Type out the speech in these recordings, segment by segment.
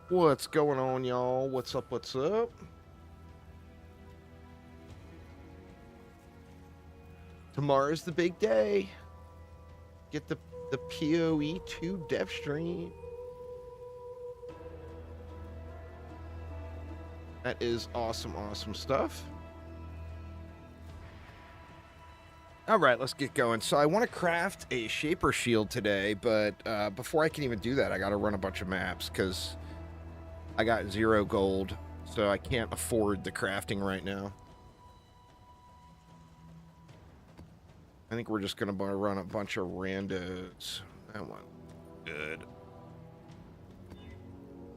What's going on, y'all? What's up? What's up? Tomorrow's the big day. Get the PoE 2 dev stream. That is awesome, awesome stuff. All right, let's get going. So I want to craft a Shaper Shield today, but before I can even do that, I got to run a bunch of maps because I got 0 gold, so I can't afford the crafting right now. I think we're just going to run a bunch of randos. That one, good.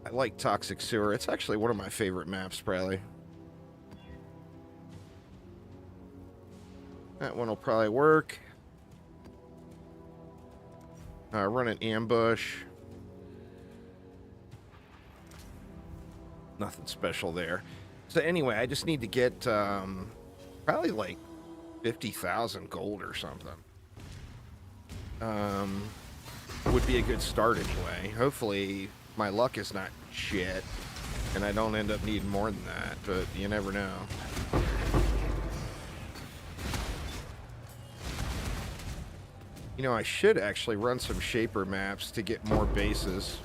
I like Toxic Sewer. It's actually one of my favorite maps, probably. That one will probably work. Run an ambush. Nothing special there. So anyway, I just need to get probably like 50,000 gold or something. Would be a good start anyway. Hopefully my luck is not shit and I don't end up needing more than that, but you never know. You know, I should actually run some Shaper maps to get more bases.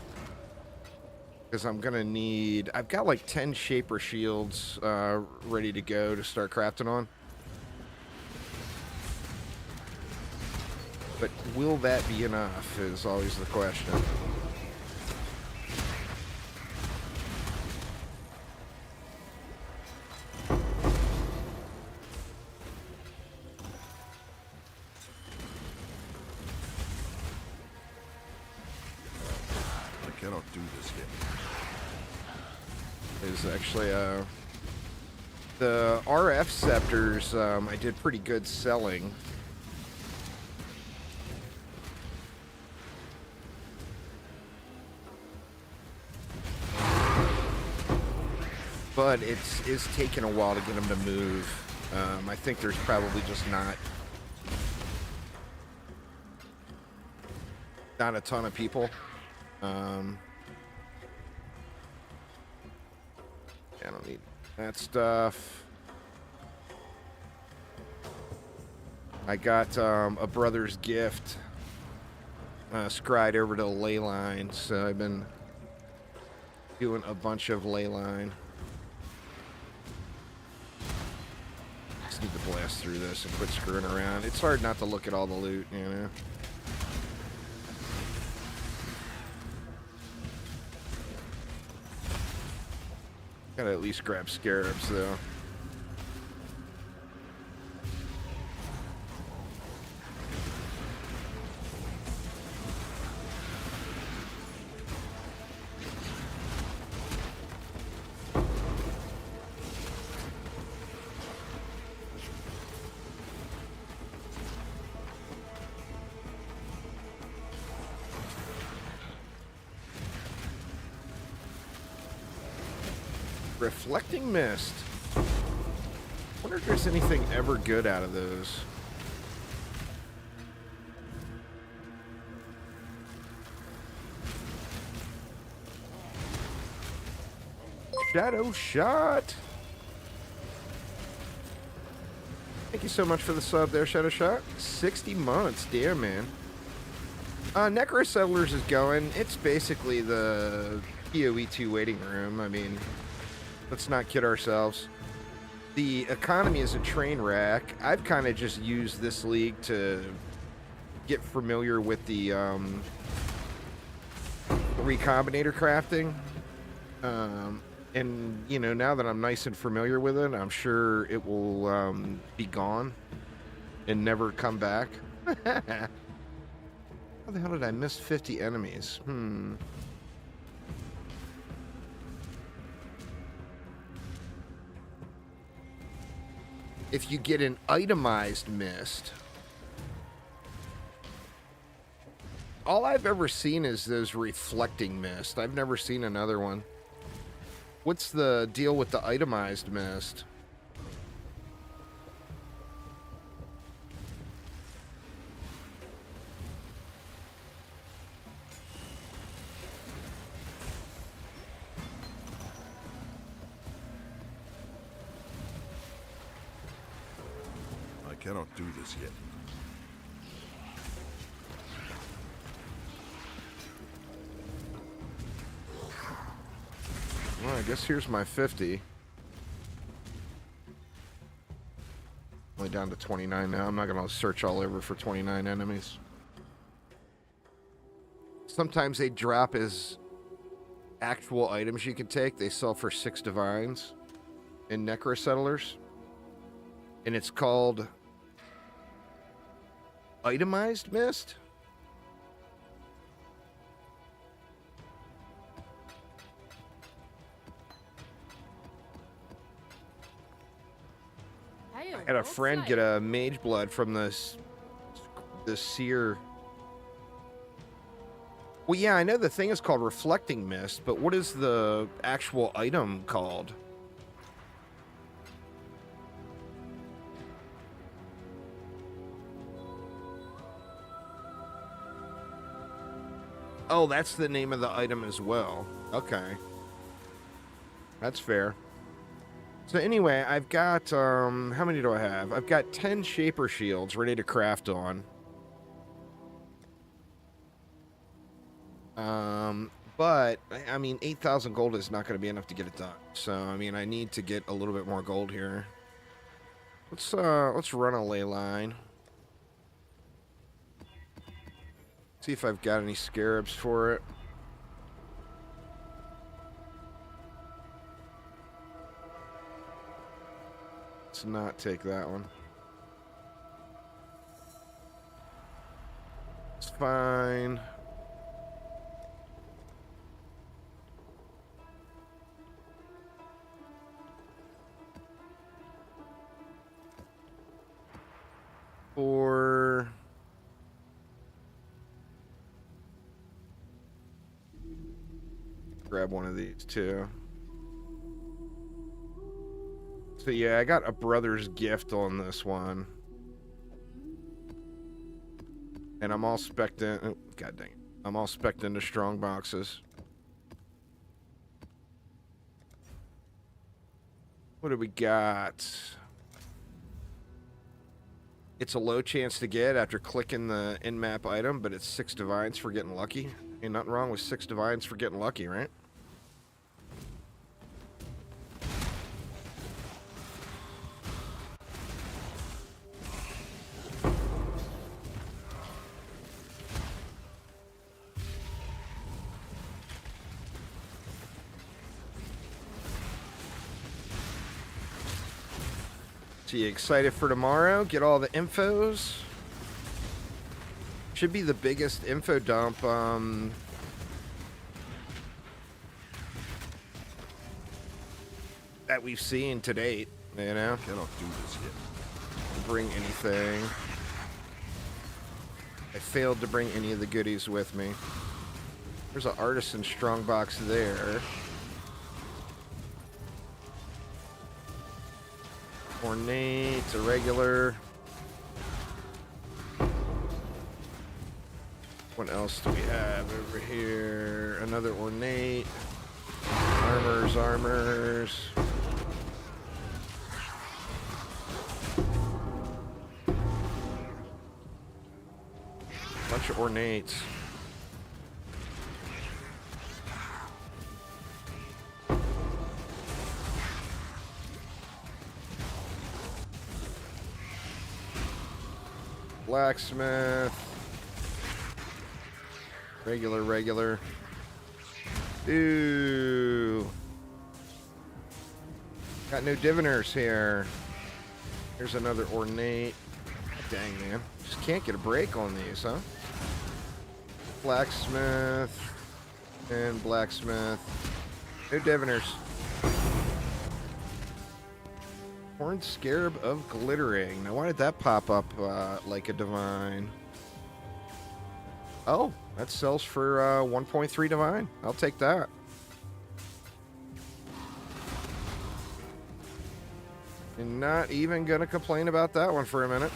Because I'm going to need... I've got like 10 Shaper Shields ready to go to start crafting on. But will that be enough is always the question. I cannot do this yet. Is actually the RF scepters I did pretty good selling. But it's taking a while to get them to move. I think there's probably just not a ton of people. I don't need that stuff. I got a brother's gift scried over to the ley line, so I've been doing a bunch of ley line. Just need to blast through this and quit screwing around. It's hard not to look at all the loot, you know. Gotta at least grab scarabs, though. Reflecting Mist. Wonder if there's anything ever good out of those. Shadow Shot. Thank you so much for the sub there, Shadow Shot. 60 months. Damn, man. Necro Settlers is going. It's basically the PoE 2 waiting room. I mean... let's not kid ourselves. The economy is a train wreck. I've kind of just used this league to get familiar with the recombinator crafting. And, you know, now that I'm nice and familiar with it, I'm sure it will be gone and never come back. How the hell did I miss 50 enemies? If you get an itemized mist, all I've ever seen is those reflecting mist. I've never seen another one. What's the deal with the itemized mist? cannot do this yet. Well, I guess here's my 50. Only down to 29 now. I'm not going to search all over for 29 enemies. Sometimes they drop as actual items you can take. They sell for 6 divines in Necro Settlers. And it's called Itemized Mist. I had a friend get a mage blood from the seer. Well, yeah, I know the thing is called Reflecting Mist, but what is the actual item called? Oh, that's the name of the item as well. Okay. That's fair. So anyway, I've got, how many do I have? I've got 10 Shaper Shields ready to craft on. But, I mean, 8,000 gold is not going to be enough to get it done. So, I mean, I need to get a little bit more gold here. Let's run a ley line. See if I've got any scarabs for it. Let's not take that one. It's fine. Or grab one of these too. So yeah, I got a brother's gift on this one. And I'm all spec'd in. Oh, God dang it. I'm all spec'd into strong boxes. What do we got? It's a low chance to get after clicking the in-map item, but it's 6 divines for getting lucky. Ain't nothing wrong with 6 divines for getting lucky, right? So you excited for tomorrow? Get all the infos. Should be the biggest info dump that we've seen to date, you know? Cannot do this yet. Bring anything. I failed to bring any of the goodies with me. There's an artisan strongbox there. Ornate, irregular. What else do we have over here? Another ornate. Armors. Bunch of ornates. Blacksmith. Regular. Ooh. Got new diviners here. Here's another ornate. Dang, man. Just can't get a break on these, huh? Blacksmith. And blacksmith. New diviners. Horned Scarab of Glittering. Now, why did that pop up like a divine? Oh, that sells for 1.3 divine. I'll take that. And not even going to complain about that one for a minute.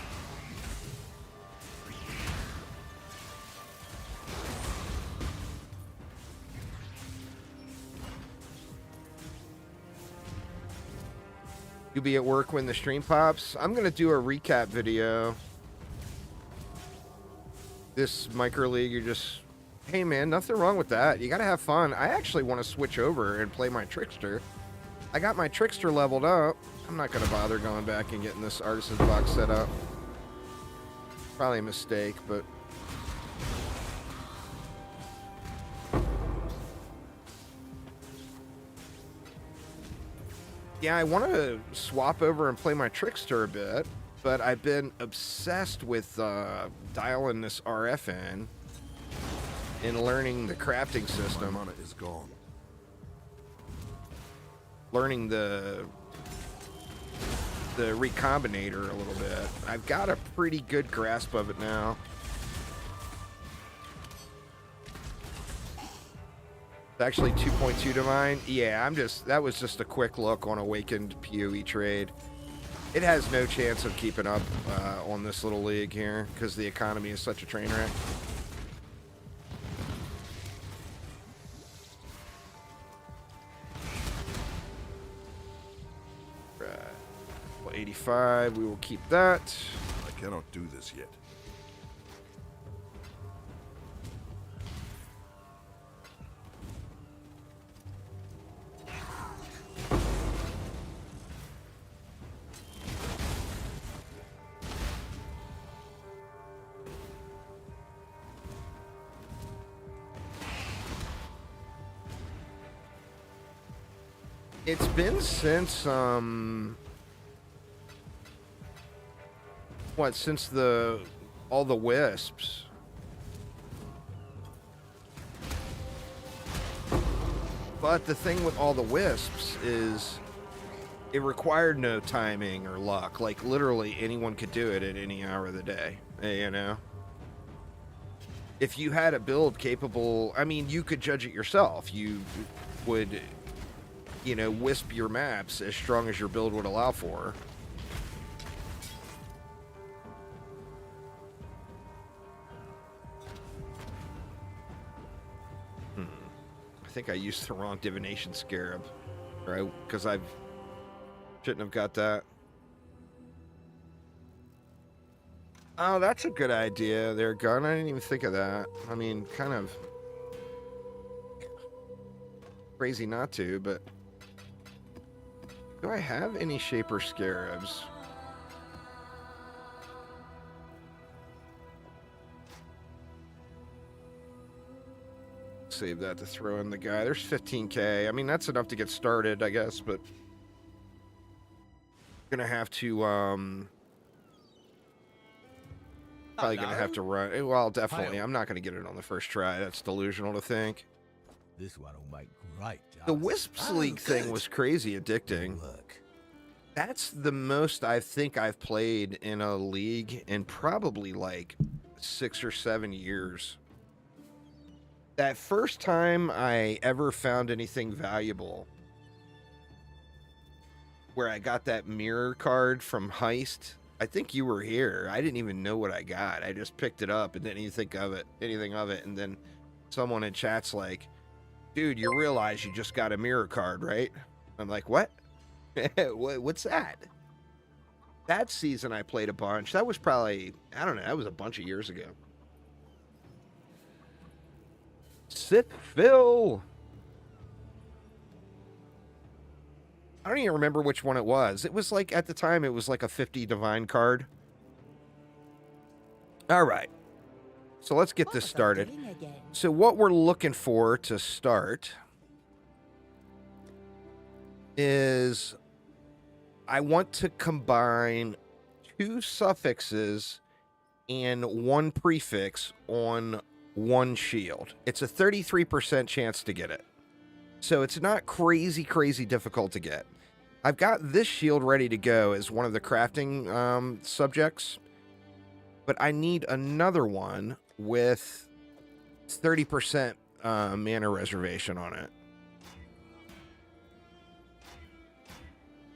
You'll be at work when the stream pops. I'm going to do a recap video. This micro league, you're just... Hey, man, nothing wrong with that. You got to have fun. I actually want to switch over and play my Trickster. I got my Trickster leveled up. I'm not going to bother going back and getting this Artisan's box set up. Probably a mistake, but... Yeah, I want to swap over and play my Trickster a bit, but I've been obsessed with dialing this RF in and learning the crafting system. Mana is gone. Learning the recombinator a little bit. I've got a pretty good grasp of it now. It's actually 2.2 divine. Yeah, that was just a quick look on Awakened PoE trade. It has no chance of keeping up on this little league here because the economy is such a train wreck. Right. Well, 85, we will keep that. I cannot do this yet. It's been since what, since all the wisps. But the thing with all the wisps is it required no timing or luck. Like literally anyone could do it at any hour of the day, you know. If you had a build capable, I mean, you could judge it yourself. You would, you know, wisp your maps as strong as your build would allow for. I think I used the wrong divination scarab, right? Because I shouldn't have got that. Oh, that's a good idea there, Gun. I didn't even think of that. I mean, kind of crazy not to, but do I have any Shaper Scarabs? Save that to throw in the guy. There's 15k. I mean, that's enough to get started, I guess, but gonna have to probably gonna have to run. Well, definitely. I'm not gonna get it on the first try. That's delusional to think. This one will make great. The Wisps League thing was crazy addicting. That's the most I think I've played in a league in probably like 6 or 7 years. That first time I ever found anything valuable, where I got that mirror card from Heist, I think you were here. I didn't even know what I got. I just picked it up and didn't even think of it, anything of it. And then someone in chat's like, dude, you realize you just got a mirror card, right? I'm like, what? What's that? That season I played a bunch. That was probably, I don't know, that was a bunch of years ago. Sith Phil. I don't even remember which one it was. It was like, at the time, it was like a 50 divine card. All right. So let's get this started. So what we're looking for to start is I want to combine 2 suffixes and 1 prefix on 1 shield. It's a 33% chance to get it. So it's not crazy difficult to get. I've got this shield ready to go as one of the crafting subjects, but I need another one with 30% mana reservation on it.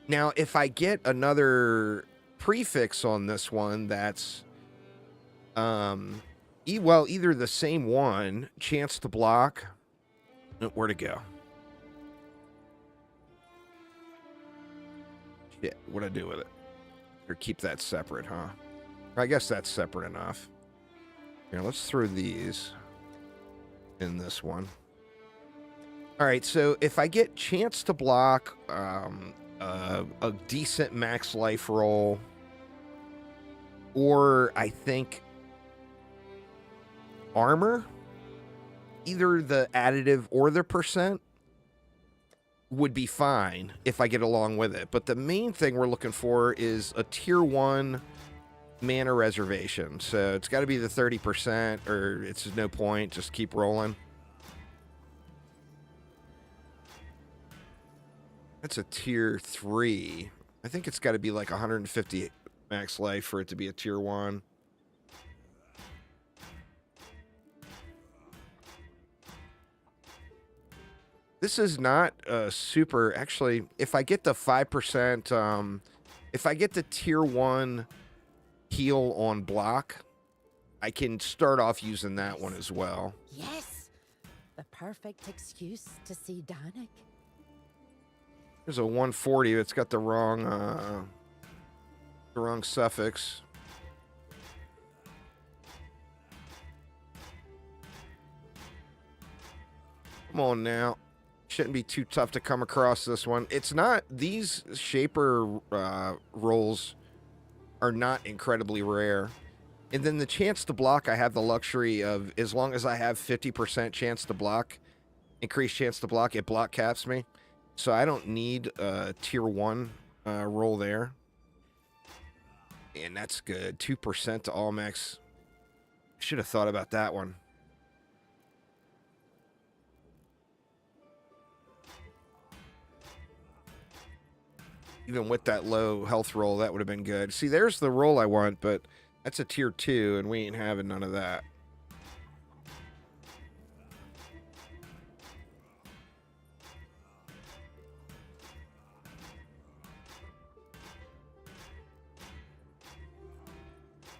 Now, if I get another prefix on this one that's well, either the same one, chance to block, where to go? Shit, what'd I do with it? Or keep that separate, huh? I guess that's separate enough. Here, let's throw these in this one. All right, so if I get chance to block, a decent max life roll, or I think armor, either the additive or the percent would be fine if I get along with it. But the main thing we're looking for is a tier 1 mana reservation. So it's got to be the 30% or it's no point. Just keep rolling. That's a tier 3. I think it's got to be like 150 max life for it to be a tier 1. This is not super. Actually, if I get the 5%, if I get the tier 1 heal on block, I can start off using that one as well. Yes, the perfect excuse to see Danik. There's a 140. It's got the wrong suffix. Come on now. Shouldn't be too tough to come across this one. It's not. These Shaper rolls are not incredibly rare. And then the chance to block, I have the luxury of, as long as I have 50% chance to block, increased chance to block, it block caps me. So I don't need a tier 1 roll there. And that's good. 2% to all max. Should have thought about that one. Even with that low health roll, that would have been good. See, there's the roll I want, but that's a tier 2, and we ain't having none of that.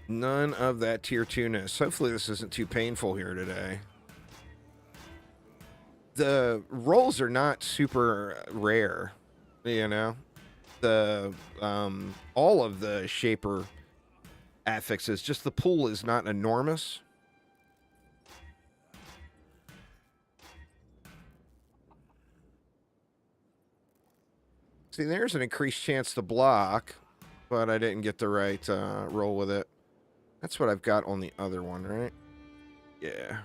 None of that tier 2-ness. Hopefully this isn't too painful here today. The rolls are not super rare, you know? The all of the Shaper affixes, just the pool is not enormous. See, there's an increased chance to block, but I didn't get the right roll with it. That's what I've got on the other one, right? Yeah.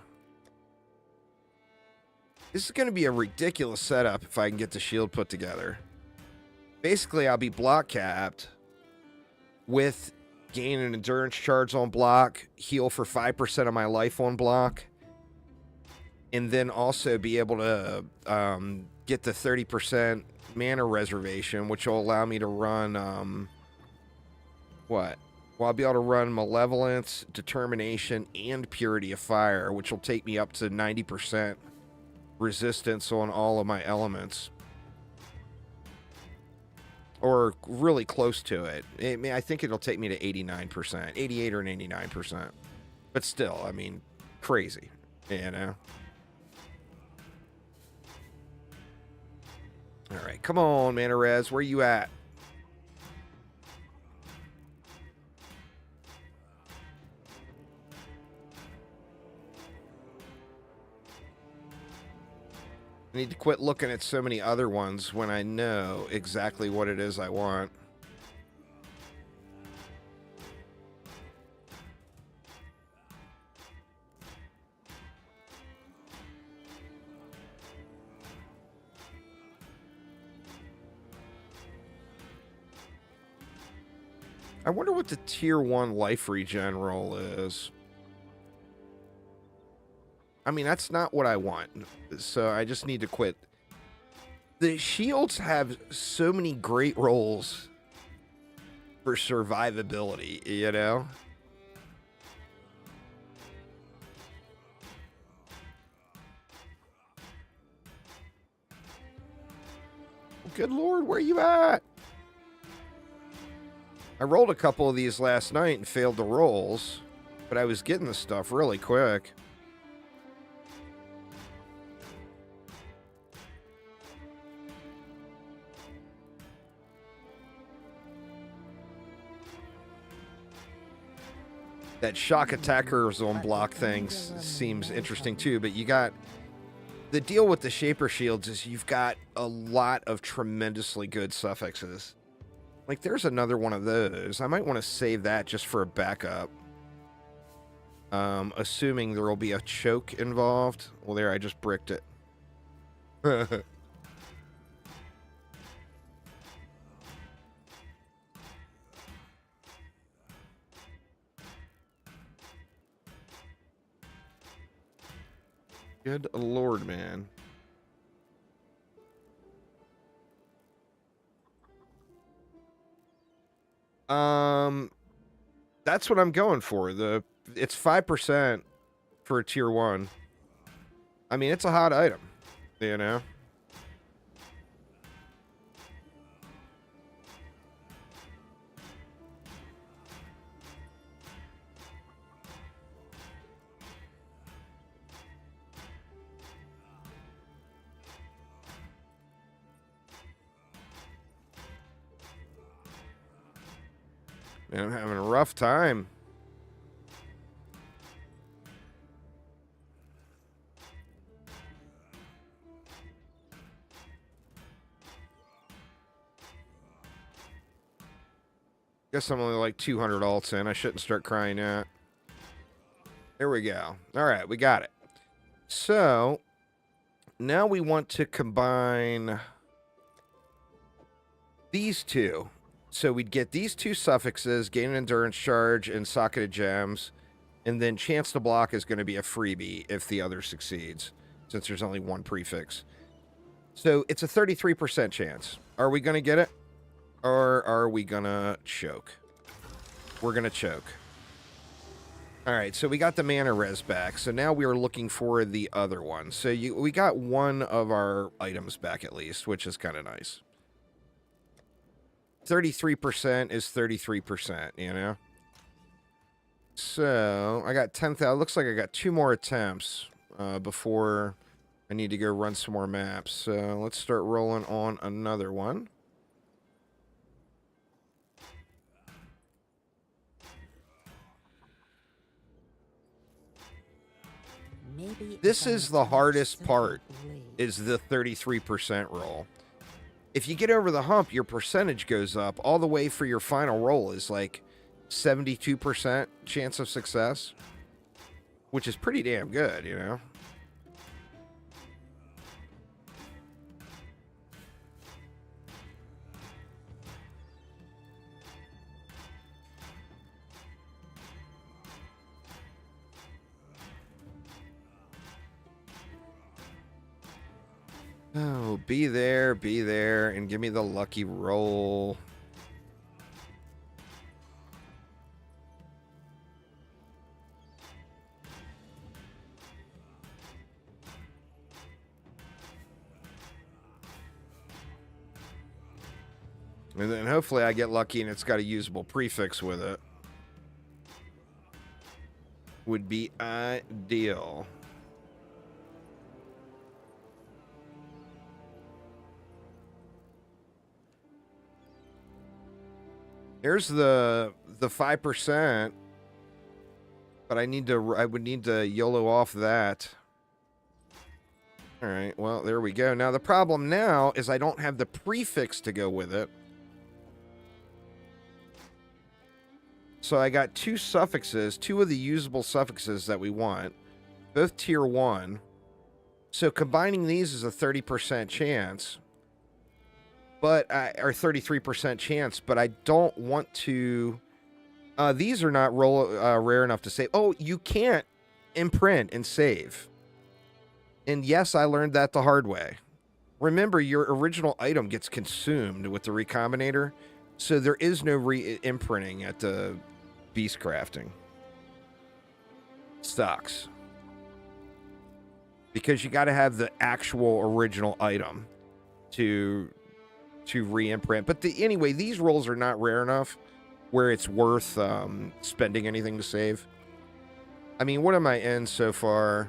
This is going to be a ridiculous setup if I can get the shield put together. Basically, I'll be block capped with gain an endurance charge on block, heal for 5% of my life on block, and then also be able to get the 30% mana reservation, which will allow me to run, what? Well, I'll be able to run Malevolence, Determination, and Purity of Fire, which will take me up to 90% resistance on all of my elements. Or really close to it. I think it'll take me to 89%. 88 or 89%. But still, I mean, crazy. You know? Alright, come on, Mana Res. Where you at? I need to quit looking at so many other ones when I know exactly what it is I want. I wonder what the tier 1 life regen roll is. I mean, that's not what I want, so I just need to quit. The shields have so many great rolls for survivability, you know? Good Lord, where you at? I rolled a couple of these last night and failed the rolls, but I was getting the stuff really quick. That shock attacker zone block thing seems interesting too, but you got... The deal with the Shaper Shields is you've got a lot of tremendously good suffixes. Like, there's another one of those. I might want to save that just for a backup. Assuming there will be a choke involved. Well, there, I just bricked it. Good lord, man. That's what I'm going for. It's 5% for a tier 1. I mean, it's a hot item, you know? Man, I'm having a rough time. Guess I'm only like 200 alts in. I shouldn't start crying yet. There we go. All right, we got it. So, now we want to combine these two. So we'd get these two suffixes, gain an endurance charge and socketed gems, and then chance to block is going to be a freebie if the other succeeds, since there's only one prefix. So it's a 33% chance. Are we going to get it? Or are we going to choke? We're going to choke. All right, so we got the mana res back. So now we are looking for the other one. So we got one of our items back at least, which is kind of nice. 33% is 33%, you know? So, I got 10,000. Looks like I got 2 more attempts before I need to go run some more maps. So, let's start rolling on another one. Maybe This if I is the attach hardest simple part, blade. is the 33% roll. If you get over the hump, your percentage goes up. All the way for your final roll is like 72% chance of success, which is pretty damn good, you know? Oh, be there, and give me the lucky roll. And then hopefully I get lucky and it's got a usable prefix with it. Would be ideal. Here's the 5%, but I would need to YOLO off that. All right, well, there we go. Now the problem now is I don't have the prefix to go with it. So I got 2 suffixes, 2 of the usable suffixes that we want, both tier 1. So combining these is a 30% chance. But or 33% chance, but I don't want to. These are not rare enough to save. Oh, you can't imprint and save. And yes, I learned that the hard way. Remember, your original item gets consumed with the recombinator, so there is no re-imprinting at the beast crafting. Sucks. Because you got to have the actual original item to re-imprint. But anyway, these rolls are not rare enough where it's worth spending anything to save. I mean, what am I in so far?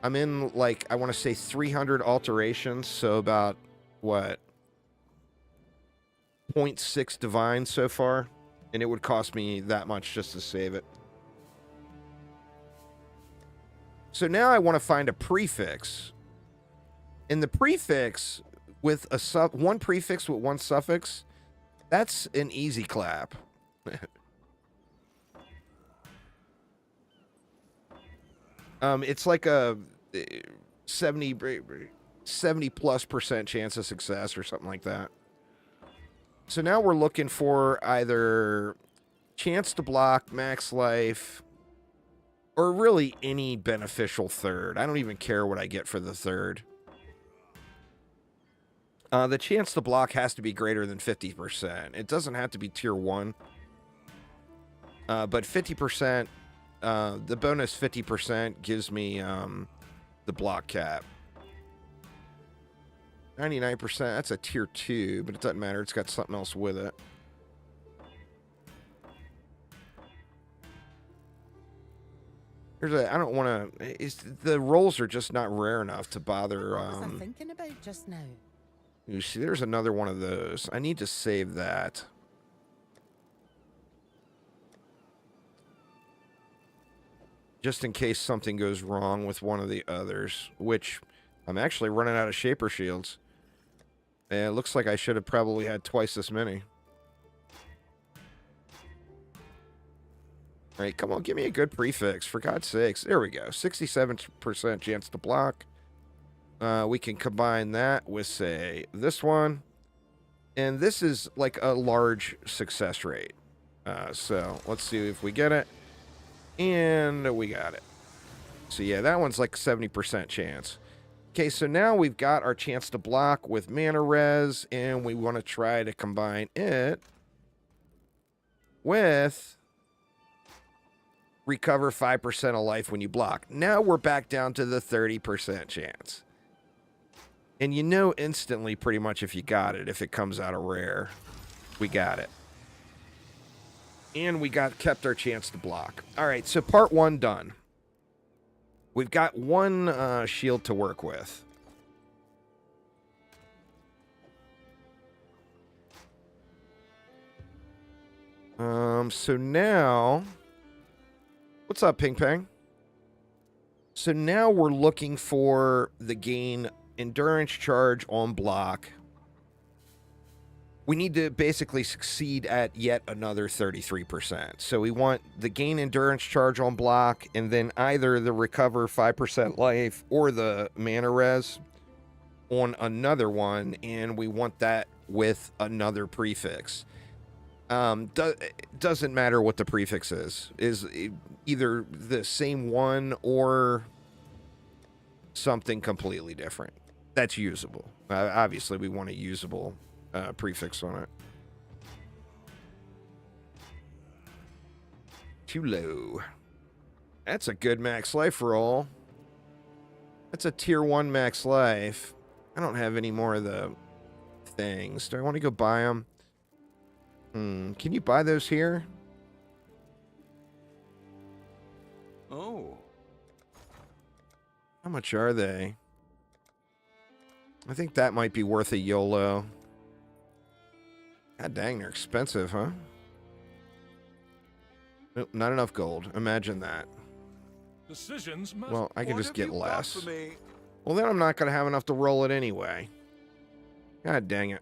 I'm in, like, I want to say 300 alterations, so about, what? 0.6 divine so far. And it would cost me that much just to save it. So now I want to find a prefix. And the prefix with a one prefix with one suffix, that's an easy clap. It's like a 70+% chance of success or something like that. So now we're looking for either chance to block, max life, or really any beneficial third. I don't even care what I get for the third. The chance to block has to be greater than 50%. It doesn't have to be tier 1. But 50%, the bonus 50% gives me the block cap. 99%, that's a tier 2, but it doesn't matter. It's got something else with it. I don't want to... The rolls are just not rare enough to bother... What was I thinking about just now? You see, there's another one of those. I need to save that. Just in case something goes wrong with one of the others, which I'm actually running out of Shaper Shields. And it looks like I should have probably had twice this many. All right, come on, give me a good prefix, for God's sakes. There we go, 67% chance to block. We can combine that with, say, this one. And this is like a large success rate. So let's see if we get it. And we got it. So yeah, that one's like 70% chance. Okay, so now we've got our chance to block with mana res, and we want to try to combine it with recover 5% of life when you block. Now we're back down to the 30% chance. And you know instantly pretty much if you got it, if it comes out of rare. We got it. And we kept our chance to block. All right, so part 1 done. We've got one shield to work with. So now... What's up, Ping Pang? So now we're looking for the gain endurance charge on block. We need to basically succeed at yet another 33%. So we want the gain endurance charge on block, and then either the recover 5% life or the mana res on another one, and we want that with another prefix. Doesn't matter what the prefix is either the same one or something completely different that's usable. Obviously, we want a usable prefix on it. Too low. That's a good max life roll. That's a tier 1 max life. I don't have any more of the things. Do I want to go buy them? Can you buy those here? Oh. How much are they? I think that might be worth a YOLO. God dang, they're expensive, huh? Nope, not enough gold. Imagine that. Decisions must... Well, I can What just have get you got less. for me? Well, then I'm not going to have enough to roll it anyway. God dang it.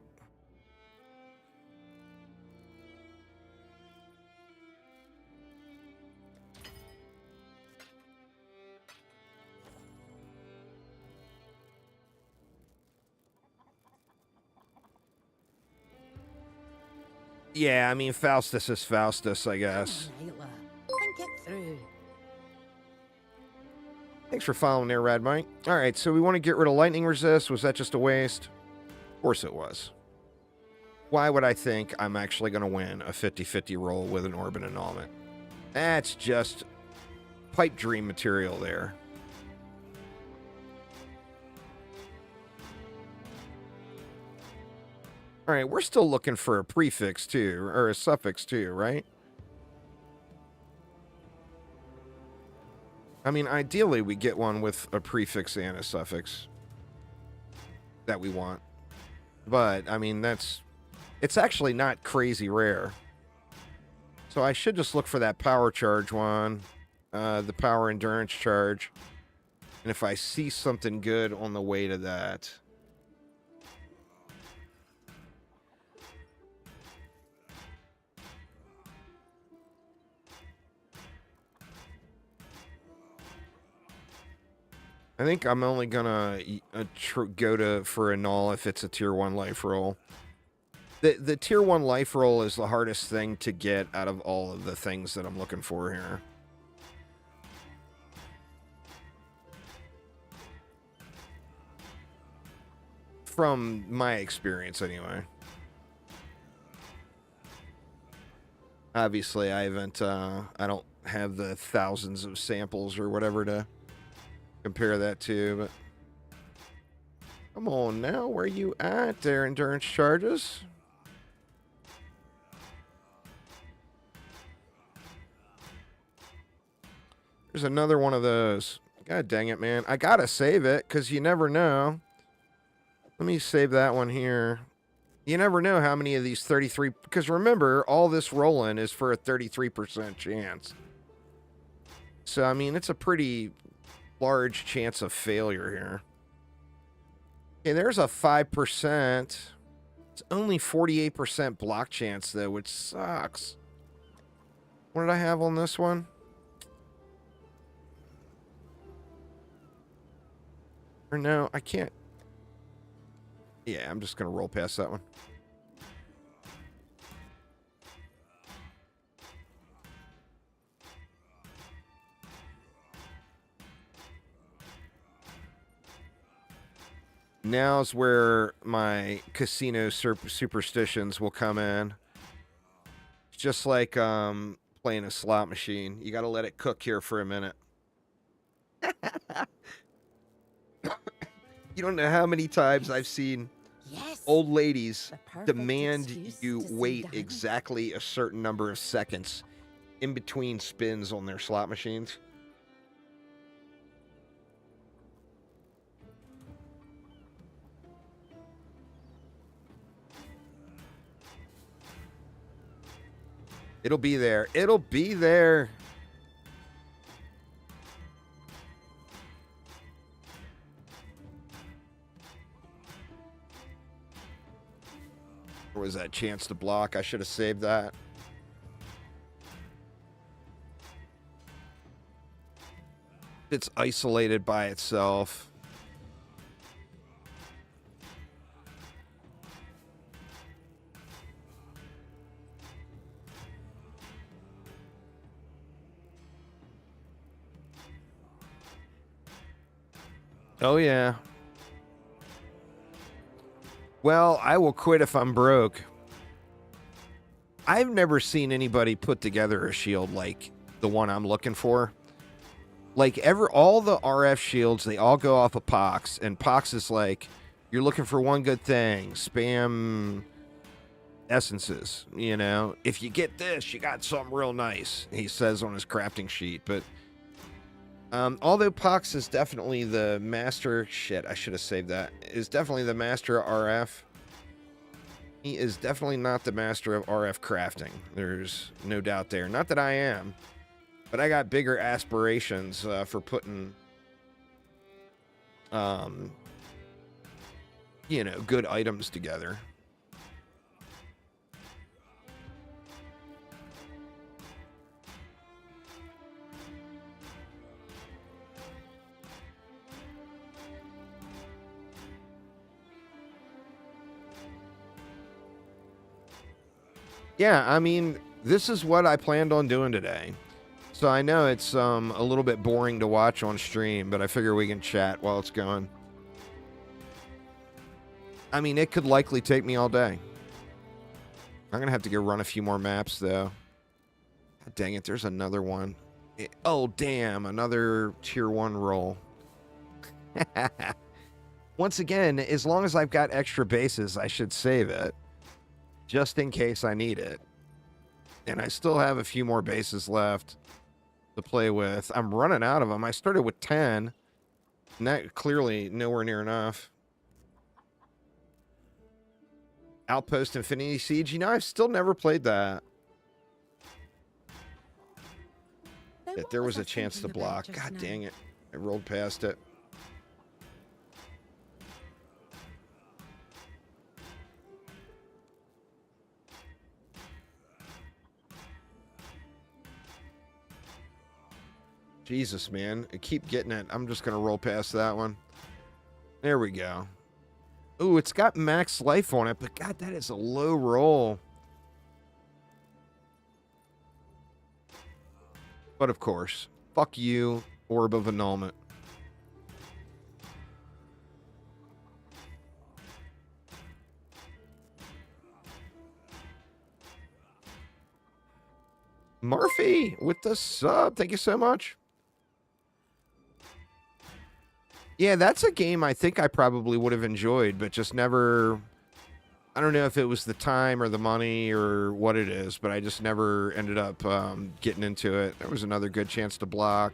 Yeah, I mean, Faustus is Faustus, I guess. Come on, Ayla. Think it through. Thanks for following there, Rad Mike. All right, so we want to get rid of lightning resist. Was that just a waste? Of course it was. Why would I think I'm actually going to win a 50-50 roll with an Orb and Annulment? That's just pipe dream material there. All right, we're still looking for a prefix too, or a suffix too, right? I mean, ideally we get one with a prefix and a suffix that we want. But, I mean, it's actually not crazy rare. So I should just look for that power charge one, the power endurance charge. And if I see something good on the way to that. I think I'm only gonna go for a null if it's a tier 1 life roll. The tier 1 life roll is the hardest thing to get out of all of the things that I'm looking for here. From my experience, anyway. Obviously, I don't have the thousands of samples or whatever to compare that to, but come on now, where you at there, endurance charges? There's another one of those. God dang it, man. I gotta save it, because you never know. Let me save that one here. You never know how many of these 33... Because remember, all this rolling is for a 33% chance. So, I mean, it's a pretty large chance of failure here. Okay, there's a 5%. It's only 48% block chance, though, which sucks. What did I have on this one? Or no, I can't. Yeah, I'm just going to roll past that one. Now's where my casino superstitions will come in. It's just like playing a slot machine. You got to let it cook here for a minute. You don't know how many times I've seen old ladies demand you wait exactly a certain number of seconds in between spins on their slot machines. It'll be there. It'll be there. Or was that chance to block? I should have saved that. It's isolated by itself. Oh, yeah. Well, I will quit if I'm broke. I've never seen anybody put together a shield like the one I'm looking for. Like, all the RF shields, they all go off of Pox, and Pox is like, you're looking for one good thing, spam essences, you know? If you get this, you got something real nice, he says on his crafting sheet, but although Pox is definitely the master... Shit, I should have saved that. Is definitely the master of RF. He is definitely not the master of RF crafting. There's no doubt there. Not that I am. But I got bigger aspirations for putting... you know, good items together. Yeah, I mean, this is what I planned on doing today. So I know it's a little bit boring to watch on stream, but I figure we can chat while it's going. I mean, it could likely take me all day. I'm going to have to go run a few more maps, though. God dang it, there's another one. Oh, damn, another tier 1 roll. Once again, as long as I've got extra bases, I should save it. Just in case I need it. And I still have a few more bases left to play with. I'm running out of them. I started with 10. And that clearly nowhere near enough. Outpost Infinity Siege. You know, I've still never played that. That there was a chance to block. God dang it. I rolled past it. Jesus, man. I keep getting it. I'm just going to roll past that one. There we go. Ooh, it's got max life on it, but God, that is a low roll. But of course, fuck you, Orb of Annulment. Murphy with the sub. Thank you so much. Yeah, that's a game I think I probably would have enjoyed, but just never... I don't know if it was the time or the money or what it is, but I just never ended up getting into it. There was another good chance to block.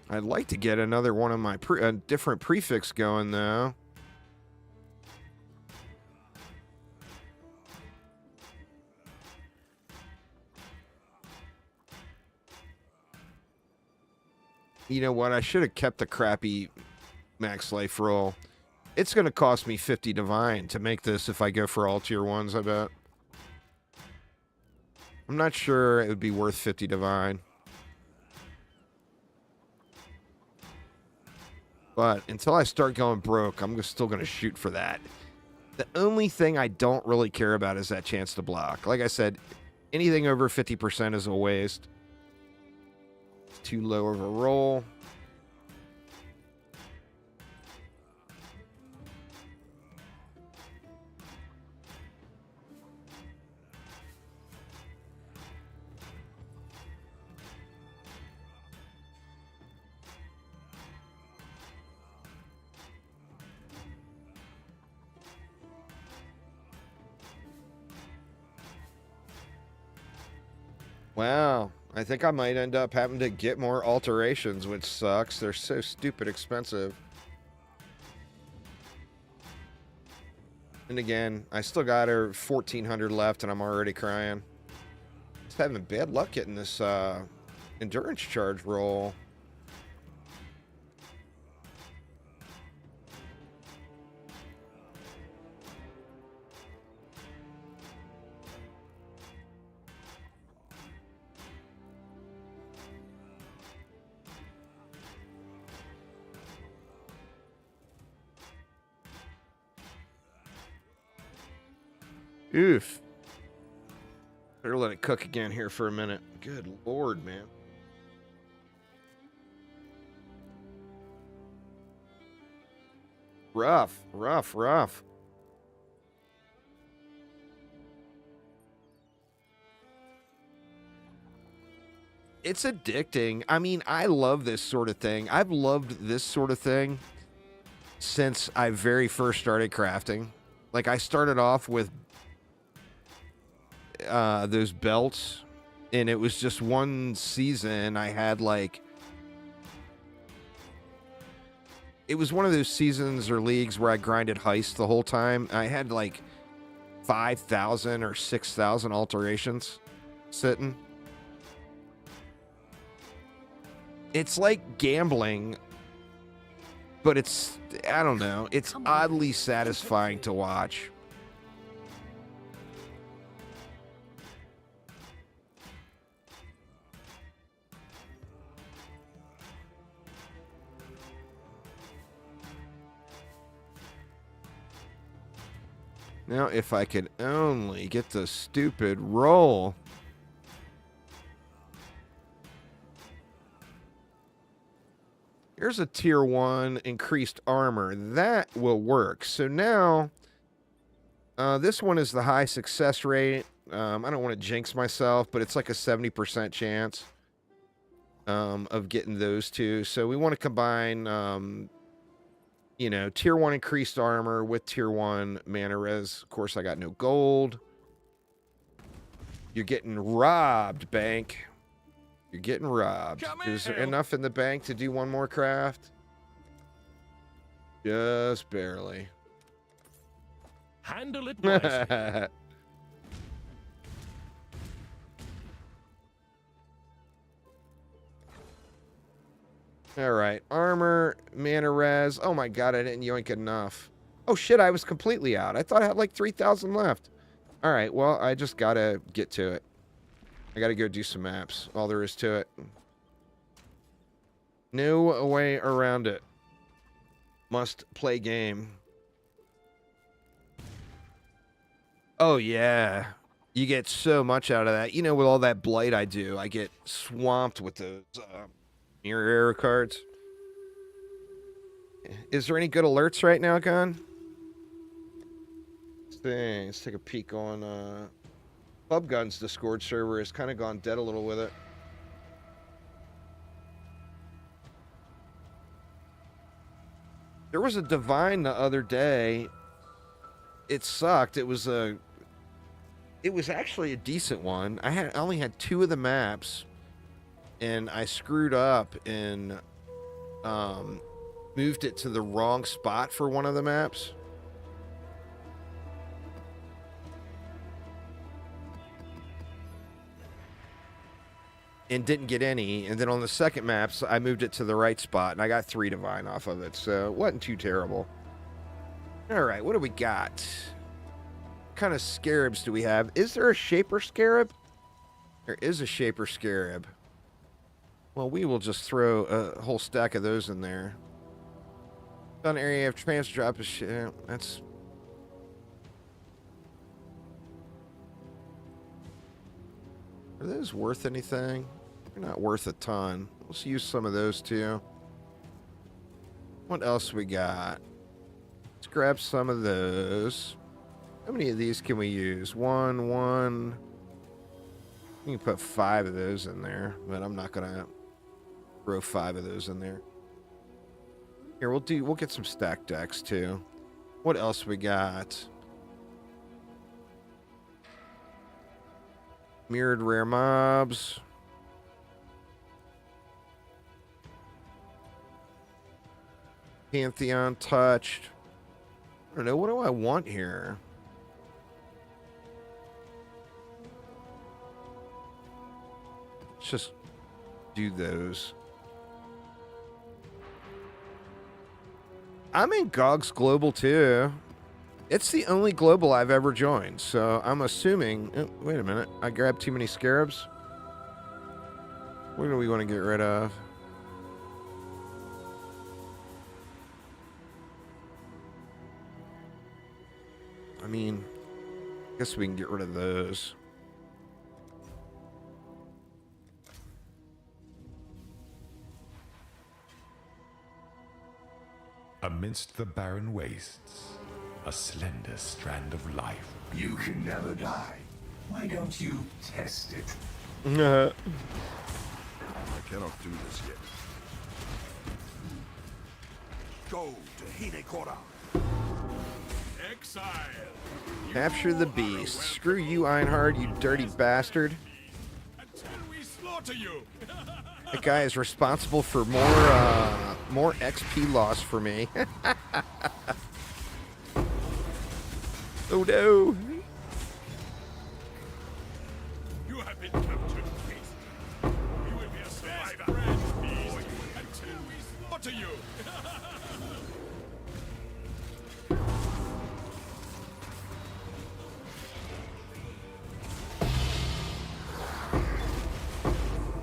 I'd like to get another one of my different prefix going, though. You know what? I should have kept the crappy max life roll. It's going to cost me 50 divine to make this if I go for all tier 1s, I bet. I'm not sure it would be worth 50 divine. But until I start going broke, I'm still going to shoot for that. The only thing I don't really care about is that chance to block. Like I said, anything over 50% is a waste. It's too low of a roll. Wow, I think I might end up having to get more alterations, which sucks. They're so stupid expensive. And again, I still got her 1,400 left, and I'm already crying. Just having bad luck getting this endurance charge roll. Oof. Better let it cook again here for a minute. Good Lord, man. Rough, rough, rough. It's addicting. I mean, I love this sort of thing. I've loved this sort of thing since I very first started crafting. Like, I started off with those belts, and it was just one season I had like, it was one of those seasons or leagues where I grinded heist the whole time. I had like 5,000 or 6,000 alterations sitting. It's like gambling, but it's, I don't know, it's oddly satisfying to watch. Now, if I could only get the stupid roll. Here's a tier 1 increased armor. That will work. So now, this one is the high success rate. I don't want to jinx myself, but it's like a 70% chance of getting those two. So we want to combine... you know, tier 1 increased armor with tier 1 mana res. Of course, I got no gold. You're getting robbed, bank. You're getting robbed. Come Is there here. enough in the bank to do one more craft? Just barely. Handle it wisely. All right, armor, mana res. Oh my god, I didn't yoink enough. Oh shit, I was completely out. I thought I had like 3,000 left. All right, well, I just gotta get to it. I gotta go do some maps. All there is to it. No way around it. Must play game. Oh yeah, you get so much out of that. You know, with all that blight I do, I get swamped with those mirror error cards. Is there any good alerts right now, Gun? Let's take a peek on Pub Gun's Discord server. Has kind of gone dead a little with it. There was a divine the other day. It sucked. It was actually a decent one. I only had 2 of the maps, and I screwed up and moved it to the wrong spot for one of the maps. And didn't get any. And then on the second maps, I moved it to the right spot, and I got 3 divine off of it, so it wasn't too terrible. All right, what do we got? What kind of scarabs do we have? Is there a shaper scarab? There is a shaper scarab. Well, we will just throw a whole stack of those in there. Done area of trans drop is shit. That's... Are those worth anything? They're not worth a ton. Let's use some of those too. What else we got? Let's grab some of those. How many of these can we use? One. We can put 5 of those in there, but I'm not gonna throw 5 of those in there. Here, we'll get some stack decks too. What else we got? Mirrored rare mobs. Pantheon touched. I don't know, what do I want here? Let's just do those. I'm in GOG's Global too. It's the only global I've ever joined, so I'm assuming... Oh, wait a minute. I grabbed too many scarabs. What do we want to get rid of? I mean, I guess we can get rid of those. Amidst the barren wastes, a slender strand of life. You can never die. Why don't you test it? I cannot do this yet. Go to Hinekora. Exile. Capture the beast. Screw you, Einhard, you dirty bastard. Until we slaughter you. That guy is responsible for more XP loss for me. Oh no! You have been captured, beast. You will be a survivor, beast, until we slaughter you.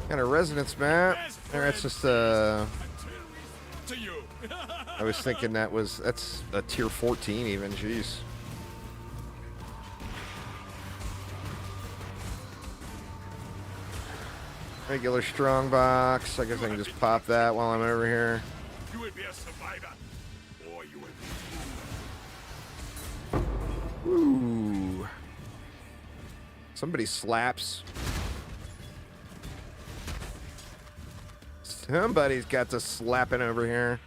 Got a resonance map. There, it's just I was thinking that's a tier 14 even. Jeez. Regular strong box. I guess I can just pop that while I'm over here. You will be a survivor, or you will be. Ooh. Somebody slaps. Somebody's got to slapping over here.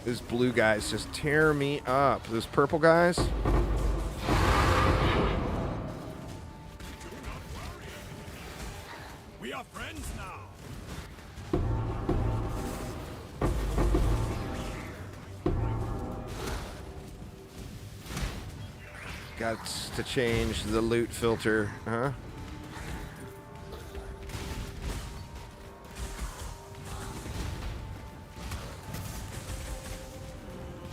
Those blue guys just tear me up. Those purple guys. We are friends now. Got to change the loot filter, huh?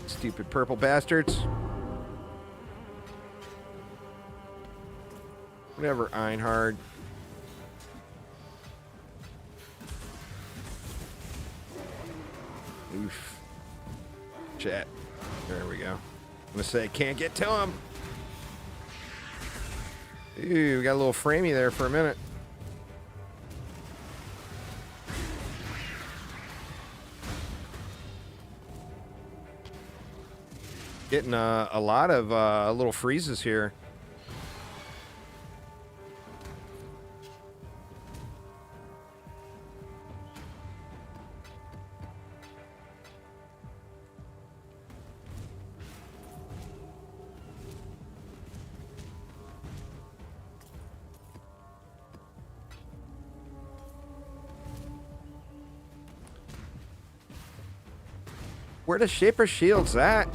Stupid purple bastards. Whatever, Einhard. Oof. Chat. There we go. I'm gonna say, can't get to him. Ooh, we got a little framey there for a minute. Getting a lot of little freezes here. Where the Shaper Shield's at?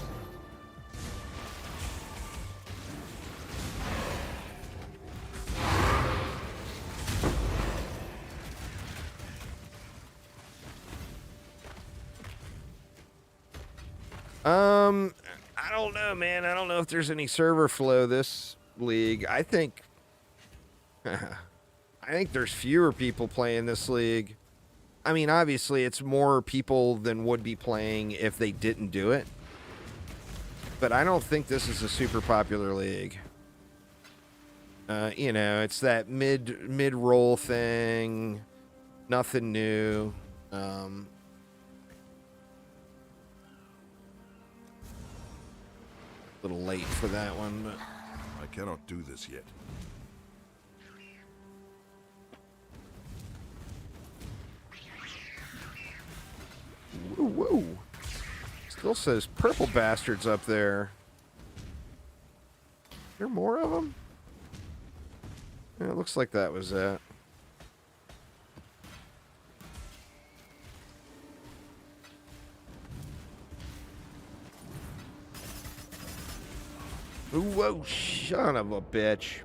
I don't know, man. I don't know if there's any server flow this league. I think there's fewer people playing this league. I mean, obviously, it's more people than would be playing if they didn't do it. But I don't think this is a super popular league. You know, it's that mid-roll thing. Nothing new. A little late for that one, but I cannot do this yet. whoa, whoa. Still says purple bastards up there. There more of them? Yeah, it looks like that was it. Whoa, son of a bitch.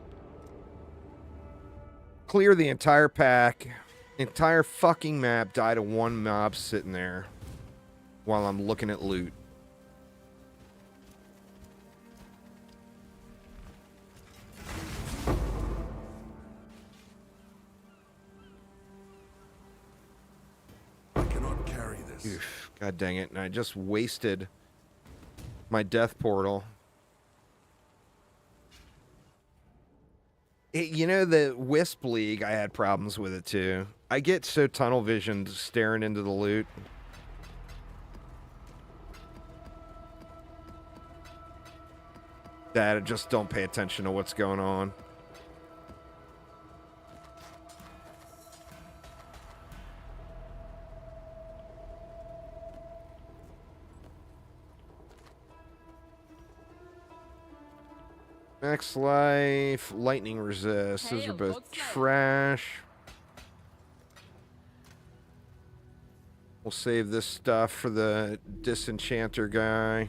Clear the entire pack. Entire fucking map died to one mob sitting there while I'm looking at loot. I cannot carry this. Oof, God dang it. And I just wasted my death portal. You know, the Wisp League, I had problems with it too. I get so tunnel visioned staring into the loot. That I just don't pay attention to what's going on. Max life, lightning resist. Those are both trash. We'll save this stuff for the disenchanter guy.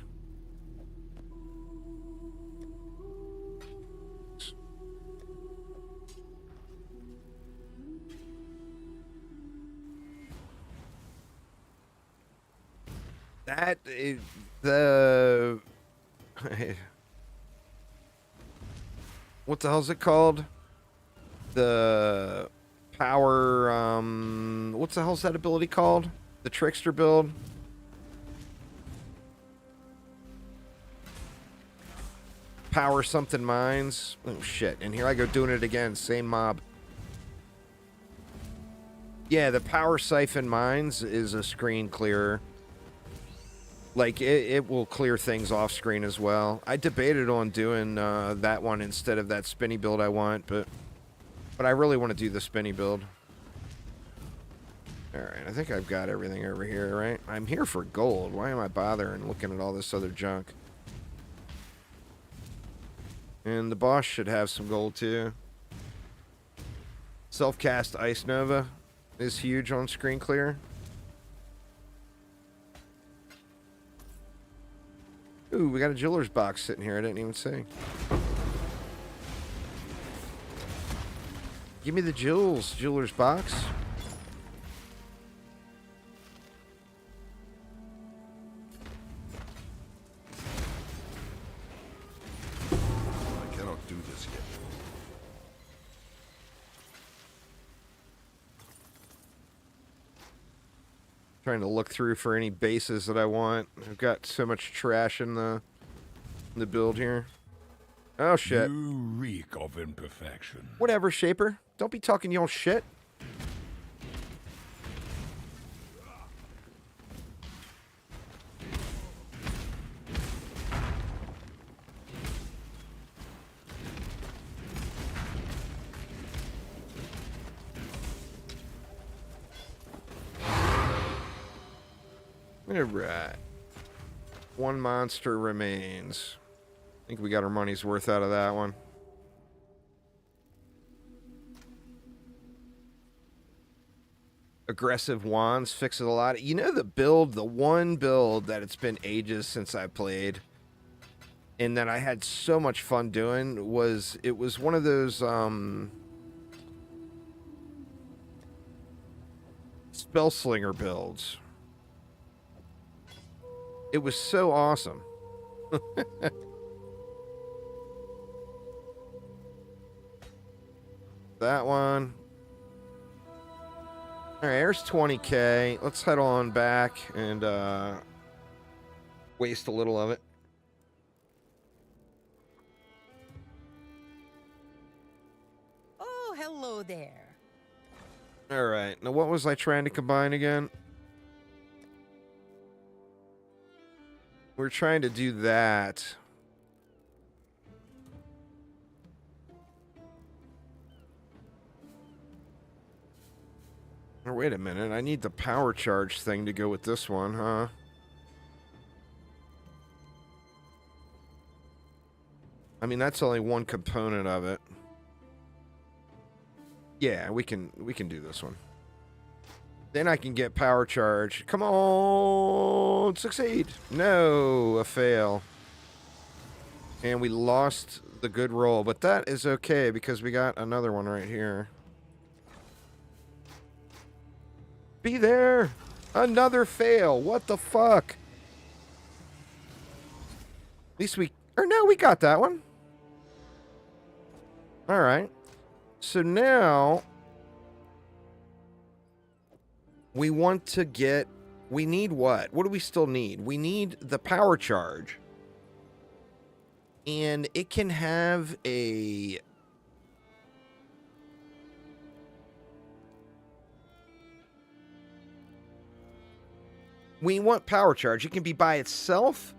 That is the what the hell is it called? The power, what the hell is that ability called? The Trickster build? Power something mines. Oh shit, and here I go doing it again, same mob. Yeah, the power siphon mines is a screen clearer. Like, it will clear things off screen as well. I debated on doing that one instead of that spinny build I want, but I really want to do the spinny build. Alright, I think I've got everything over here, right? I'm here for gold. Why am I bothering looking at all this other junk? And the boss should have some gold, too. Self-cast Ice Nova is huge on screen clear. Ooh, we got a jeweler's box sitting here. I didn't even see. Give me the jeweler's box. I cannot do this yet. Trying to look through for any bases that I want. I've got so much trash in the build here. Oh shit. You reek of imperfection. Whatever, Shaper. Don't be talking your shit. Alright. One monster remains. I think we got our money's worth out of that one. Aggressive wands fixes a lot. You know the one build that it's been ages since I played and that I had so much fun doing was, it was one of those, Spellslinger builds. It was so awesome. That one. Alright, there's 20k. Let's head on back and waste a little of it. Oh, hello there. Alright, now what was I trying to combine again? We're trying to do that. Oh, wait a minute, I need the power charge thing to go with this one, huh? I mean, that's only one component of it. Yeah, we can do this one. Then I can get power charge. Come on, succeed. No, a fail. And we lost the good roll, but that is okay because we got another one right here. Be there. Another fail. What the fuck? At least we, or no, we got that one. All right. So now we want to get, we need what? What do we still need? We need the power charge. And it can have a... We want power charge. It can be by itself,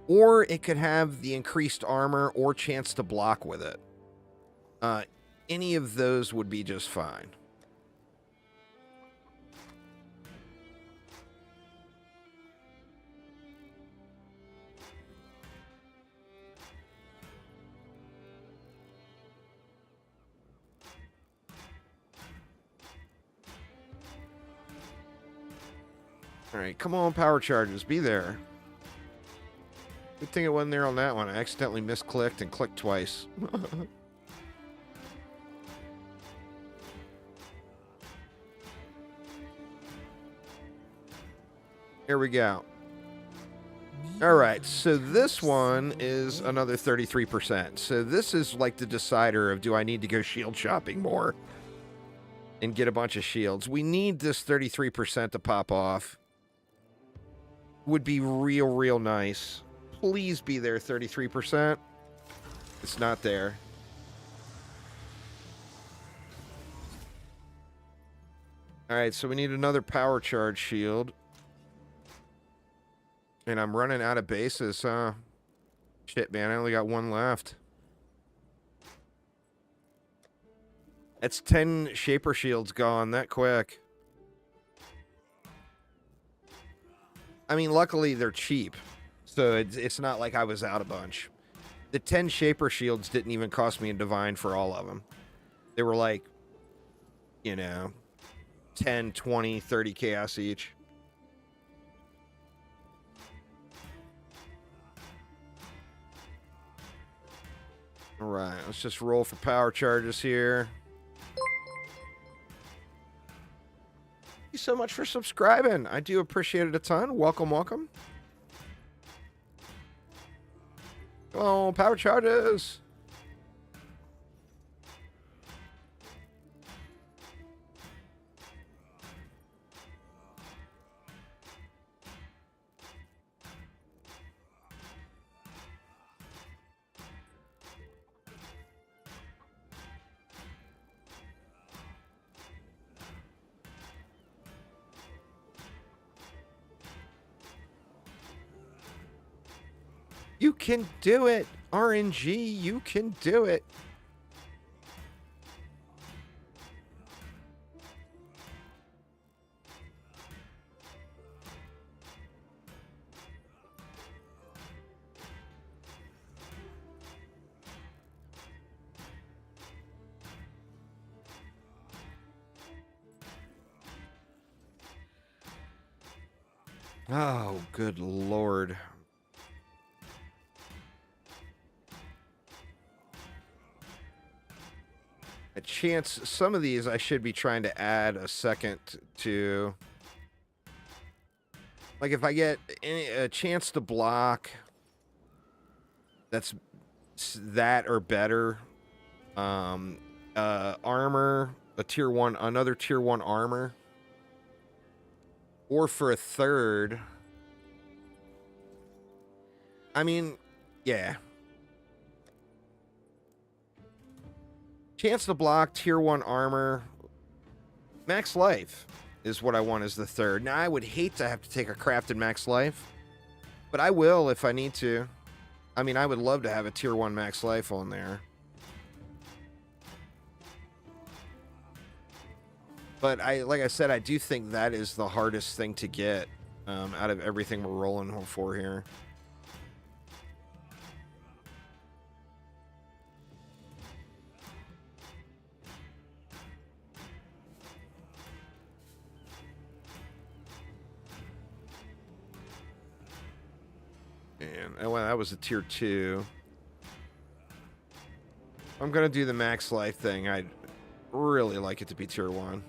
or it could have the increased armor or chance to block with it. Any of those would be just fine. Alright, come on, power charges. Be there. Good thing it wasn't there on that one. I accidentally misclicked and clicked twice. Here we go. Alright, so this one is another 33%. So this is like the decider of, do I need to go shield shopping more and get a bunch of shields? We need this 33% to pop off. Would be real nice. Please be there, 33%. It's not there. Alright, so we need another power charge shield. And I'm running out of bases, huh? Shit, man, I only got one left. That's 10 Shaper shields gone that quick. I mean, luckily they're cheap, so it's not like I was out a bunch. The 10 Shaper Shields didn't even cost me a Divine for all of them. They were like, you know, 10, 20, 30 chaos each. All right, let's just roll for power charges here. Thank you so much for subscribing. I do appreciate it a ton. Welcome, welcome. Oh, power charges. You can do it. RNG, you can do it. Oh, good Lord. A chance, some of these I should be trying to add a second to. Like if I get a chance to block that's that or better, armor, a tier 1, another tier 1 armor, or for a third. I mean, yeah. Chance to block, tier 1 armor, max life is what I want as the third. Now, I would hate to have to take a crafted max life, but I will if I need to. I mean, I would love to have a tier 1 max life on there. But like I said, I do think that is the hardest thing to get out of everything we're rolling for here. And well, that was a tier 2. I'm going to do the max life thing. I'd really like it to be tier 1.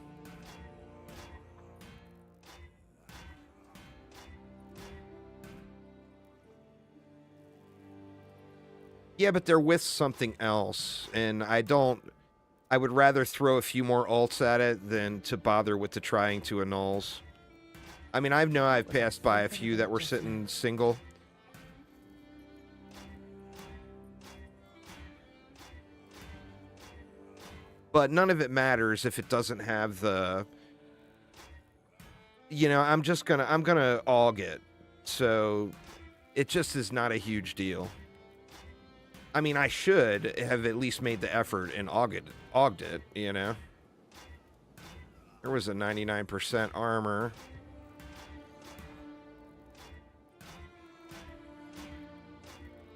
Yeah, but they're with something else, and I would rather throw a few more ults at it than to bother with the trying to annuls. I mean, I know I've passed by a few that were sitting single. But none of it matters if it doesn't have the, you know, I'm gonna aug it. So it just is not a huge deal. I mean, I should have at least made the effort and auged it, you know. There was a 99% armor.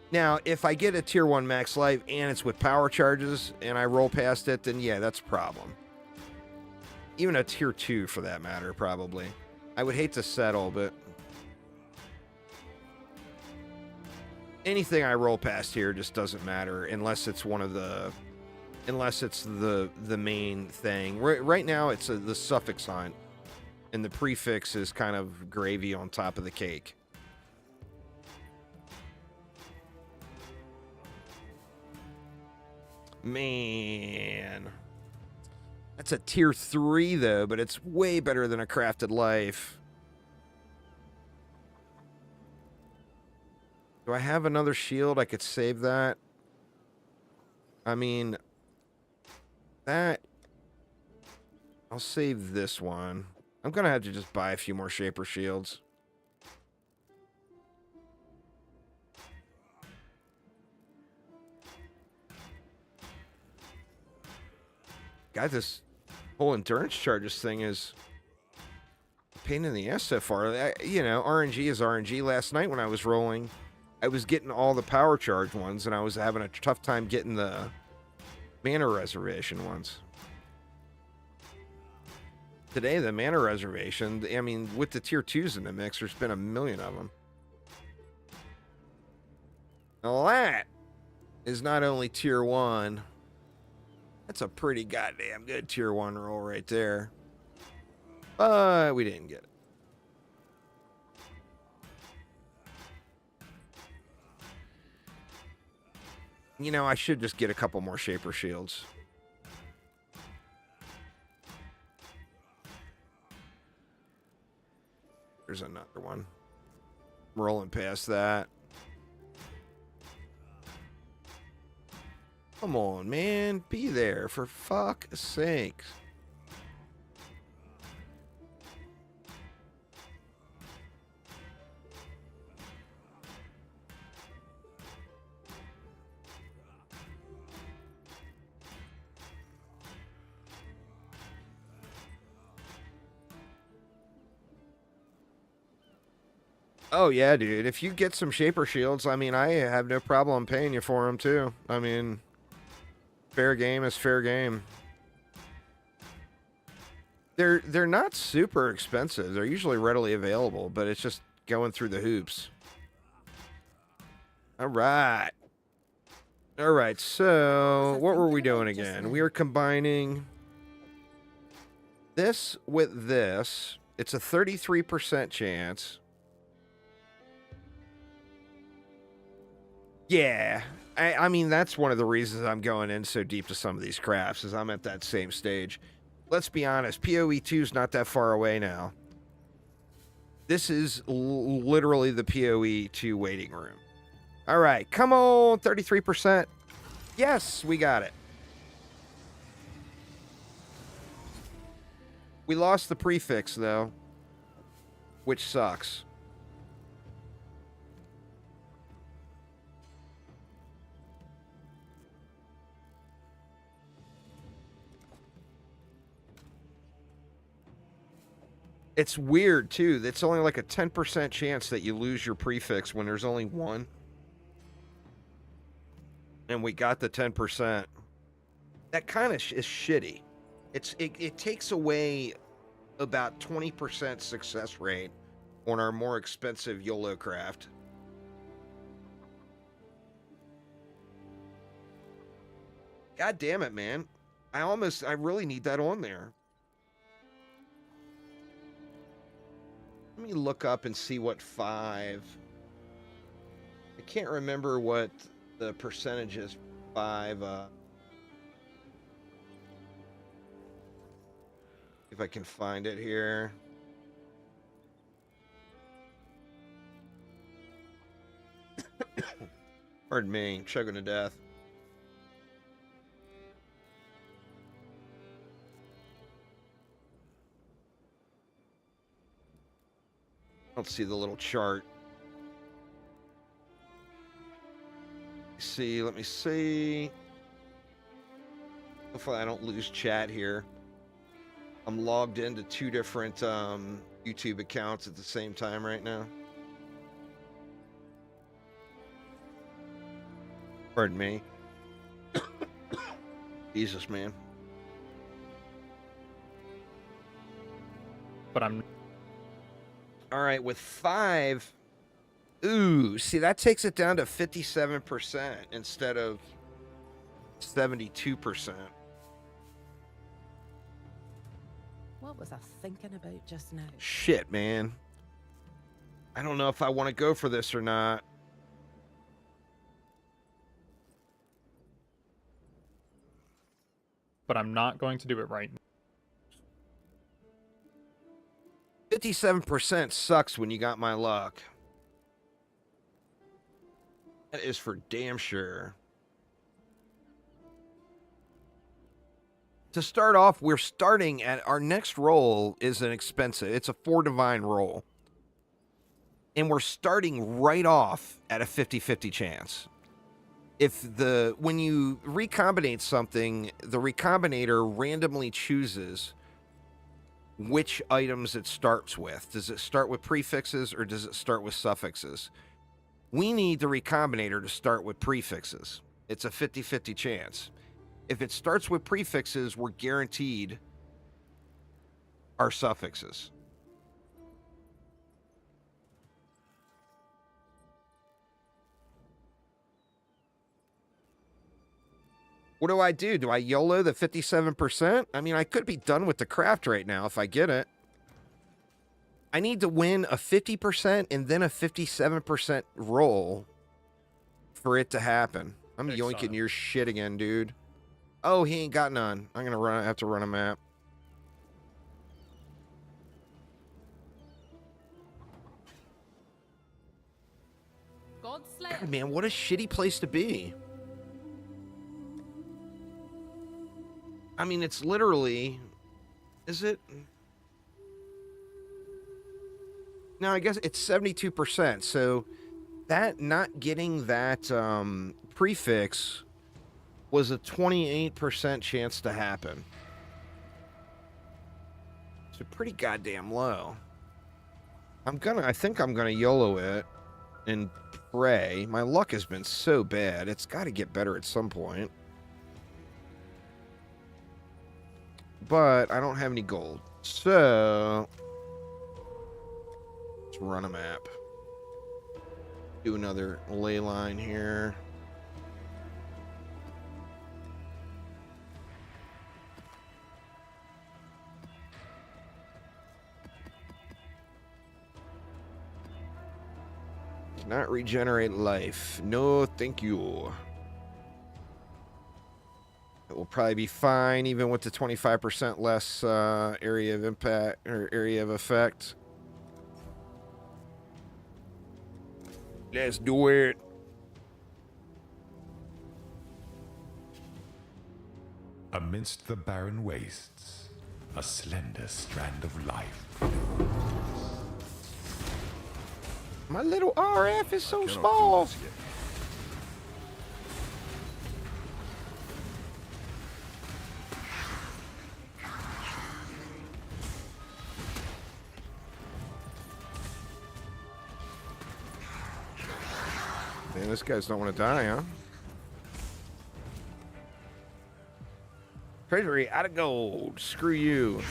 Now, if I get a tier 1 max life and it's with power charges and I roll past it, then yeah, that's a problem. Even a tier 2 for that matter, probably. I would hate to settle, but anything I roll past here just doesn't matter unless it's one of the, unless it's the main thing. Right now, it's the suffix hunt, and the prefix is kind of gravy on top of the cake. Man, that's a tier 3 though, but it's way better than a crafted life. Do I have another shield? I could save that. I mean, that, I'll save this one. I'm gonna have to just buy a few more Shaper shields. God, this whole endurance charges thing is pain in the ass so far. You know, RNG is RNG. Last night when I was rolling, I was getting all the power charge ones, and I was having a tough time getting the mana reservation ones. Today, the mana reservation, I mean, with the tier 2s in the mix, there's been a million of them. Now that is not only tier 1, that's a pretty goddamn good tier 1 roll right there. But we didn't get it. You know, I should just get a couple more Shaper Shields. There's another one. I'm rolling past that. Come on, man. Be there, for fuck's sake. Oh, yeah, dude. If you get some Shaper Shields, I mean, I have no problem paying you for them, too. I mean, fair game is fair game. They're not super expensive. They're usually readily available, but it's just going through the hoops. All right. All right, so what were we doing again? We are combining this with this. It's a 33% chance. Yeah, I mean, that's one of the reasons I'm going in so deep to some of these crafts, is I'm at that same stage. Let's be honest, PoE 2 is not that far away now. This is literally the PoE 2 waiting room. All right, come on, 33%. Yes, we got it. We lost the prefix, though, which sucks. It's weird, too. It's only like a 10% chance that you lose your prefix when there's only one. And we got the 10%. That kind of is shitty. It takes away about 20% success rate on our more expensive YOLO craft. God damn it, man. I really need that on there. Let me look up and see what 5. I can't remember what the percentage is. 5. If I can find it here. Pardon me, chugging to death. I don't see the little chart. Let me see. Hopefully I don't lose chat here. I'm logged into 2 different YouTube accounts at the same time right now. Pardon me. Jesus, man. But I'm... All right, with 5... Ooh, see, that takes it down to 57% instead of 72%. What was I thinking about just now? Shit, man. I don't know if I want to go for this or not. But I'm not going to do it right now. 57% sucks when you got my luck. That is for damn sure. To start off, we're starting at our next roll is an expensive. It's a 4 divine roll. And we're starting right off at a 50-50 chance. When you recombinate something, the recombinator randomly chooses which items it starts with. Does it start with prefixes or does it start with suffixes? We need the Recombinator to start with prefixes. It's a 50-50 chance. If it starts with prefixes, we're guaranteed our suffixes. What do I do? Do I YOLO the 57%? I mean, I could be done with the craft right now if I get it. I need to win a 50% and then a 57% roll for it to happen. I'm Exile. yoinking your shit again, dude. Oh, he ain't got none. I'm gonna have to run a map. God, man, what a shitty place to be. I mean, it's literally... Is it? No, I guess it's 72%. So that not getting that prefix was a 28% chance to happen. So pretty goddamn low. I think I'm gonna YOLO it and pray. My luck has been so bad. It's got to get better at some point. But I don't have any gold. So let's run a map. Do another ley line here. Cannot regenerate life. No, thank you. It will probably be fine, even with the 25% less area of impact or area of effect. Let's do it. Amidst the barren wastes, a slender strand of life. My little RF is so small. Man, this guys don't want to die, huh? Treasury out of gold. Screw you.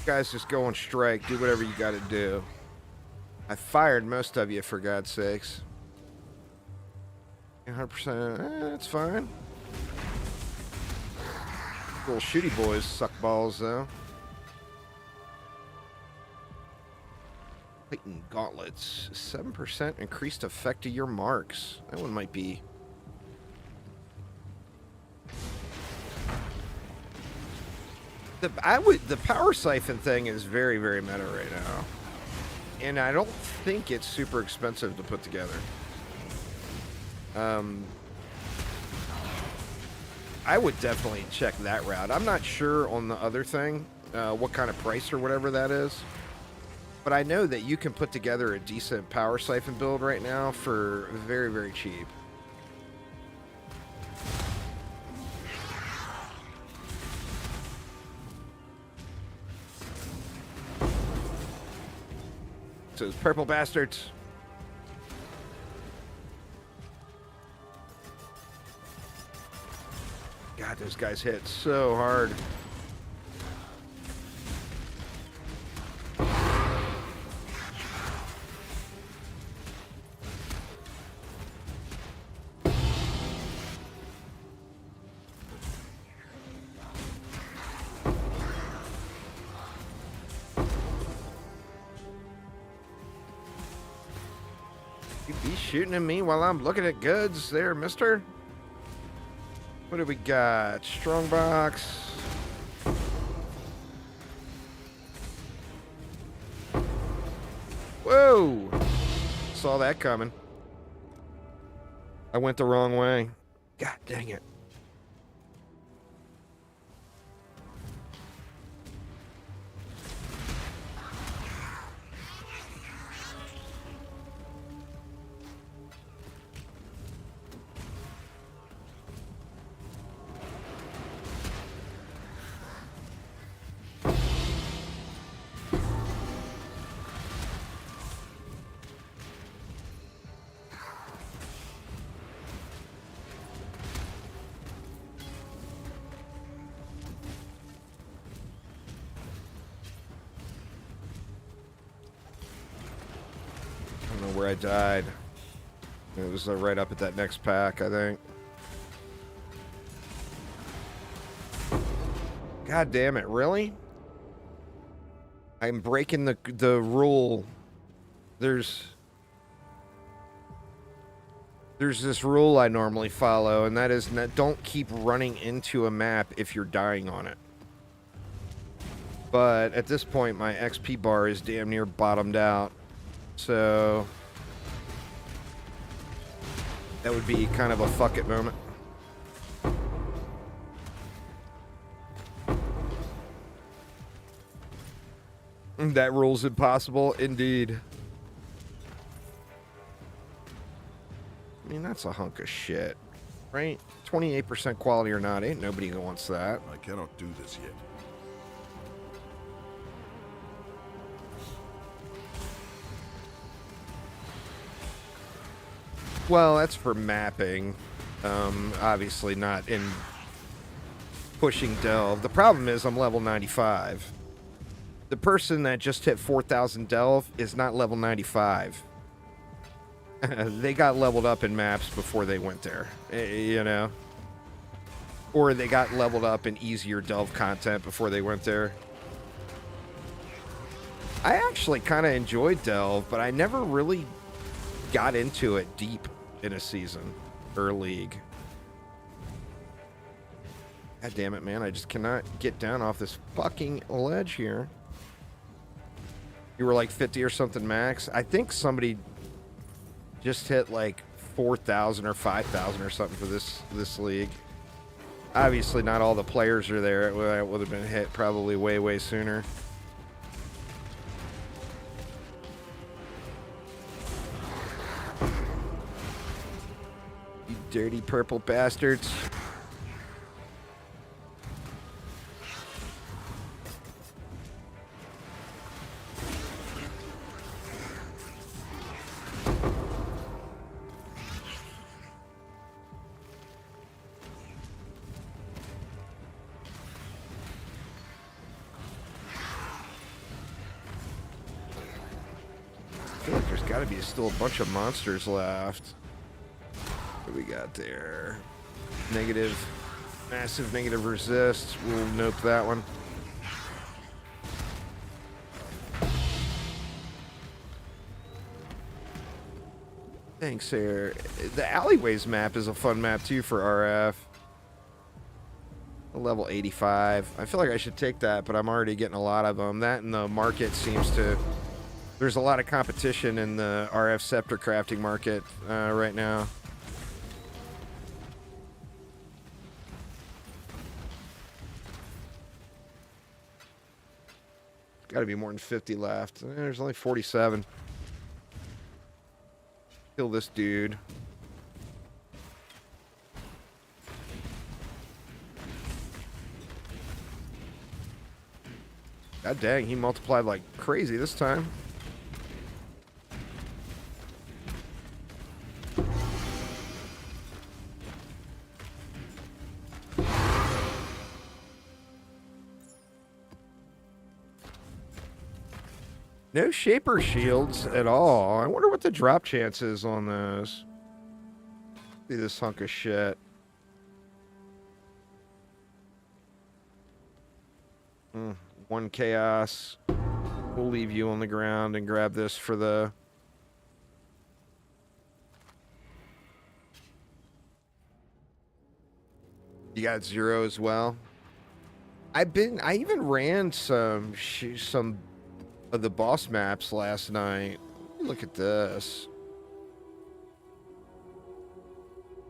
Guys, just go on strike. Do whatever you got to do. I fired most of you, for God's sakes. 100%. That's fine. Little shooty boys suck balls, though. Titan gauntlets. 7% increased effect to your marks. That one might be... The power siphon thing is very, very meta right now. And I don't think it's super expensive to put together. I would definitely check that route. I'm not sure on the other thing, what kind of price or whatever that is. But I know that you can put together a decent power siphon build right now for very, very cheap. So those purple bastards. God, those guys hit so hard. Shooting at me while I'm looking at goods there, mister. What do we got? Strongbox. Whoa! Saw that coming. I went the wrong way. God dang it. don't know where I died. It was right up at that next pack, I think. God damn it, really? I'm breaking the rule. There's this rule I normally follow, and that is don't keep running into a map if you're dying on it. But at this point, my XP bar is damn near bottomed out. So that would be kind of a fuck it moment. That rule's impossible, indeed. I mean, that's a hunk of shit, right? 28% quality or not, ain't nobody who wants that. I cannot do this yet. Well, that's for mapping. Obviously not in pushing delve. The problem is I'm level 95. The person that just hit 4,000 delve is not level 95. They got leveled up in maps before they went there, you know? Or they got leveled up in easier delve content before they went there. I actually kind of enjoyed delve, but I never really got into it deep in a season or a league. God damn it, man. I just cannot get down off this fucking ledge here. You were like 50 or something max. I think somebody just hit like 4,000 or 5,000 or something for this league. Obviously, not all the players are there. It would have been hit probably way, way sooner. You dirty purple bastards. I feel like there's got to be still a bunch of monsters left. What do we got there? Negative, massive negative resist. We'll nope that one. Thanks, there. The alleyways map is a fun map too for RF. Level 85. I feel like I should take that, but I'm already getting a lot of them. That and the market seems to... There's a lot of competition in the RF scepter crafting market right now. Got to be more than 50 left. There's only 47. Kill this dude. God dang, he multiplied like crazy this time. No shaper shields at all. I wonder what the drop chance is on those. See this hunk of shit. One chaos. We'll leave you on the ground and grab this for the... You got 0 as well. I even ran some of the boss maps last night. Look at this.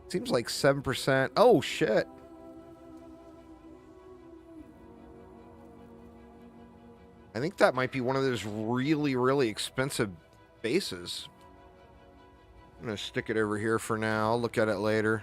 Seems like 7%. Oh, shit. I think that might be one of those really, really expensive bases. I'm going to stick it over here for now. I'll look at it later.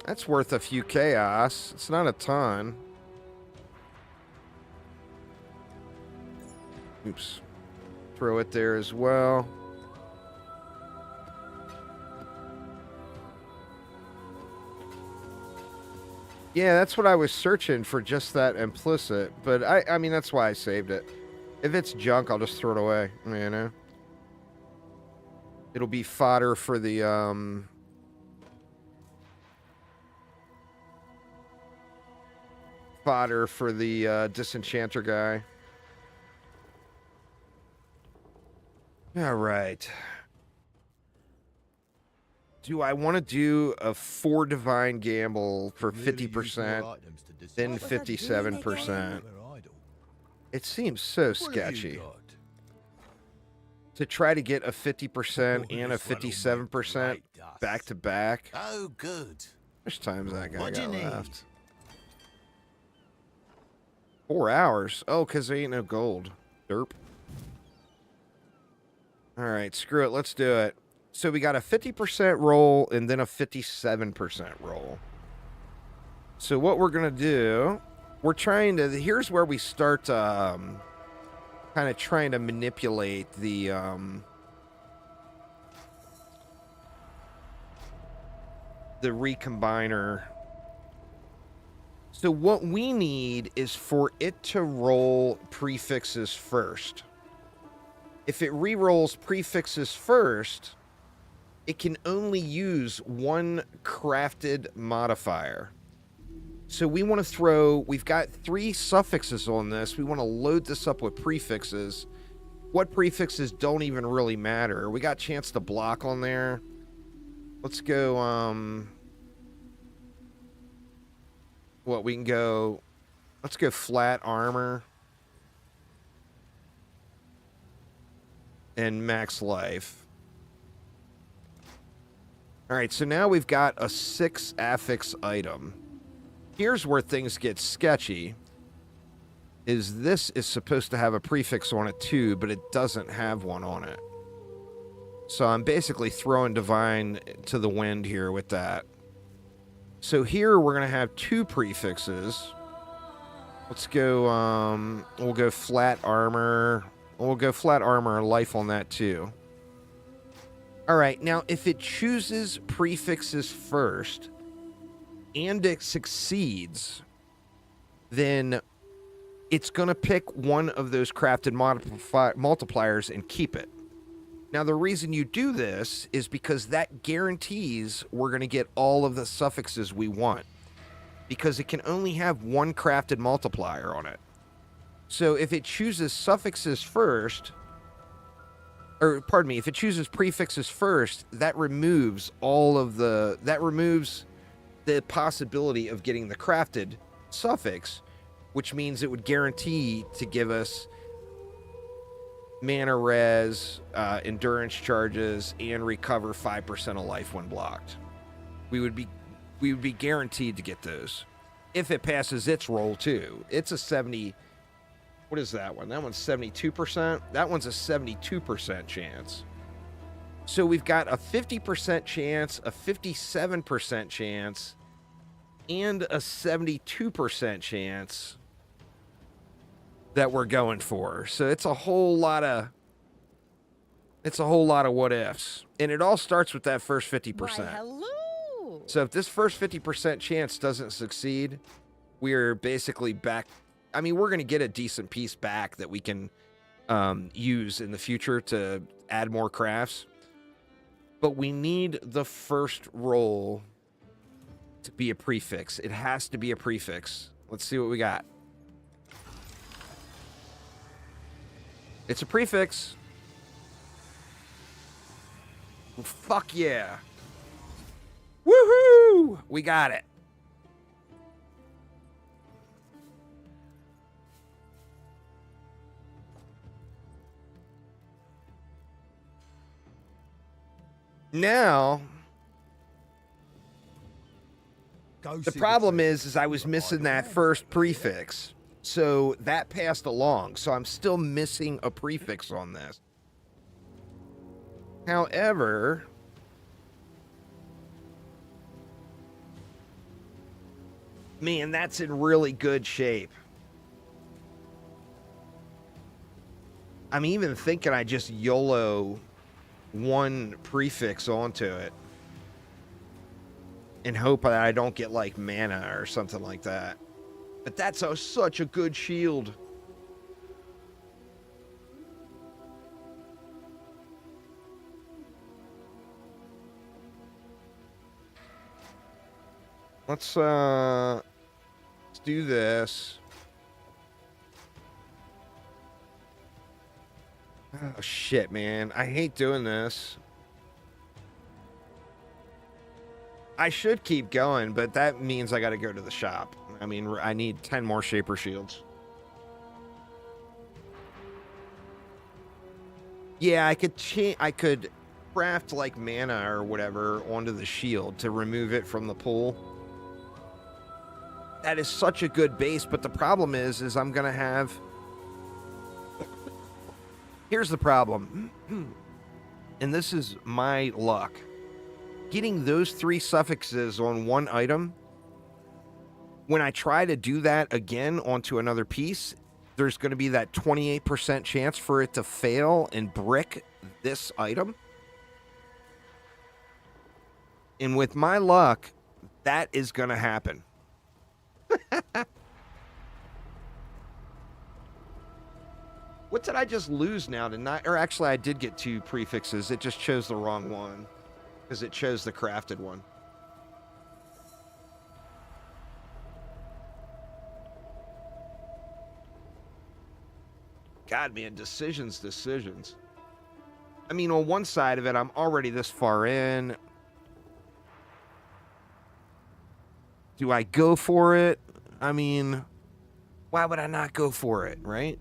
That's worth a few chaos. It's not a ton. Oops. Throw it there as well. Yeah, that's what I was searching for, just that implicit. But I mean, that's why I saved it. If it's junk, I'll just throw it away. You know, it'll be fodder for the disenchanter guy. All right. Do I want to do a 4 divine gamble for 50%, then What was that doing 57%? It seems so sketchy to try to get a 50% and a 57% back to back. Oh, good. How much time's that guy What do got you need? left? 4 hours. Oh, because there ain't no gold. Derp. All right, screw it. Let's do it. So we got a 50% roll and then a 57% roll. So what we're going to do, we're trying to, here's where we start kind of trying to manipulate the recombiner. So what we need is for it to roll prefixes first. If it re-rolls prefixes first, it can only use one crafted modifier. So we want to throw, we've got 3 suffixes on this. We want to load this up with prefixes. What prefixes don't even really matter. We got chance to block on there. Let's go, what we can go, let's go flat armor. And max life. All right, so now we've got a 6 affix item. Here's where things get sketchy. Is this is supposed to have a prefix on it too, but it doesn't have one on it. So I'm basically throwing divine to the wind here with that. So here we're going to have 2 prefixes. Let's go, we'll go flat armor. We'll go flat armor and life on that too. All right, now if it chooses prefixes first and it succeeds, then it's going to pick one of those crafted multipliers and keep it. Now, the reason you do this is because that guarantees we're going to get all of the suffixes we want, because it can only have one crafted multiplier on it. So if it chooses suffixes first, or pardon me, if it chooses prefixes first, that removes the possibility of getting the crafted suffix, which means it would guarantee to give us mana res, endurance charges, and recover 5% of life when blocked. We would be guaranteed to get those if it passes its roll too. It's a 70. What is that one? That one's 72%. That one's a 72% chance. So we've got a 50% chance, a 57% chance, and a 72% chance that we're going for. So it's a whole lot of what ifs. And it all starts with that first 50%. Why, hello. So if this first 50% chance doesn't succeed, we're basically back. I mean, we're going to get a decent piece back that we can use in the future to add more crafts. But we need the first roll to be a prefix. It has to be a prefix. Let's see what we got. It's a prefix. Fuck yeah. Woohoo! We got it. Now, the problem is I was missing that first prefix. So that passed along. So I'm still missing a prefix on this. However, man, that's in really good shape. I'm even thinking I just YOLO one prefix onto it and hope that I don't get like mana or something like that. But that's such a good shield. Let's do this. Oh shit, man. I hate doing this. I should keep going, but that means I got to go to the shop. I mean, I need 10 more Shaper Shields. Yeah, I could craft like mana or whatever onto the shield to remove it from the pool. That is such a good base, but the problem is I'm going to have... Here's the problem. And this is my luck. Getting those 3 suffixes on one item, when I try to do that again onto another piece, there's going to be that 28% chance for it to fail and brick this item. And with my luck, that is going to happen. What did I just lose now to not... Or actually, I did get 2 prefixes. It just chose the wrong one. Because it chose the crafted one. God, man, decisions. I mean, on one side of it, I'm already this far in. Do I go for it? I mean, why would I not go for it, right?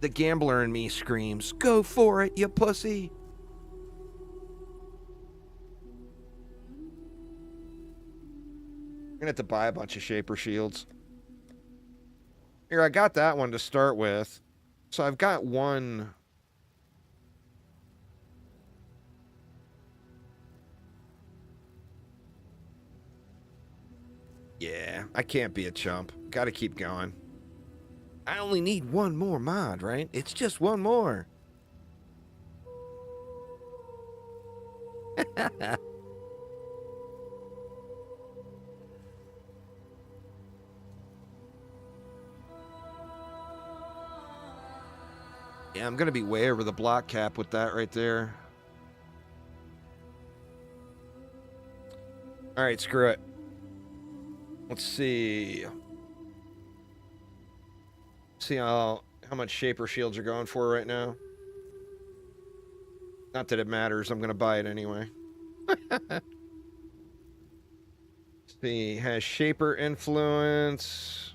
The gambler in me screams, "Go for it, you pussy!" I'm gonna have to buy a bunch of Shaper Shields. Here, I got that one to start with. So I've got one. Yeah, I can't be a chump. Gotta keep going. I only need one more mod, right? It's just one more. Yeah, I'm going to be way over the block cap with that right there. All right, screw it. Let's see. See how much Shaper Shields are going for right now. Not that it matters. I'm going to buy it anyway. See, has Shaper Influence.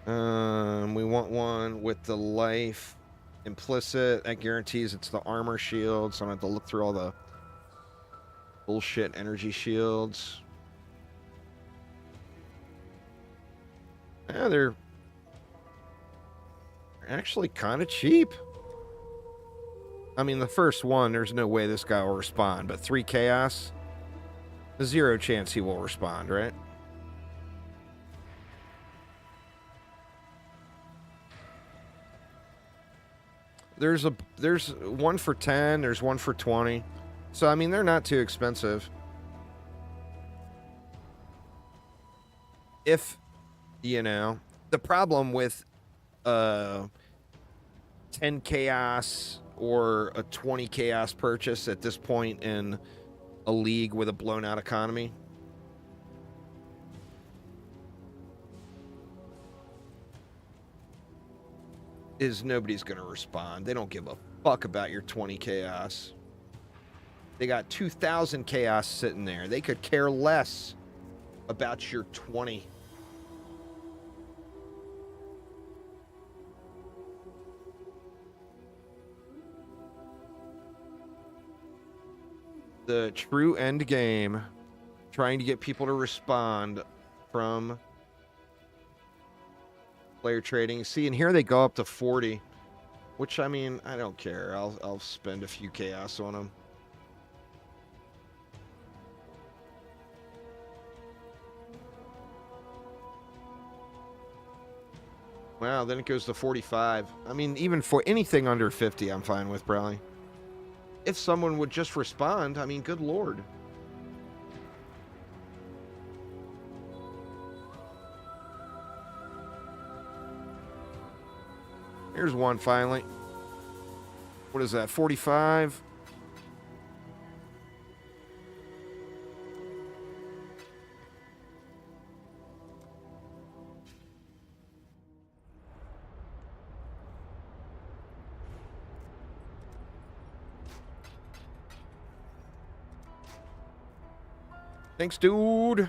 We want one with the life implicit. That guarantees it's the armor shield, so I don't have to look through all the bullshit energy shields. Yeah, they're actually kind of cheap. I mean, the first one, there's no way this guy will respond, but 3 chaos, 0 chance he will respond, right? There's one for 10, there's one for 20. So I mean, they're not too expensive. If, you know, the problem with 10 chaos or a 20 chaos purchase at this point in a league with a blown out economy is nobody's going to respond. They don't give a fuck about your 20 chaos. They got 2,000 chaos sitting there. They could care less about your 20. The true end game, trying to get people to respond from player trading. See, and here they go up to 40, which, I mean, I don't care. I'll spend a few chaos on them. Wow, then it goes to 45. I mean, even for anything under 50, I'm fine with, probably. If someone would just respond, I mean, good lord. Here's one finally. What is that, 45? Thanks, dude.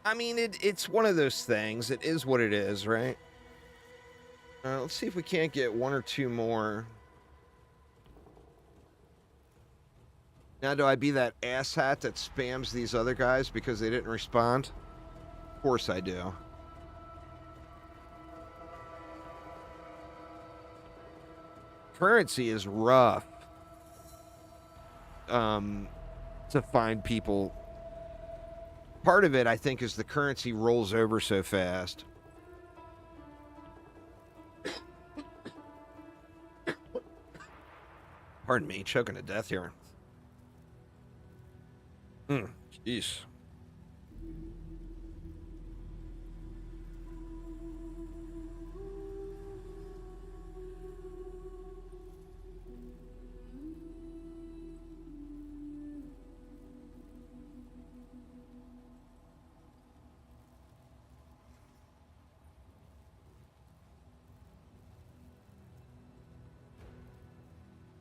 I mean, it's one of those things. It is what it is, right? Let's see if we can't get one or two more. Now, do I be that asshat that spams these other guys because they didn't respond? Of course I do. Currency is rough. To find people. Part of it, I think, is the currency rolls over so fast. Pardon me, choking to death here. Jeez.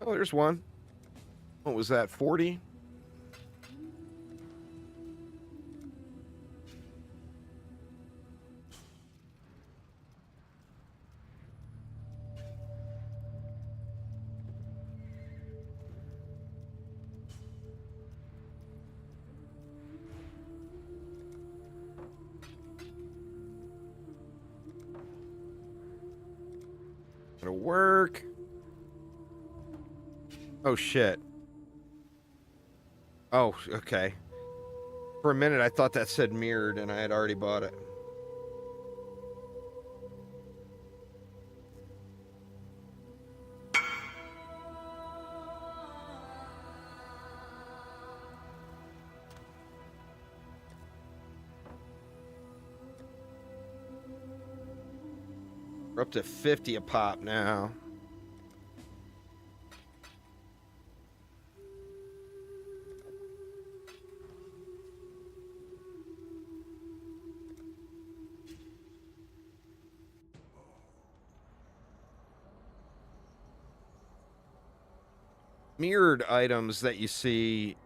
Oh, there's one. What was that, 40? It'll work. Oh, shit. Oh, okay. For a minute, I thought that said mirrored, and I had already bought it. We're up to 50 a pop now. Mirrored items that you see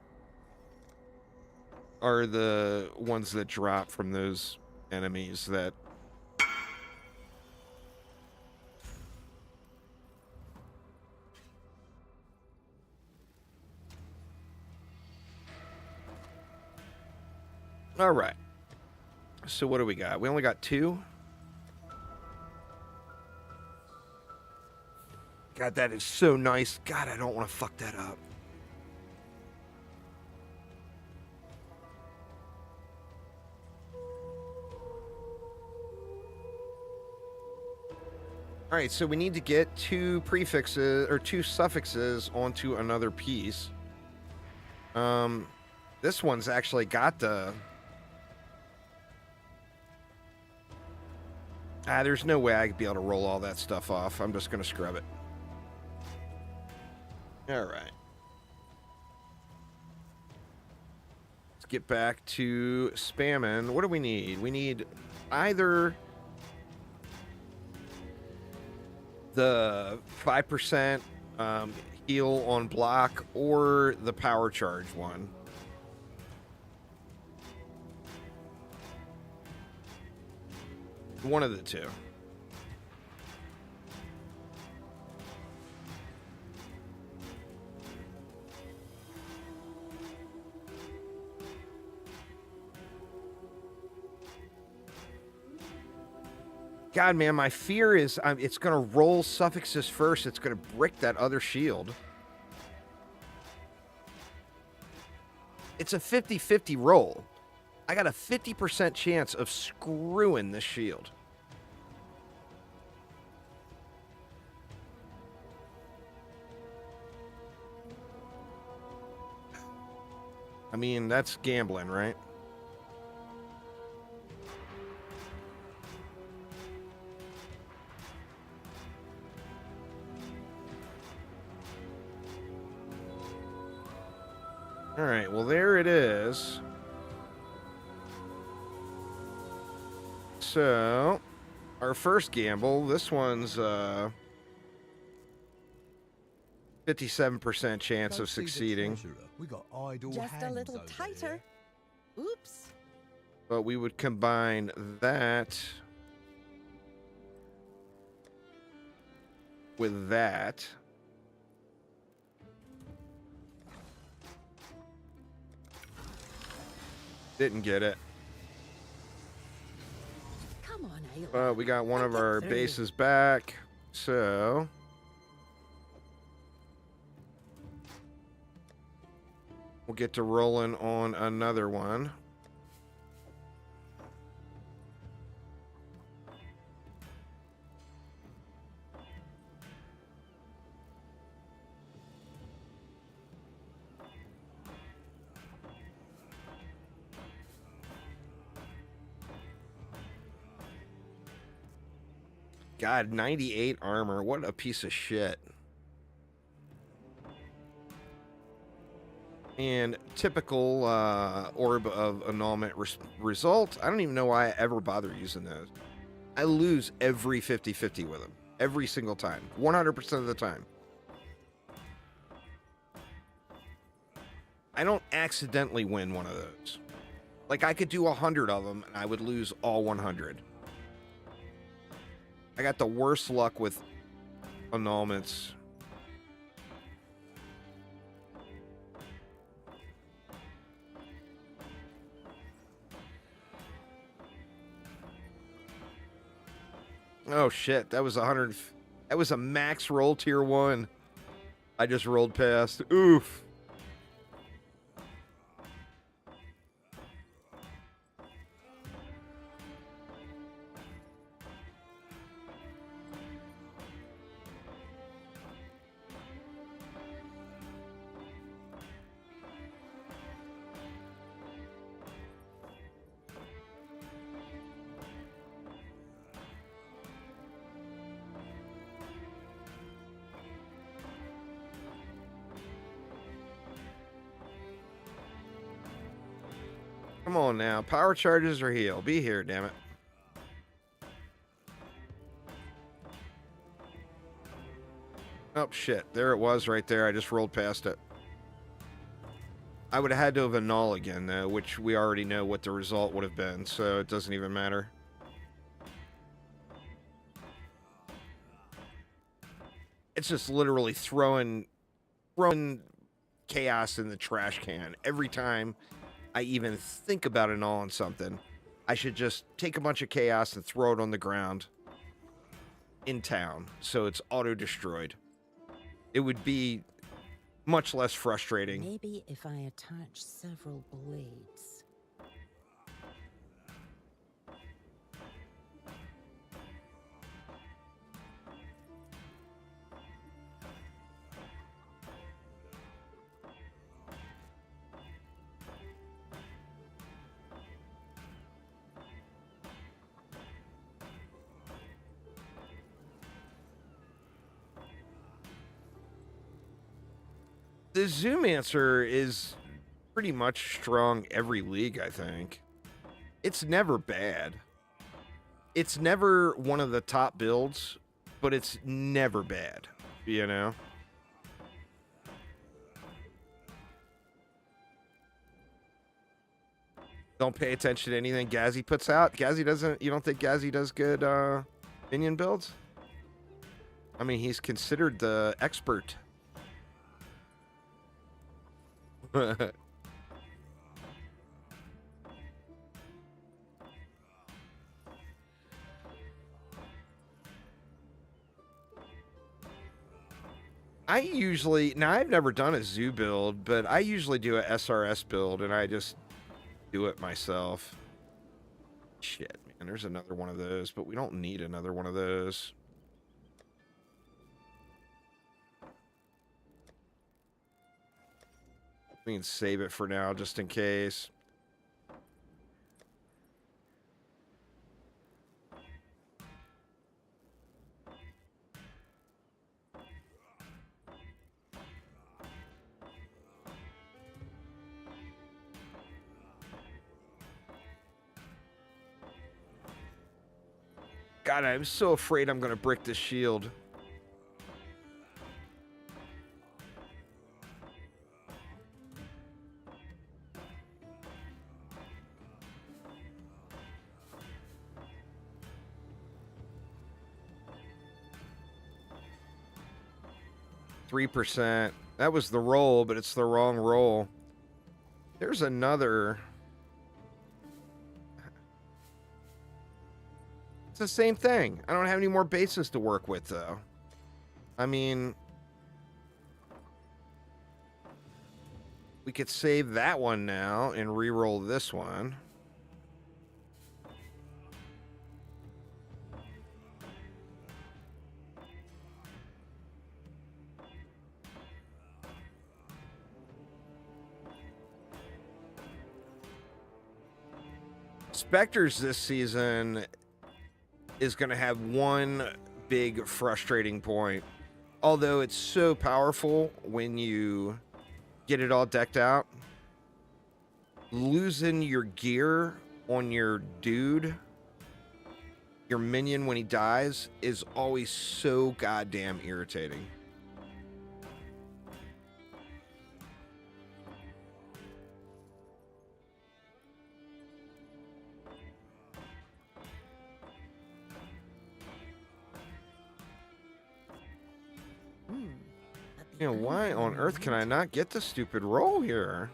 are the ones that drop from those enemies that... All right. So what do we got? We only got 2. God, that is so nice. God, I don't want to fuck that up. All right, so we need to get 2 prefixes or 2 suffixes onto another piece. This one's actually got the... there's no way I could be able to roll all that stuff off. I'm just going to scrub it. All right. Let's get back to spamming. What do we need? We need either the 5% heal on block or the power charge one. One of the two. God, man, my fear is it's going to roll suffixes first. It's going to brick that other shield. It's a 50-50 roll. I got a 50% chance of screwing this shield. I mean, that's gambling, right? All right, well, there it is. So, our first gamble, this one's 57% chance Go of see the succeeding. treasurer. We got idle Just a hands little over tighter. there. Oops. But we would combine that with that. Didn't get it. Come on, Ayla. We got one I'll of get our through. bases back. So we'll get to rolling on another one. God, 98 armor. What a piece of shit. And typical orb of annulment result. I don't even know why I ever bother using those. I lose every 50-50 with them. Every single time. 100% of the time. I don't accidentally win one of those. Like, I could do 100 of them, and I would lose all 100. I got the worst luck with annulments. Oh shit, that was 100. That was a max roll tier 1. I just rolled past. Oof. Come on now. Power charges or heal. Be here, damn it. Oh, shit. There it was right there. I just rolled past it. I would have had to have annul again, though, which we already know what the result would have been, so it doesn't even matter. It's just literally throwing chaos in the trash can every time I even think about an all on something. I should just take a bunch of chaos and throw it on the ground in town so it's auto-destroyed. It would be much less frustrating. Maybe if I attach several blades. The Zoomancer is pretty much strong every league, I think. It's never bad. It's never one of the top builds, but it's never bad, you know? Don't pay attention to anything Gazzy puts out. Gazzy doesn't... You don't think Gazzy does good minion builds? I mean, he's considered the expert. I usually... Now, I've never done a zoo build, but I usually do a SRS build, and I just do it myself. Shit, man. There's another one of those, but we don't need another one of those. We can save it for now, just in case. God, I'm so afraid I'm going to brick this shield. %. That was the roll, but it's the wrong roll. There's another. It's the same thing. I don't have any more bases to work with, though. I mean, we could save that one now and re-roll this one. Spectres this season is going to have one big frustrating point. Although it's so powerful when you get it all decked out, losing your gear on your dude, your minion when he dies, is always so goddamn irritating. You know, why on earth can I not get the stupid roll here?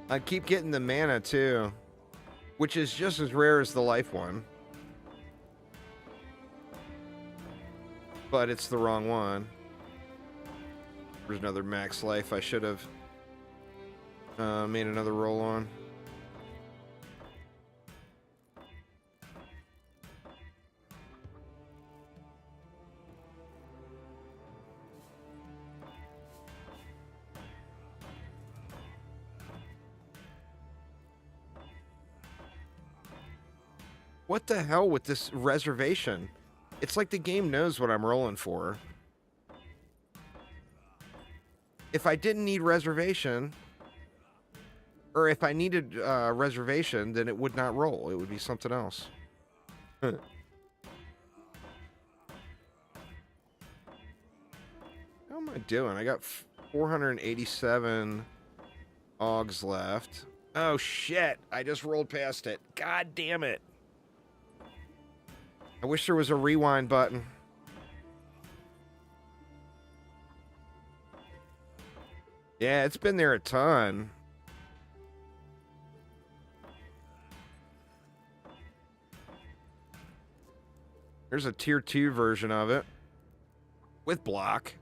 I keep getting the mana too, which is just as rare as the life one. But it's the wrong one. There's another max life I should have made another roll on. What the hell with this reservation? It's like the game knows what I'm rolling for. If I didn't need reservation, or if I needed reservation, then it would not roll. It would be something else. How am I doing? I got 487 Augs left. Oh, shit. I just rolled past it. God damn it. I wish there was a rewind button. Yeah, it's been there a ton. There's a tier 2 version of it with block.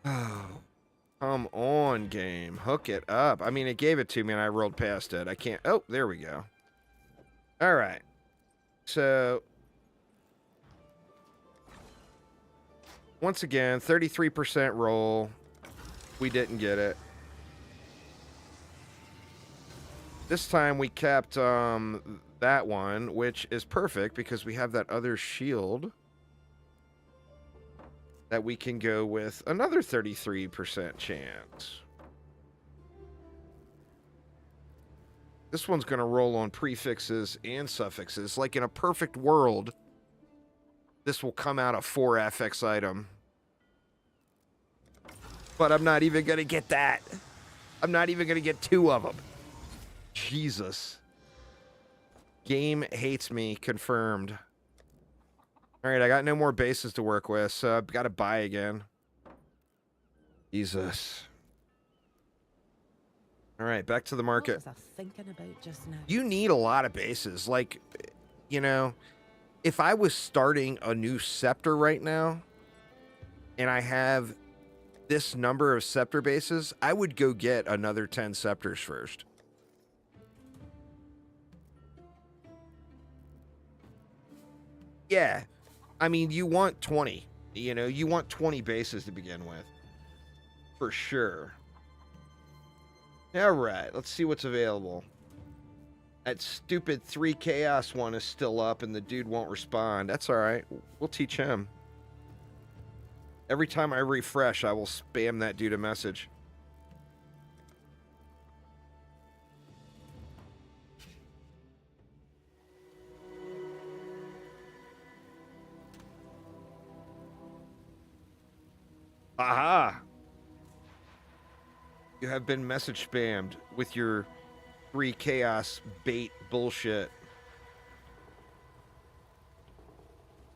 Oh, come on, game. Hook it up. I mean, it gave it to me and I rolled past it. I can't. Oh, there we go. All right. So, once again, 33% roll. We didn't get it. This time we kept that one, which is perfect because we have that other shield that we can go with another 33% chance. This one's going to roll on prefixes and suffixes. Like in a perfect world, this will come out a 4FX item. But I'm not even going to get that. I'm not even going to get 2 of them. Jesus. Game hates me, confirmed. All right, I got no more bases to work with, so I've got to buy again. Jesus. All right, back to the market. What was I thinking about just now? You need a lot of bases. Like, you know, if I was starting a new scepter right now, and I have this number of scepter bases, I would go get another 10 scepters first. Yeah. I mean, you want 20. You know, you want 20 bases to begin with. For sure. All right, let's see what's available. That stupid 3 chaos one is still up and the dude won't respond. That's all right. We'll teach him. Every time I refresh, I will spam that dude a message. Aha! You have been message spammed with your 3 chaos bait bullshit.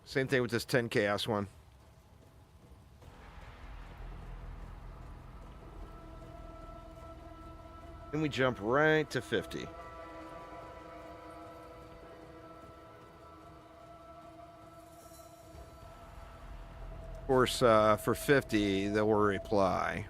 Same thing with this 10 chaos one. And we jump right to 50. Of course, for 50, they will reply.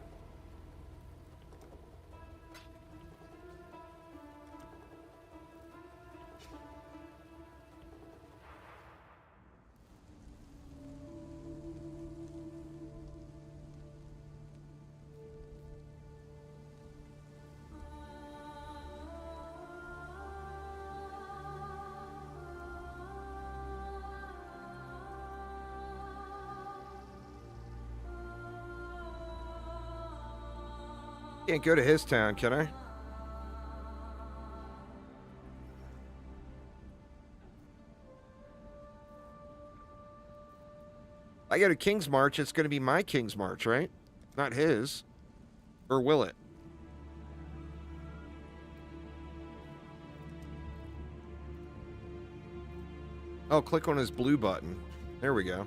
Can't go to his town, can I? I go to King's March, it's going to be my King's March, right? Not his. Or will it? Oh, click on his blue button. There we go.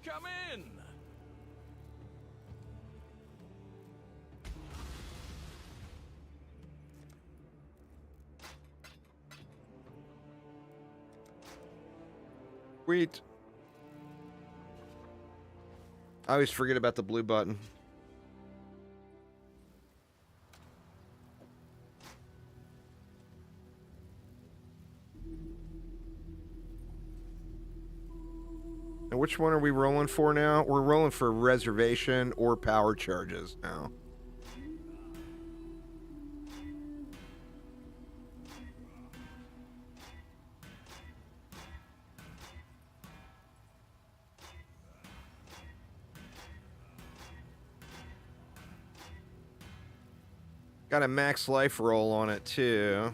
Come in. Sweet. I always forget about the blue button. And which one are we rolling for now? We're rolling for reservation or power charges now. Got a max life roll on it too.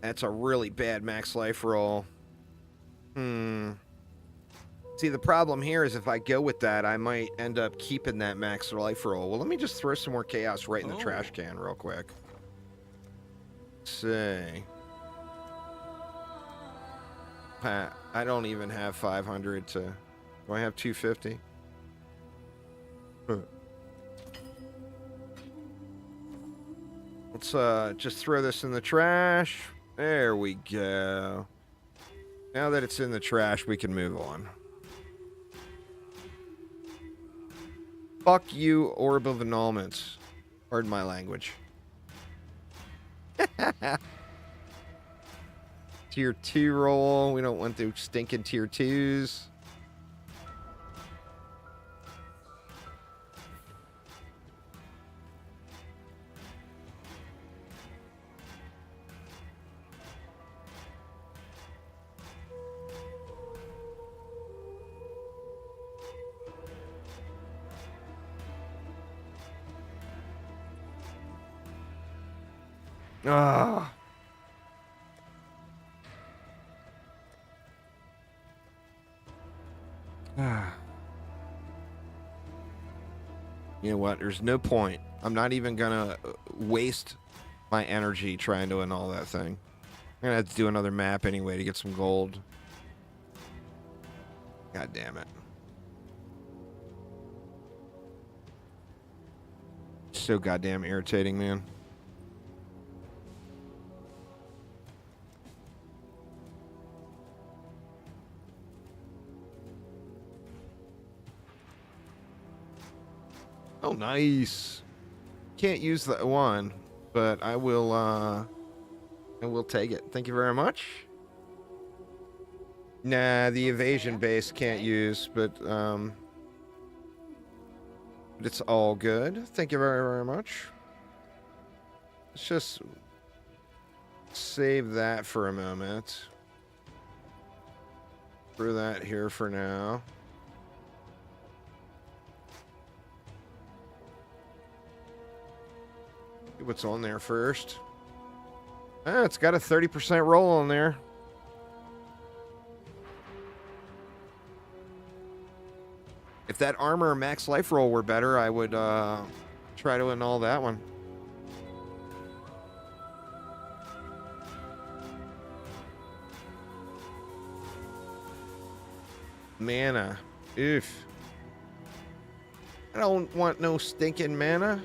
That's a really bad max life roll. See, the problem here is if I go with that, I might end up keeping that max life roll. Well, let me just throw some more chaos right in the trash can real quick. Let's see. I don't even have 500 to... Do I have 250? Let's just throw this in the trash. There we go. Now that it's in the trash, we can move on. Fuck you, Orb of Annulments. Pardon my language. Tier 2 roll. We don't want the stinking tier 2s. Ah. You know what? There's no point. I'm not even gonna waste my energy trying to annul that thing. I'm gonna have to do another map anyway to get some gold. God damn it. So goddamn irritating, man. Oh, nice. Can't use that one, but I will And we'll take it. Thank you very much. Nah, the evasion base can't use, but it's all good. Thank you very, very much. Let's just save that for a moment. Throw that here for now. See what's on there first. Ah, it's got a 30% roll on there. If that armor max life roll were better, I would try to annul that one. Mana. Oof. I don't want no stinking mana.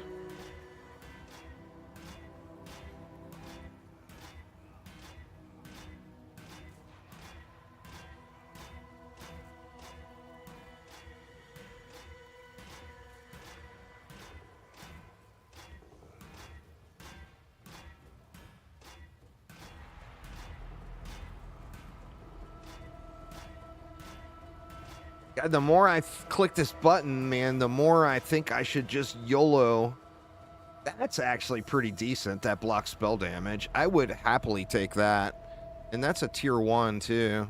God, the more I click this button, man, the more I think I should just YOLO. That's actually pretty decent, that block spell damage. I would happily take that. And that's a tier 1, too.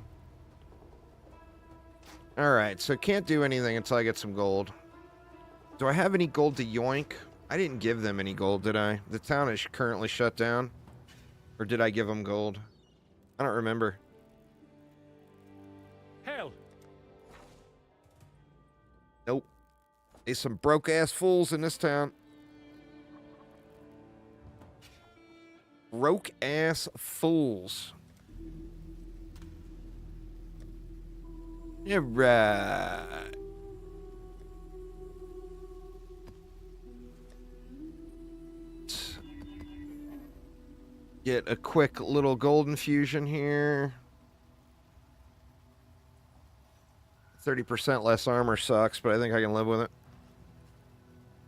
Alright, so can't do anything until I get some gold. Do I have any gold to yoink? I didn't give them any gold, did I? The town is currently shut down. Or did I give them gold? I don't remember. Hell! Nope. There's some broke-ass fools in this town. Broke-ass fools. Yeah, right. Get a quick little gold infusion here. 30% less armor sucks, but I think I can live with it.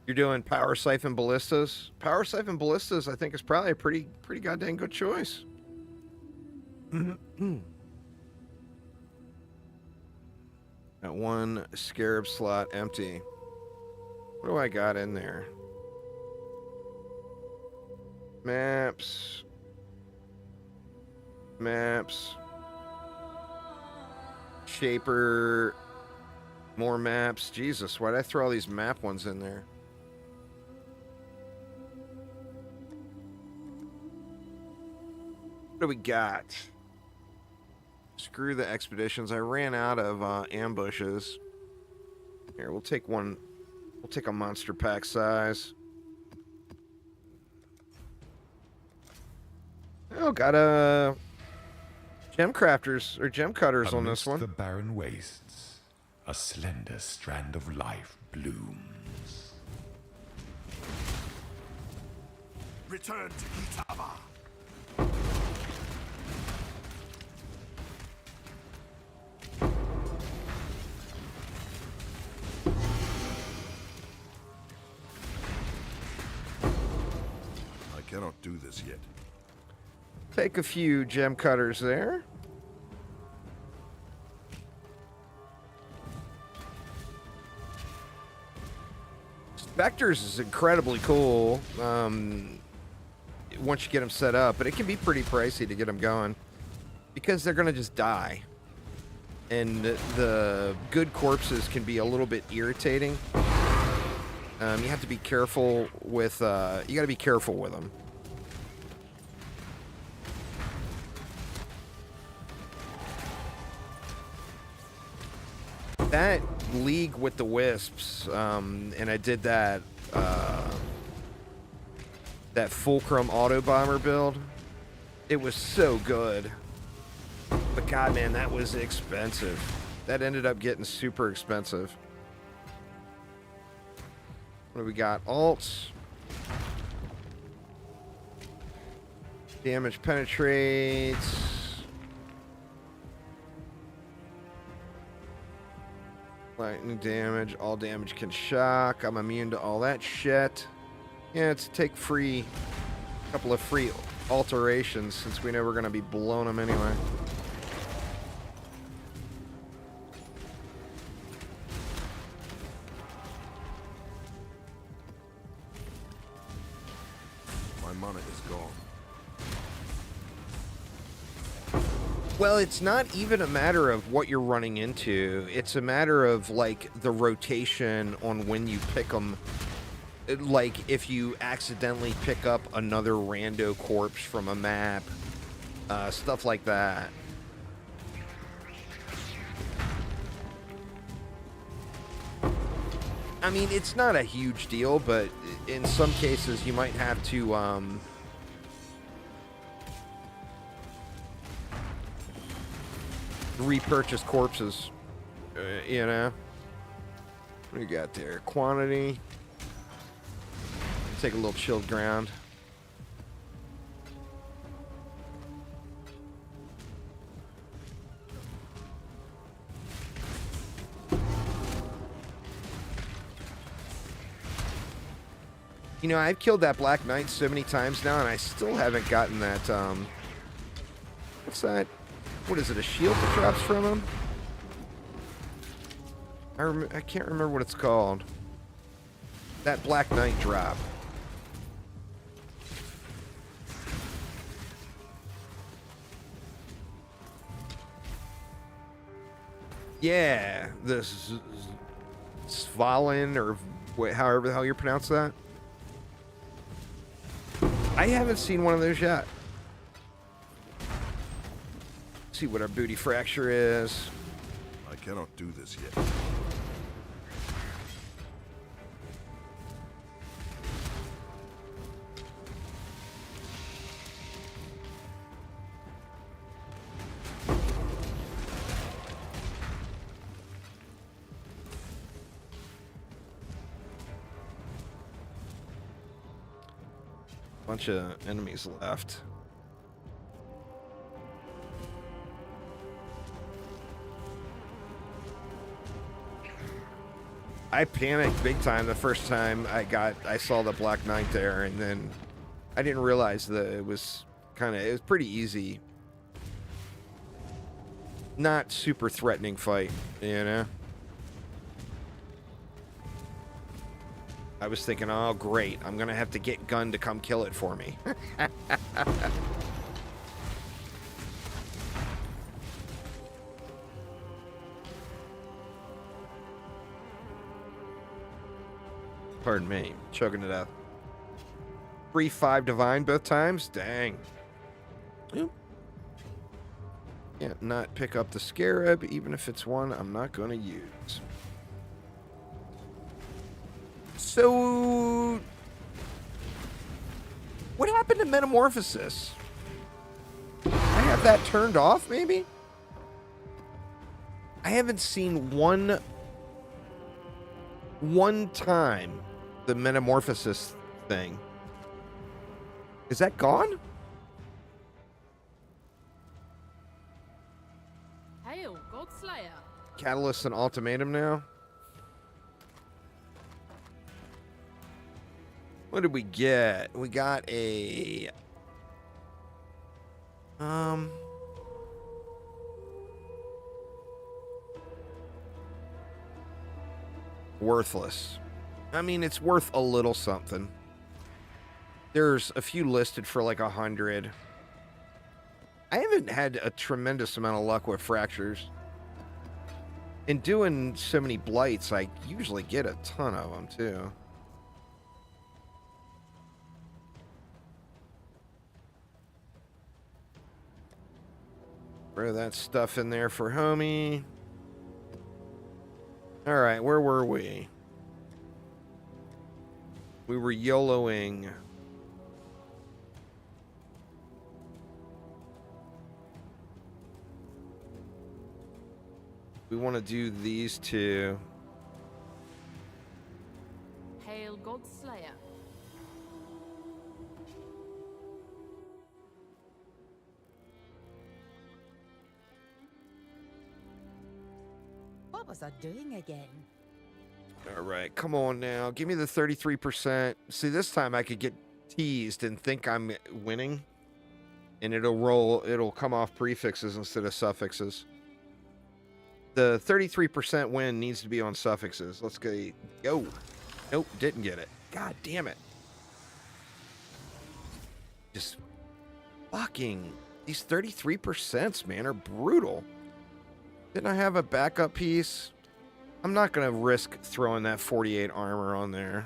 You're doing Power Siphon Ballistas? Power Siphon Ballistas, I think, is probably a pretty goddamn good choice. Got one Scarab slot empty. What do I got in there? Maps. Maps. Shaper. More maps. Jesus, why'd I throw all these map ones in there? What do we got? Screw the expeditions. I ran out of ambushes. Here, we'll take one. We'll take a monster pack size. Oh, got a gem crafters or gem cutters on this one. Amidst the barren wastes, a slender strand of life blooms. Return to Itama. I cannot do this yet. Take a few gem cutters there. Spectres is incredibly cool once you get them set up, but it can be pretty pricey to get them going because they're going to just die. And the good corpses can be a little bit irritating. You have to be careful with, you got to be careful with them. That League with the Wisps, and I did that that Fulcrum Auto Bomber build. It was so good. But God, man, that was expensive. That ended up getting super expensive. What do we got? Alts. Damage penetrates. Lightning damage. All damage can shock. I'm immune to all that shit. Yeah, it's take free. A couple of free alterations since we know we're going to be blowing them anyway. My mana is gone. Well, it's not even a matter of what you're running into. It's a matter of, like, the rotation on when you pick them. Like, if you accidentally pick up another rando corpse from a map. Stuff like that. I mean, it's not a huge deal, but in some cases you might have to, repurchase corpses, you know? What do you got there? Quantity. Take a little chilled ground. You know, I've killed that Black Knight so many times now, and I still haven't gotten that, what's that? What is it, a shield that drops from him? I can't remember what it's called. That Black Knight drop. Yeah, this Svalin, or however the hell you pronounce that. I haven't seen one of those yet. See what our booty fracture is. I cannot do this yet. Bunch of enemies left. I panicked big time the first time I saw the Black Knight there, and then I didn't realize that it was pretty easy. Not super threatening fight, you know? I was thinking, oh great, I'm gonna have to get Gun to come kill it for me. Pardon me, choking it up. 3-5 divine both times? Dang. Oop. Can't not pick up the Scarab, even if it's one I'm not gonna use. So, what happened to Metamorphosis? I have that turned off, maybe? I haven't seen one time the Metamorphosis thing. Is that gone? Hail, Godslayer. Catalyst and Ultimatum now? What did we get? We got a... Worthless. I mean, it's worth a little something. There's a few listed for like 100. I haven't had a tremendous amount of luck with fractures. In doing so many blights, I usually get a ton of them too. Throw that stuff in there for homie. Alright, where were we? We were YOLOing. We want to do these two. Hail, Godslayer. What was I doing again? All right, come on now. Give me the 33%. See, this time I could get teased and think I'm winning. And it'll come off prefixes instead of suffixes. The 33% win needs to be on suffixes. Let's go. Nope, didn't get it. God damn it. Just fucking... These 33%, man, are brutal. Didn't I have a backup piece? I'm not going to risk throwing that 48 armor on there.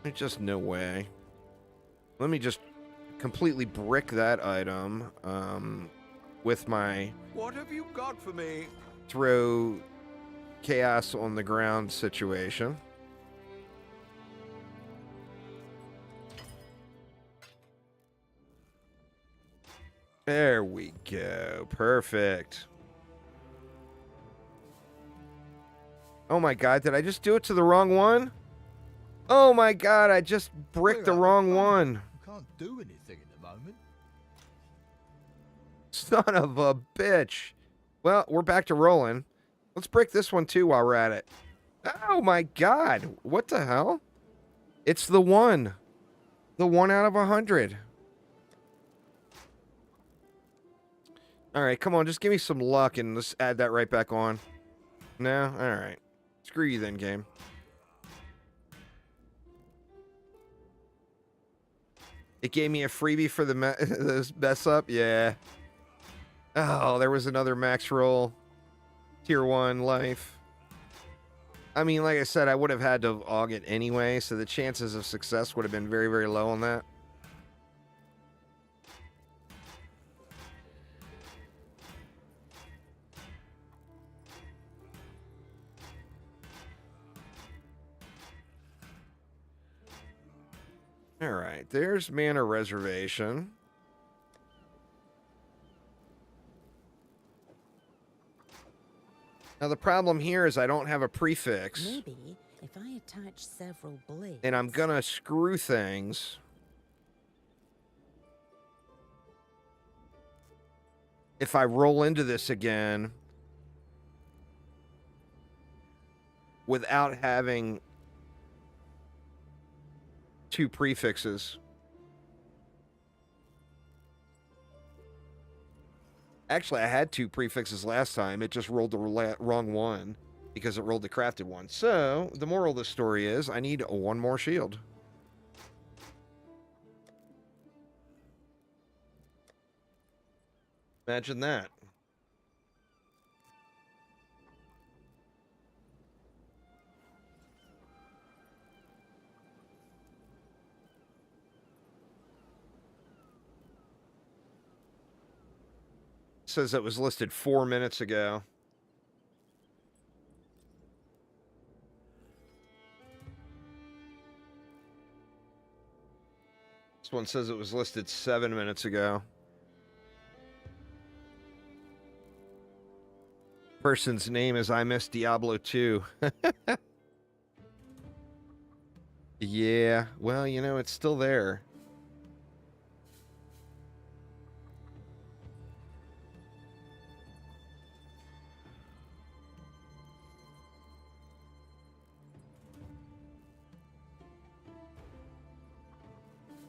There's just no way. Let me just completely brick that item with my... What have you got for me? Throw chaos on the ground situation. There we go. Perfect. Oh my god, did I just do it to the wrong one? Oh my god, I just bricked the wrong one. Can't do anything at the moment. Son of a bitch. Well, we're back to rolling. Let's break this one too while we're at it. Oh my god. What the hell? It's the one. The 1 out of 100. Alright, come on. Just give me some luck and let's add that right back on. No? Alright. Screw you then, game. It gave me a freebie for the this mess up? Yeah. Oh, there was another max roll. Tier 1 life. I mean, like I said, I would have had to aug it anyway, so the chances of success would have been very, very low on that. Alright, there's Mana Reservation. Now the problem here is I don't have a prefix. Maybe if I attach several blades. And I'm gonna screw things. If I roll into this again without having 2 prefixes. Actually, I had 2 prefixes last time. It just rolled the wrong one because it rolled the crafted one. So, the moral of the story is I need 1 more shield. Imagine that. Says it was listed 4 minutes ago. This one says it was listed 7 minutes ago. Person's name is I Miss Diablo 2. Yeah, well, you know, it's still there.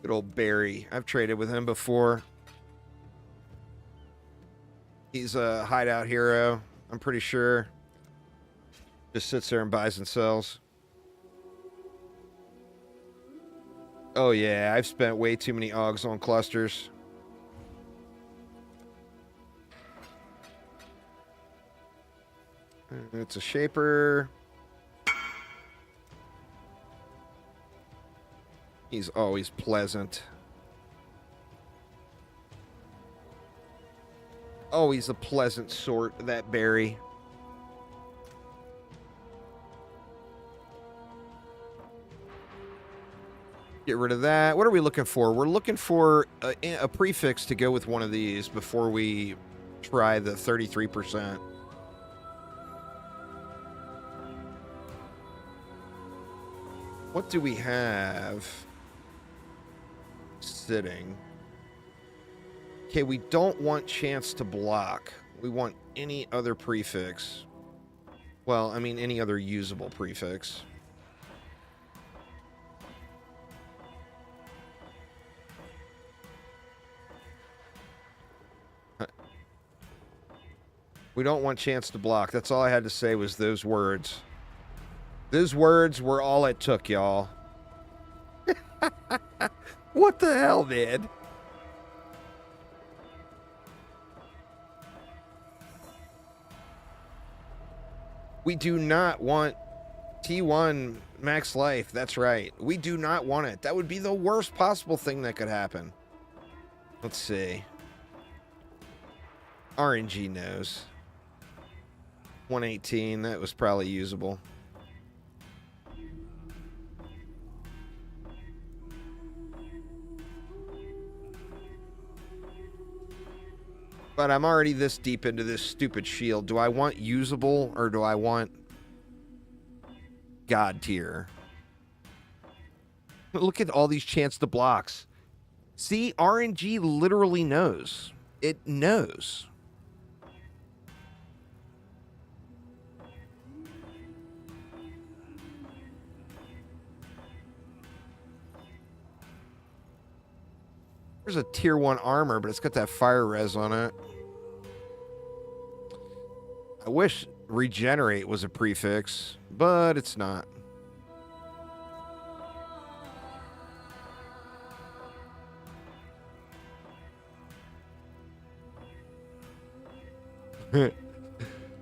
Good old Barry. I've traded with him before. He's a hideout hero, I'm pretty sure. Just sits there and buys and sells. Oh yeah, I've spent way too many augs on clusters. It's a shaper. He's always pleasant. Always a pleasant sort, that Barry. Get rid of that. What are we looking for? We're looking for a prefix to go with one of these before we try the 33%. What do we have sitting? Okay, we don't want chance to block. We want any other prefix. Well, I mean, any other usable prefix. We don't want chance to block. That's all I had to say was those words. Those words were all it took, y'all. What the hell, man? We do not want T1 max life. That's right. We do not want it. That would be the worst possible thing that could happen. Let's see. RNG knows. 118. That was probably usable. But I'm already this deep into this stupid shield. Do I want usable or do I want God tier? Look at all these chance to blocks. See, RNG literally knows. It knows. There's a tier 1 armor, but it's got that fire res on it. I wish regenerate was a prefix, but it's not.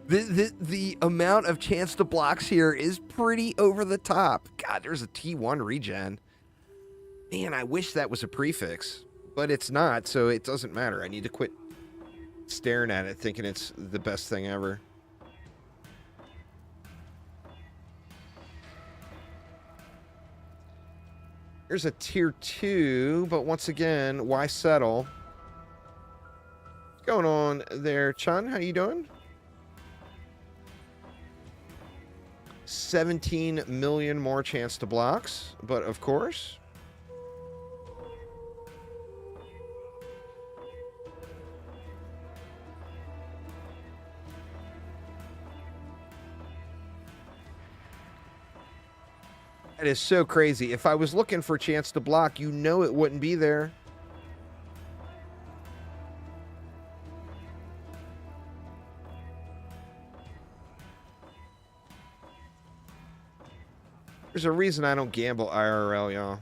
The amount of chance to blocks here is pretty over the top. God, there's a T1 regen. Man, I wish that was a prefix, but it's not, so it doesn't matter. I need to quit staring at it thinking it's the best thing ever. Here's a tier 2, but once again, why settle? What's going on there, Chun? How you doing? 17 million more chance to blocks, but of course. That is so crazy. If I was looking for a chance to block, you know it wouldn't be there. There's a reason I don't gamble IRL, y'all.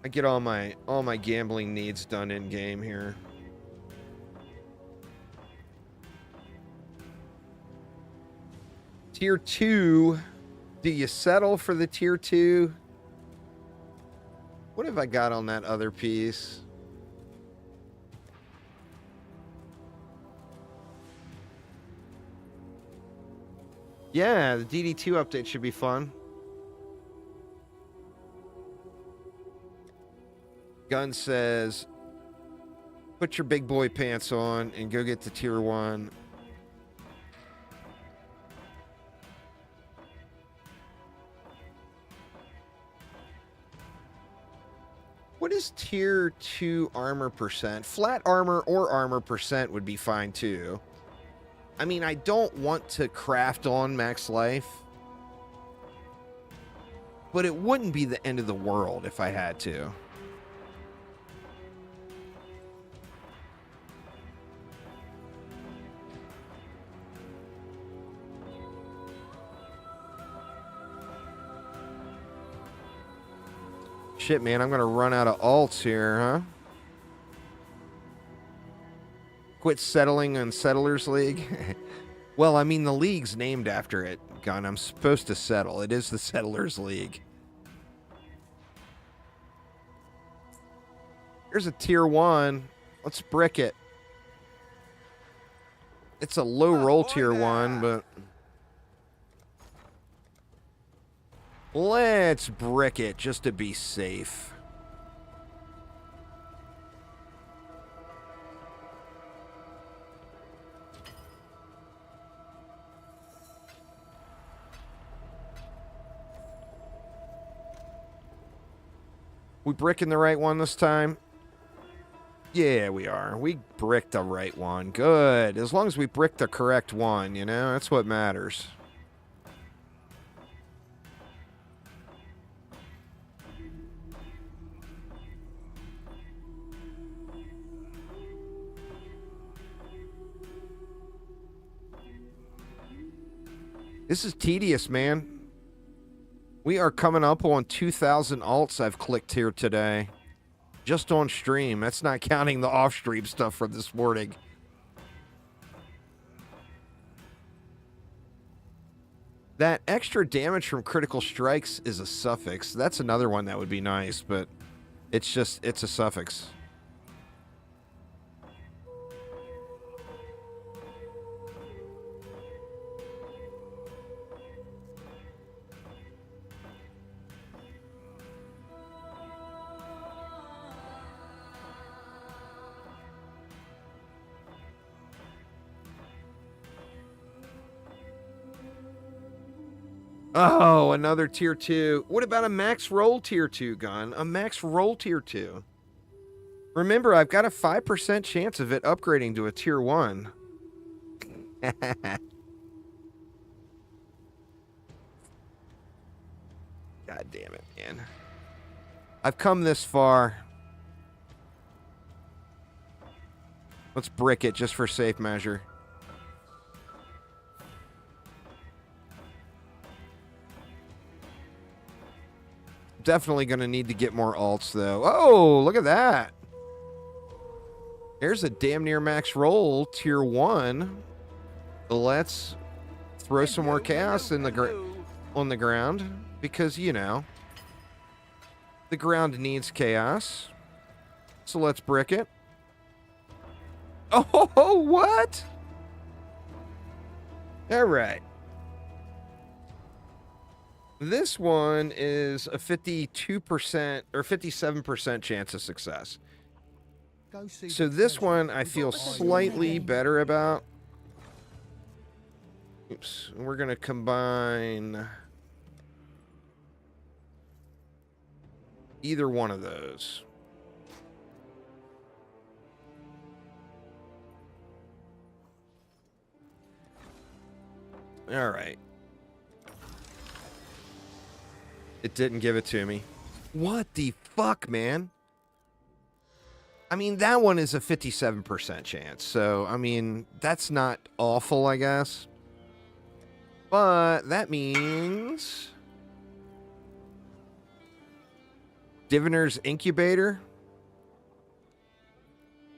I get all my gambling needs done in game here. Tier 2. Do you settle for the tier 2? What have I got on that other piece? Yeah, the DD2 update should be fun. Gun says, put your big boy pants on and go get to tier 1. What is tier 2 armor percent? Flat armor or armor percent would be fine too. I mean, I don't want to craft on max life, but it wouldn't be the end of the world if I had to. Shit, man, I'm gonna run out of alts here, huh? Quit settling on Settlers League? Well, I mean, the league's named after it, Gun. I'm supposed to settle. It is the Settlers League. Here's a tier 1. Let's brick it. It's a low roll tier 1, but... let's brick it just to be safe. We bricking the right one this time? Yeah, we are. We bricked the right one. Good. As long as we brick the correct one, you know? That's what matters. This is tedious, man. We are coming up on 2,000 alts I've clicked here today. Just on stream. That's not counting the off-stream stuff from this morning. That extra damage from critical strikes is a suffix. That's another one that would be nice, but it's a suffix. Oh, another tier 2. What about a max roll tier 2 gun? A max roll tier 2. Remember, I've got a 5% chance of it upgrading to a tier 1. God damn it, man. I've come this far. Let's brick it just for safe measure. Definitely going to need to get more alts, though. Oh, look at that. There's a damn near max roll, tier 1. Let's throw some more chaos in on the ground. Because, you know, the ground needs chaos. So let's brick it. Oh, what? All right. This one is a 52% or 57% chance of success. So this one I feel slightly better about. Oops. We're going to combine either one of those. All right. It didn't give it to me. What the fuck, man? I mean, that one is a 57% chance. So, I mean, that's not awful, I guess. But that means Diviner's Incubator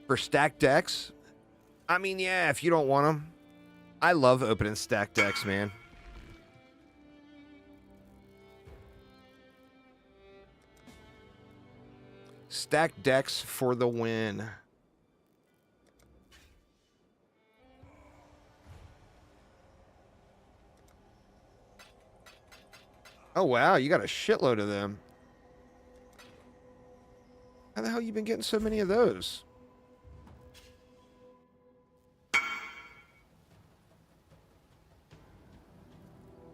for stacked decks. I mean, yeah, if you don't want them. I love opening stacked decks, man. Stacked decks for the win. Oh, wow. You got a shitload of them. How the hell you been getting so many of those?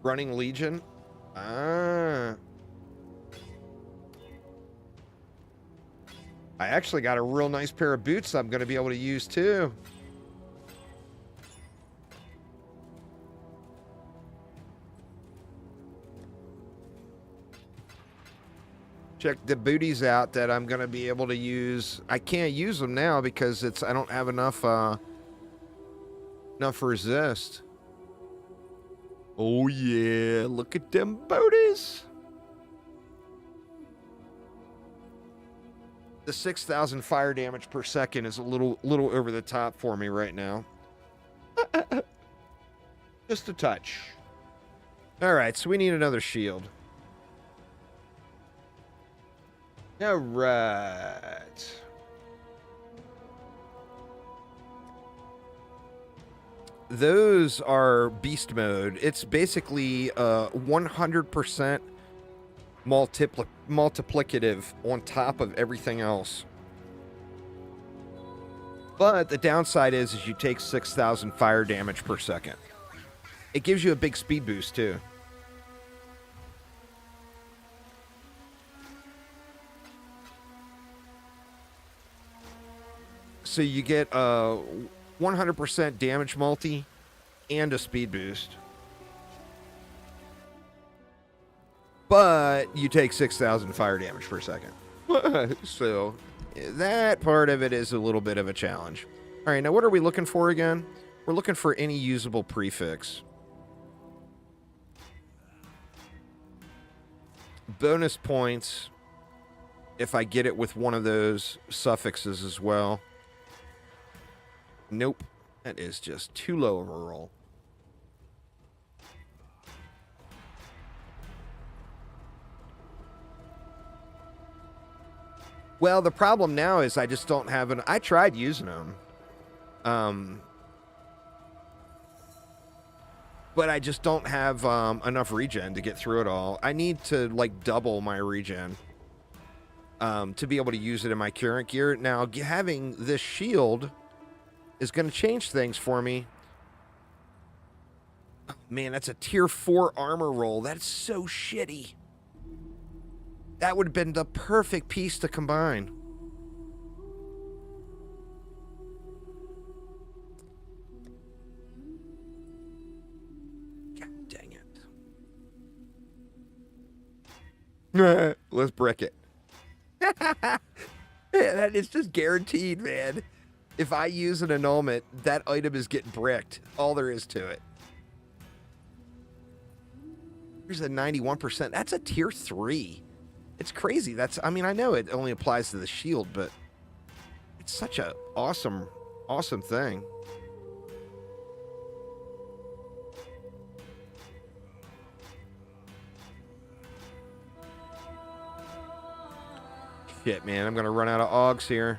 Running Legion? Ah. I actually got a real nice pair of boots I'm going to be able to use too. Check the booties out that I'm going to be able to use. I can't use them now because I don't have enough resist. Oh yeah, look at them booties. The 6,000 fire damage per second is a little over the top for me right now. Just a touch. All right, so we need another shield. All right. Those are beast mode. It's basically 100% multiplicative on top of everything else. But the downside is you take 6,000 fire damage per second. It gives you a big speed boost too. So you get a 100% damage multi and a speed boost. But you take 6,000 fire damage per second. So that part of it is a little bit of a challenge. All right, now what are we looking for again? We're looking for any usable prefix. bonus points if I get it with one of those suffixes as well. Nope. That is just too low of a roll. Well, the problem now is I just don't have an... I tried using them. But I just don't have enough regen to get through it all. I need to, like, double my regen to be able to use it in my current gear. Now, having this shield is going to change things for me. Oh, man, that's a tier 4 armor roll. That's so shitty. That would have been the perfect piece to combine. God dang it. Let's brick it. That is just guaranteed, man. If I use an annulment, that item is getting bricked. All there is to it. Here's a 91%. That's a tier 3. It's crazy. I mean, I know it only applies to the shield, but it's such a awesome thing. Shit, man. I'm going to run out of augs here.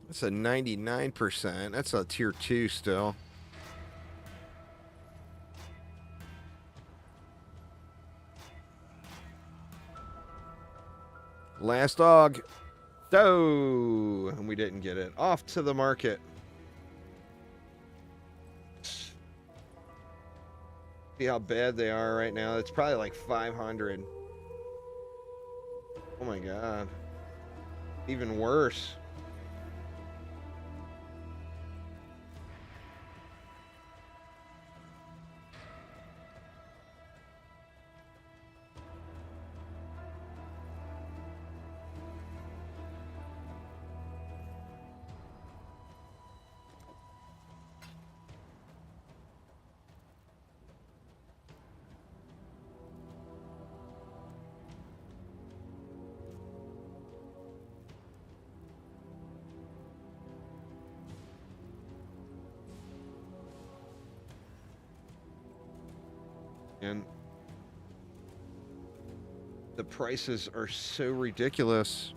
That's a 99%. That's a tier 2 still. Last dog. Oh, and we didn't get it. Off to the market. See how bad they are right now. It's probably like 500. Oh my god. Even worse. And the prices are so ridiculous.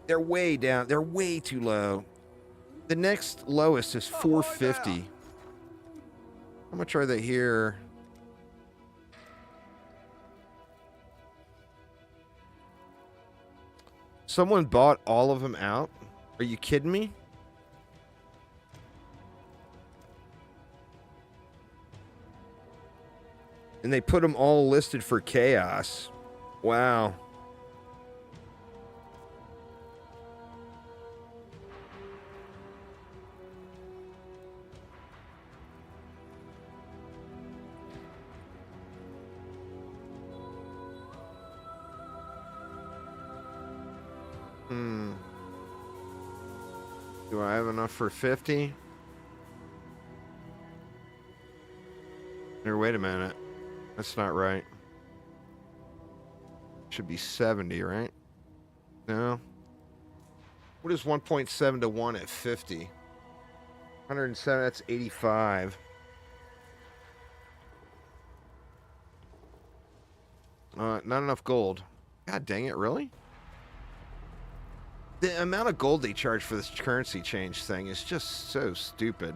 They're way down. They're way too low. The next lowest is 450. How much are they here? Someone bought all of them out? Are you kidding me? And they put them all listed for chaos. Wow. Do I have enough for 50? Or wait a minute. That's not right. Should be 70, right? No. What is 1.7 to 1 at 50? 107, that's 85. Not enough gold. God dang it, really? The amount of gold they charge for this currency change thing is just so stupid.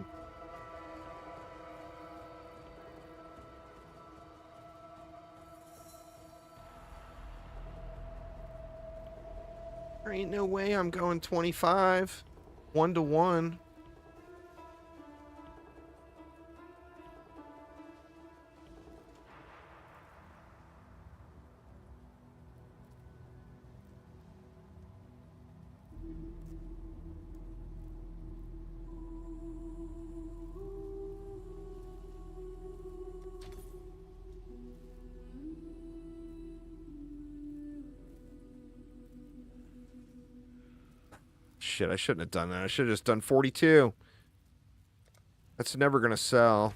There ain't no way I'm going 25. 1 to 1. Shit, I shouldn't have done that. I should have just done 42. That's never going to sell.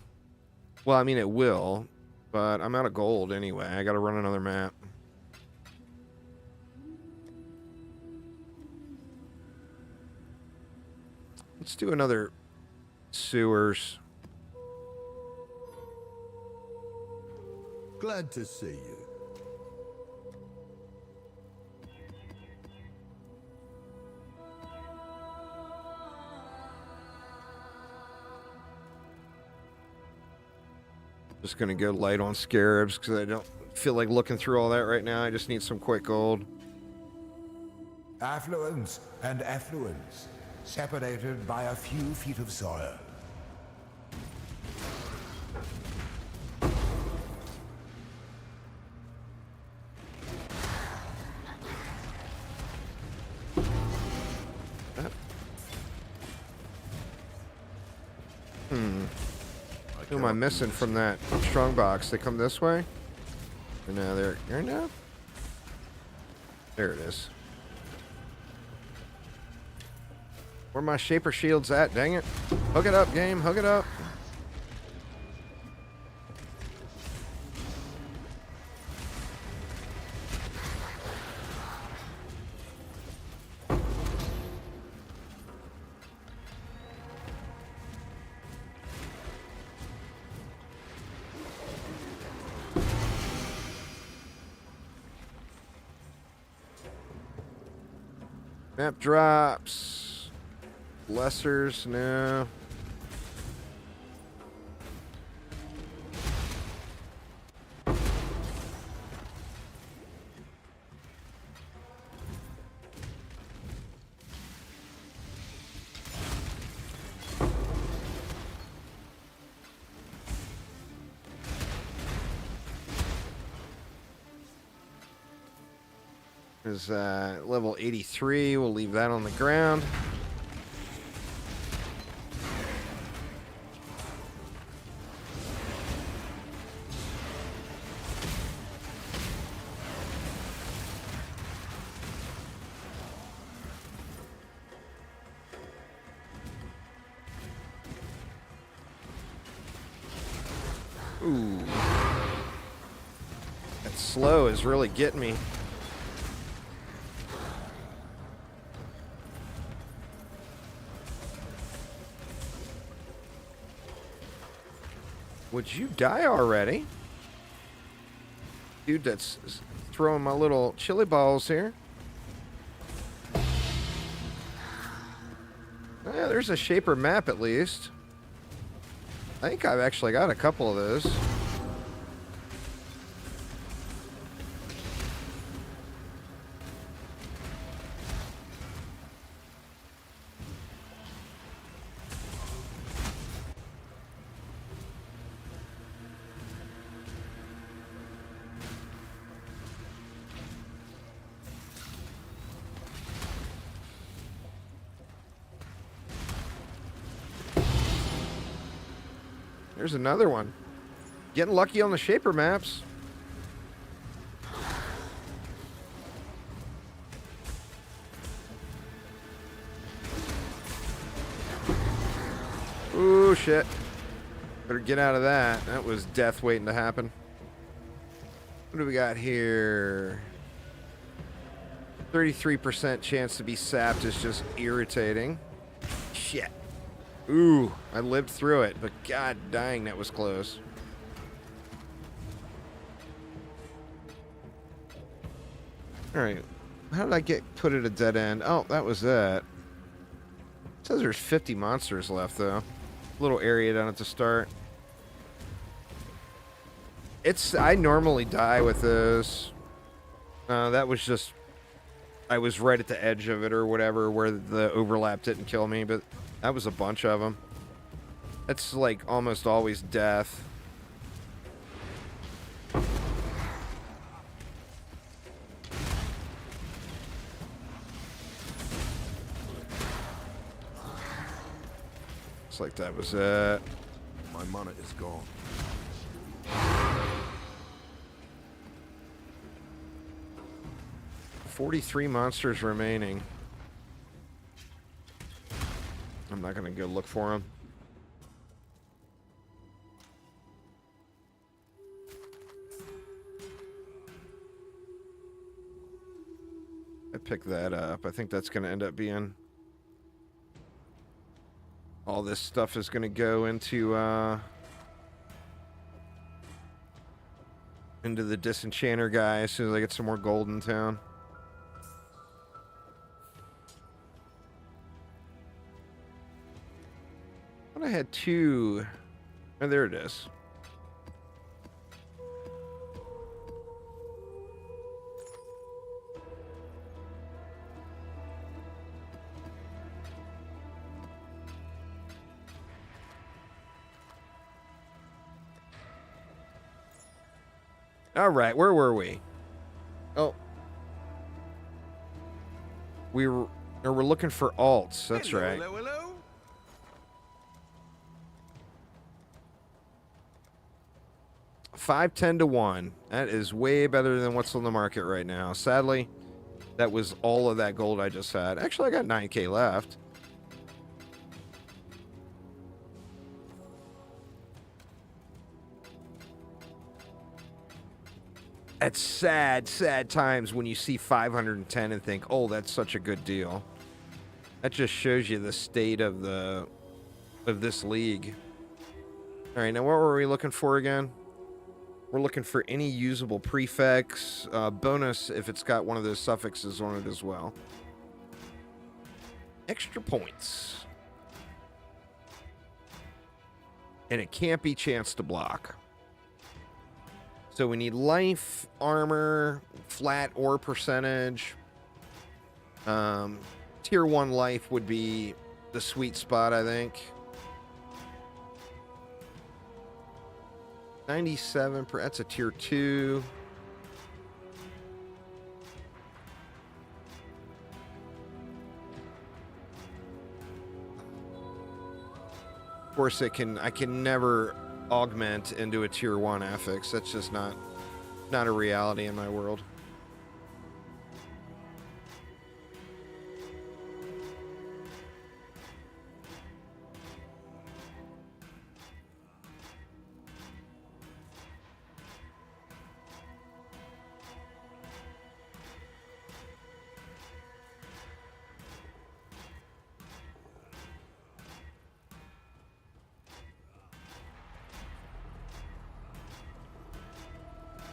Well, I mean, it will, but I'm out of gold anyway. I got to run another map. Let's do another sewers. Glad to see you. Just gonna go light on scarabs because I don't feel like looking through all that right now. I just need some quick gold. Affluence and effluence, separated by a few feet of soil. Who am I missing from that strong box? They come this way? Or no, they're here now? There it is. Where my Shaper shields at? Dang it. Hook it up, game. Hook it up. Map drops. Lessers, no. Is level 83. We'll leave that on the ground. Ooh. That slow is really getting me. Would you die already? Dude, that's throwing my little chili balls here. Yeah, there's a Shaper map at least. I think I've actually got a couple of those. There's another one. Getting lucky on the Shaper maps. Ooh, shit. Better get out of that. That was death waiting to happen. What do we got here? 33% chance to be sapped is just irritating. Shit. Ooh, I lived through it, but god dang, that was close. Alright, how did I put it a dead end? Oh, that was that. It says there's 50 monsters left, though. Little area down at the start. I normally die with those. That was just, I was right at the edge of it or whatever, where the overlap didn't kill me, but that was a bunch of them. That's like almost always death. Looks like that was My mana is gone. 43 monsters remaining. I'm not gonna go look for them. I picked that up. I think that's gonna end up being... all this stuff is gonna go into the Disenchanter guy as soon as I get some more gold in town. I had two. Oh, there it is. All right, where were we? Oh. We're looking for alts. That's Hello, right. hello, hello. 510 to 1. That is way better than what's on the market right now. Sadly, that was all of that gold I just had. Actually, I got 9k left. It's sad, sad times when you see 510 and think, oh, that's such a good deal. That just shows you the state of this league. All right, now what were we looking for again? We're looking for any usable prefix, bonus if it's got one of those suffixes on it as well. Extra points. And it can't be chance to block. So we need life, armor, flat or percentage. Tier 1 life would be the sweet spot, I think. 97 per, that's a tier 2. Of course, I can never augment into a tier 1 affix. That's just not a reality in my world.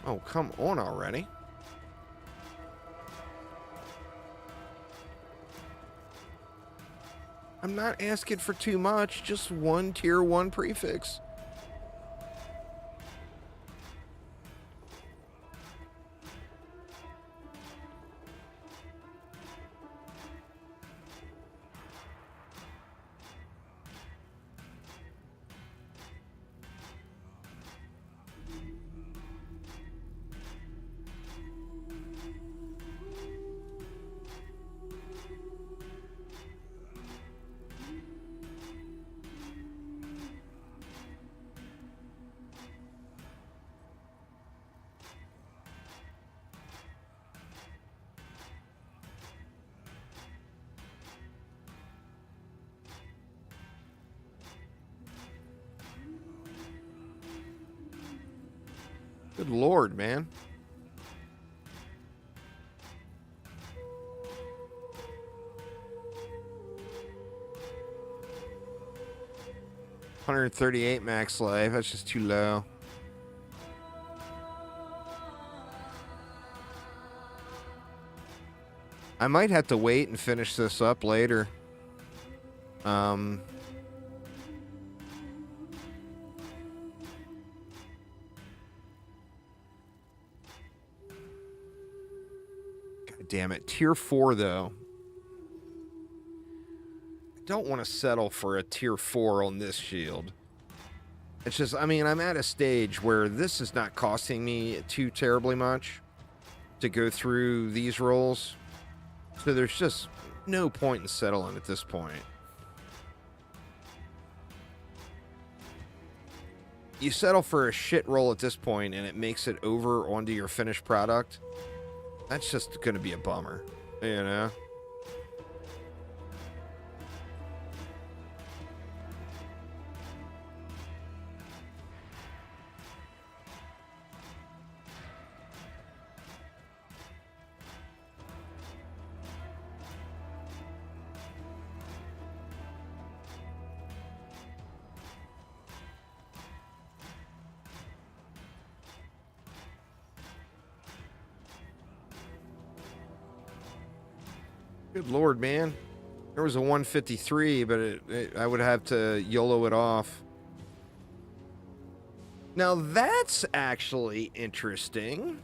Oh, come on already. I'm not asking for too much, just one tier 1 prefix. Good Lord, man. $138 max life. That's just too low. I might have to wait and finish this up later. God damn it. Tier 4, though. I don't want to settle for a tier 4 on this shield. It's just, I mean, I'm at a stage where this is not costing me too terribly much to go through these rolls. So there's just no point in settling at this point. you settle for a shit roll at this point and it makes it over onto your finished product, that's just going to be a bummer, you know? Good lord, man. There was a 153, but I would have to YOLO it off. Now that's actually interesting.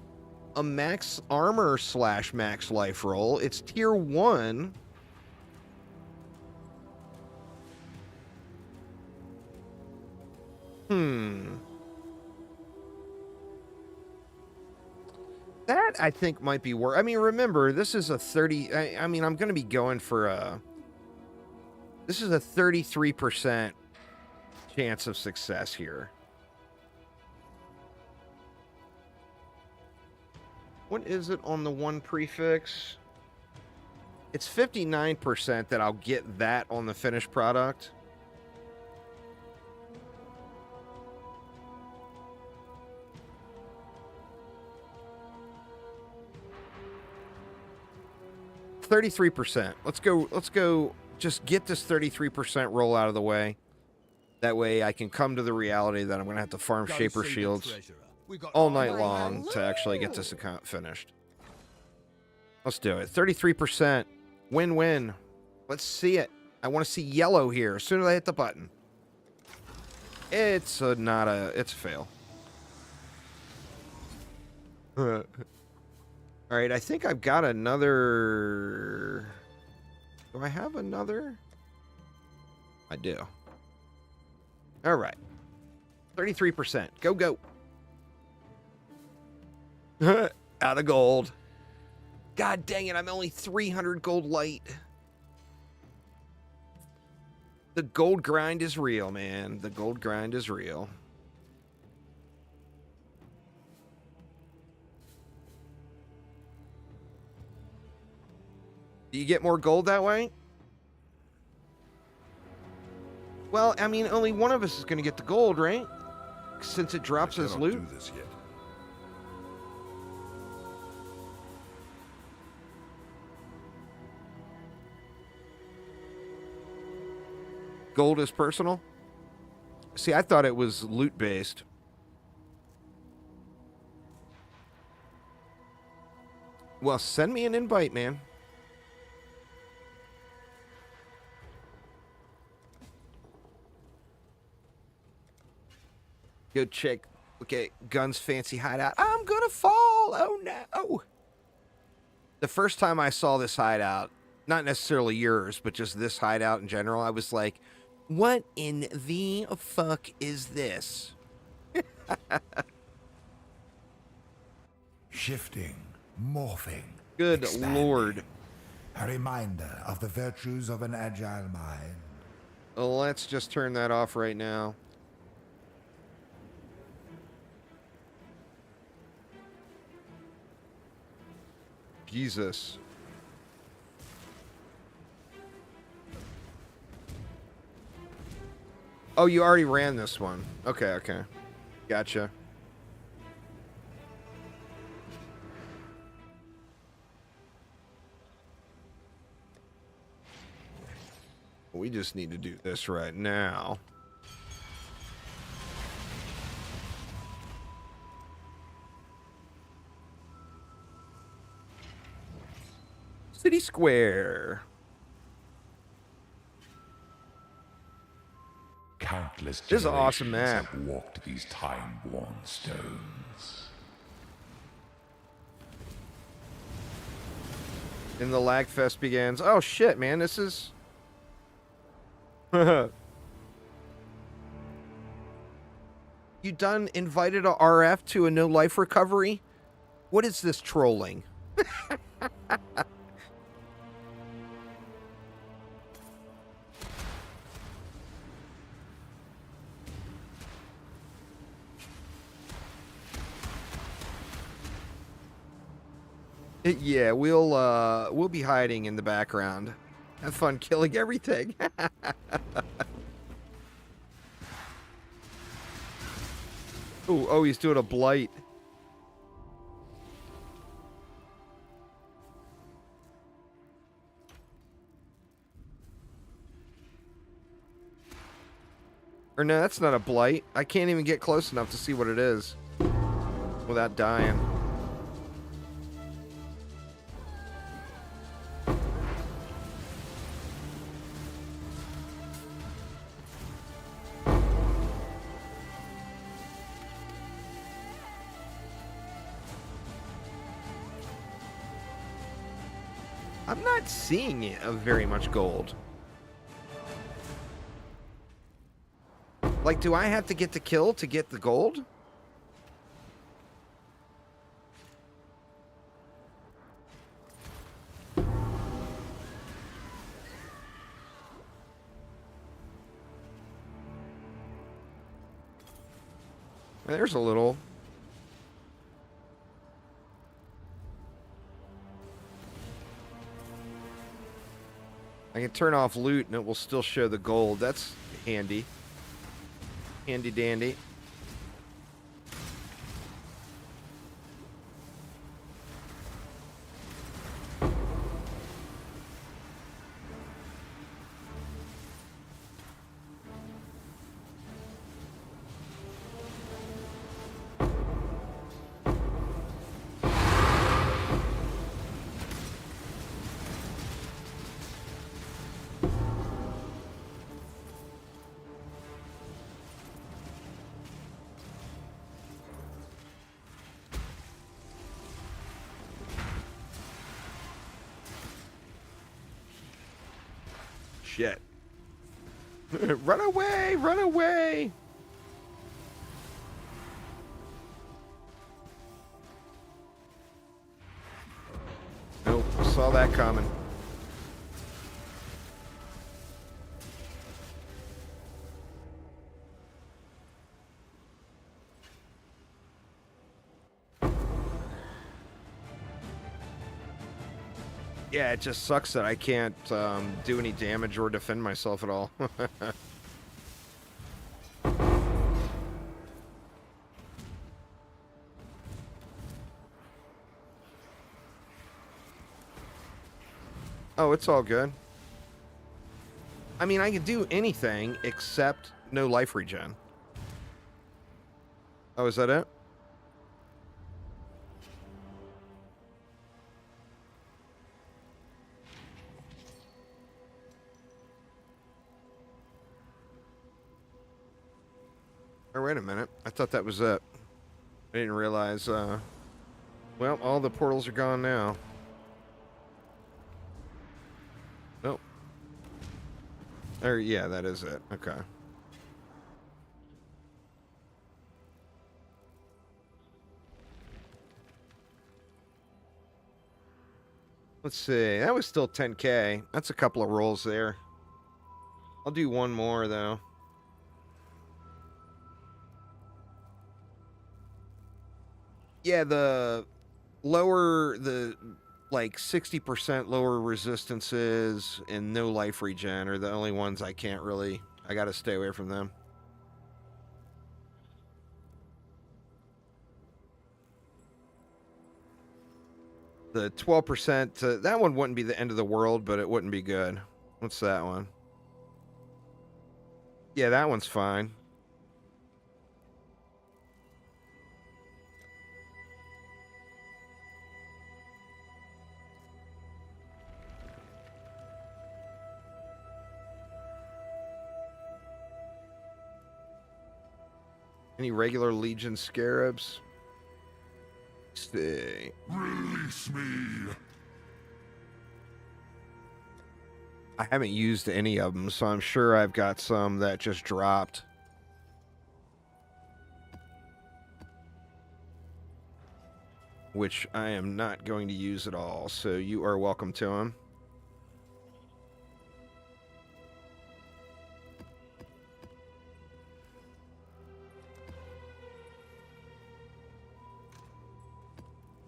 A max armor / max life roll. It's tier 1. That, I think, might be worth... I mean, remember, this is a 30... I mean, I'm going to be going for a... This is a 33% chance of success here. What is it on the one prefix? It's 59% that I'll get that on the finished product. %. Let's go just get this 33% roll out of the way. That way I can come to the reality that I'm going to have to farm Shaper Shields all night long to actually get this account finished. Let's do it. 33%. Win-win. Let's see it. I want to see yellow here as soon as I hit the button. It's it's a fail. All right, I think I've got another... Do I have another? I do. All right. 33%. Go, go. Out of gold. God dang it, I'm only 300 gold light. The gold grind is real, man. The gold grind is real. Do you get more gold that way? Well, I mean, only one of us is going to get the gold, right? Since it drops as loot. Do this yet. Gold is personal? See, I thought it was loot-based. Well, send me an invite, man. Go check. Okay, Gun's fancy hideout. I'm gonna fall. Oh no. The first time I saw this hideout, not necessarily yours, but just this hideout in general, I was like, what in the fuck is this? Shifting, morphing. Good expanding. lord. A reminder of the virtues of an agile mind. Let's just turn that off right now. Jesus. Oh, you already ran this one. Okay, okay. Gotcha. We just need to do this right now. City Square. Countless This is an awesome generations map. have walked these time-worn stones. And the lag fest begins. Oh shit, man, this is... You done invited a RF to a no life recovery? What is this trolling? Yeah, we'll be hiding in the background. Have fun killing everything. Oh, he's doing a blight. Or no, that's not a blight. I can't even get close enough to see what it is without dying. I'm not seeing it of very much gold. Like, do I have to get the kill to get the gold? There's a little. I can turn off loot and it will still show the gold. That's handy. Handy dandy. Shit. Run away! Run away! Nope, saw that coming. Yeah, it just sucks that I can't do any damage or defend myself at all. Oh, it's all good. I mean, I can do anything except no life regen. Oh, is that it? Oh, wait a minute. I thought that was it. I didn't realize, well, all the portals are gone now. Nope. Or, yeah, that is it. Okay. Let's see. That was still 10k. That's a couple of rolls there. I'll do one more, though. Yeah, the lower the like 60% lower resistances and no life regen are the only ones I can't really. I gotta stay away from them. The 12%, that one wouldn't be the end of the world, but it wouldn't be good. What's that one? Yeah, that one's fine. Any regular Legion Scarabs? Let's see. Release me! I haven't used any of them, so I'm sure I've got some that just dropped. Which I am not going to use at all, so you are welcome to them.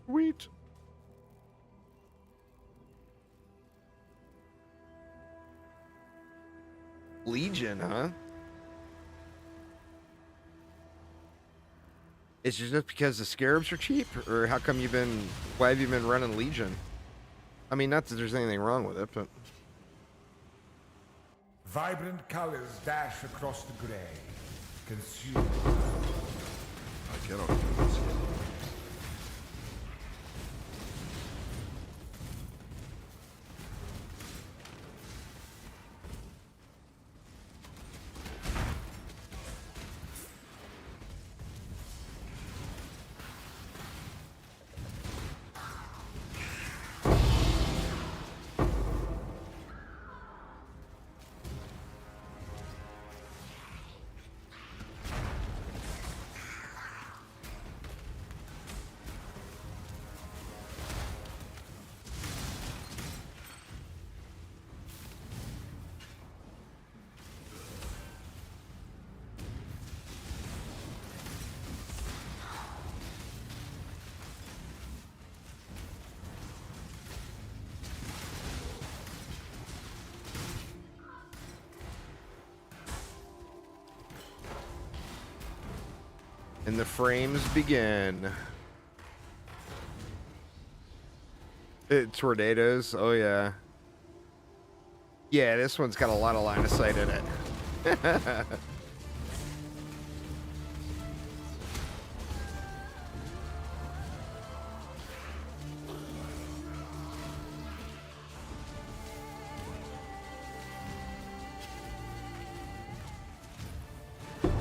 Sweet. Legion, huh? Is it just because the scarabs are cheap, or how come why have you been running Legion? I mean, not that there's anything wrong with it, but Vibrant colors dash across the gray. Consume. I cannot do this yet. and the frames begin. Tornadoes. Oh yeah. Yeah, this one's got a lot of line of sight in it.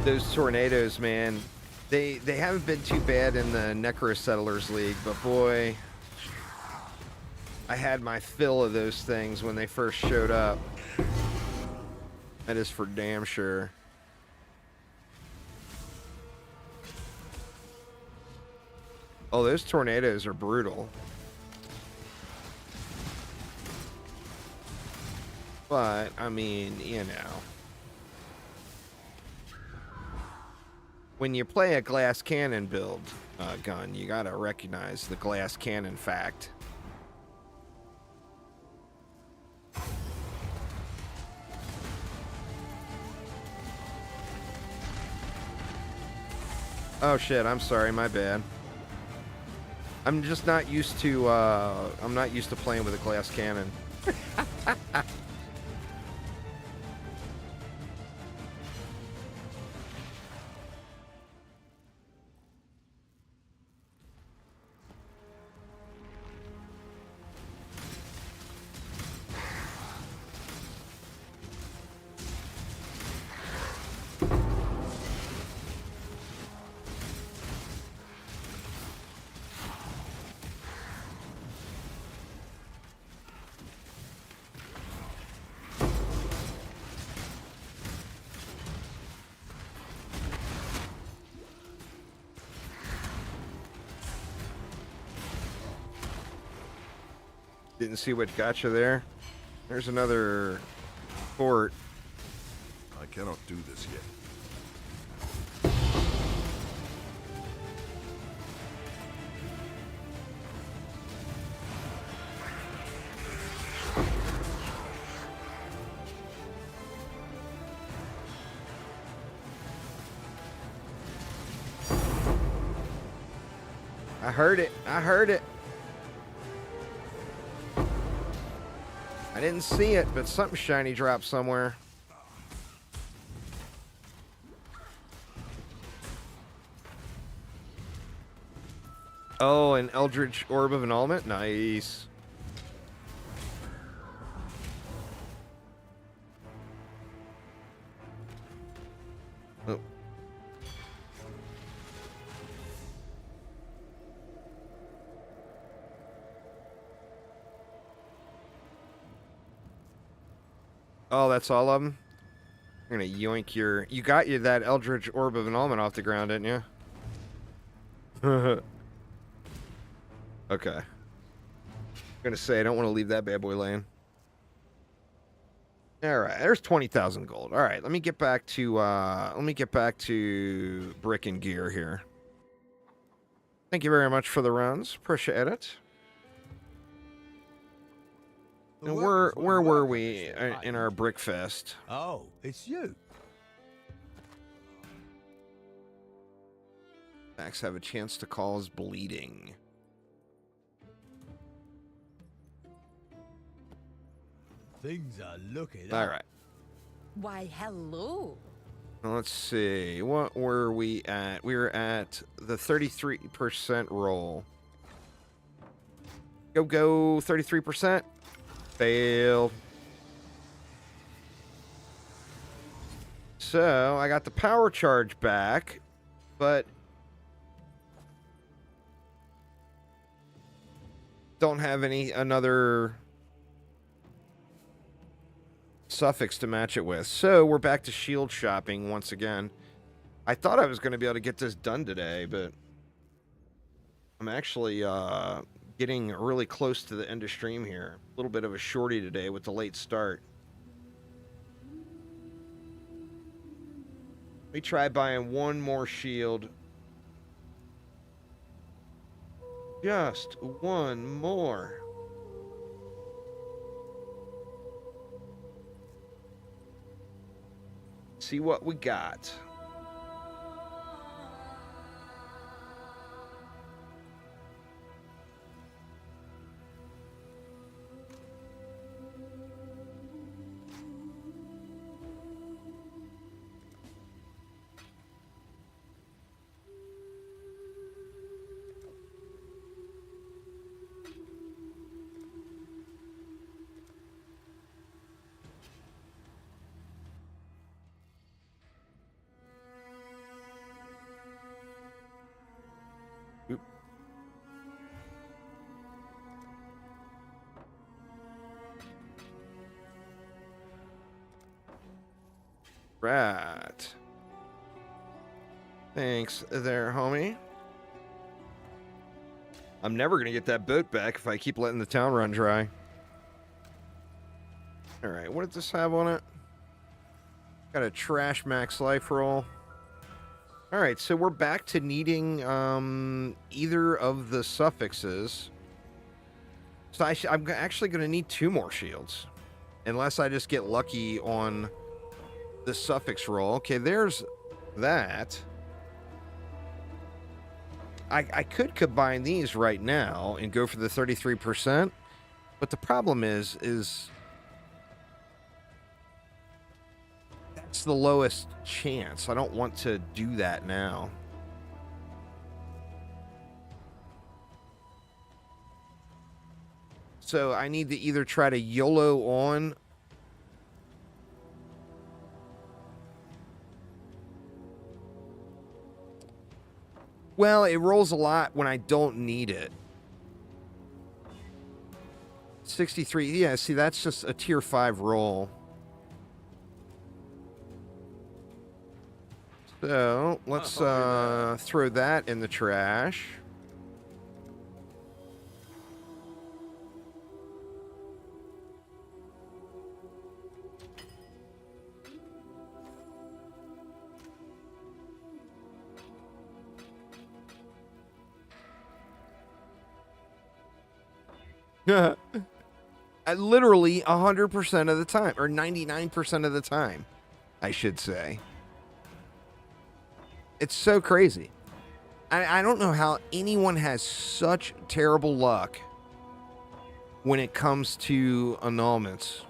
Those tornadoes, man, they haven't been too bad in the Necro Settlers League, but boy, I had my fill of those things when they first showed up. That is for damn sure. Oh, those tornadoes are brutal. But, I mean, you know. When you play a glass cannon build gun, you gotta recognize the glass cannon fact. Oh shit, I'm sorry, my bad. I'm just not used to, I'm not used to playing with a glass cannon. Didn't see what got you there. There's another fort. I cannot do this yet. I heard it. I heard it. I didn't see it, but something shiny dropped somewhere. Oh, an Eldritch Orb of Annulment? Nice. Oh. Oh, that's all of them? I'm gonna yoink your... You got that Eldritch Orb of Annulment off the ground, didn't you? Okay. I'm gonna say I don't want to leave that bad boy laying. Alright, there's 20,000 gold. Alright, let me get back to brick and gear here. Thank you very much for the runs. Appreciate it. The Where workers were were working we this year, in eh? our brick fest? Oh, it's you. Max have a chance to cause bleeding. Things are looking All up. right. Why, hello. Let's see. What were we at? We were at the 33% roll. Go 33%. Failed. So I got the power charge back, but don't have another suffix to match it with. So we're back to shield shopping once again. I thought I was going to be able to get this done today, but I'm actually getting really close to the end of stream here. A little bit of a shorty today with the late start. Let me try buying one more shield. Just one more. See what we got. Oop. Right. Thanks there, homie. I'm never going to get that boat back if I keep letting the town run dry. All right, what does this have on it? Got a trash max life roll. All right, so we're back to needing either of the suffixes. So I'm actually going to need 2 more shields. Unless I just get lucky on the suffix roll. Okay, there's that. I could combine these right now and go for the 33%. But the problem is that's the lowest chance. I don't want to do that now. So I need to either try to YOLO on. Well, it rolls a lot when I don't need it. 63. Yeah, see, that's just a tier 5 roll. So let's throw that in the trash. Literally 100% of the time, or 99% of the time, I should say. It's so crazy. I don't know how anyone has such terrible luck when it comes to annulments.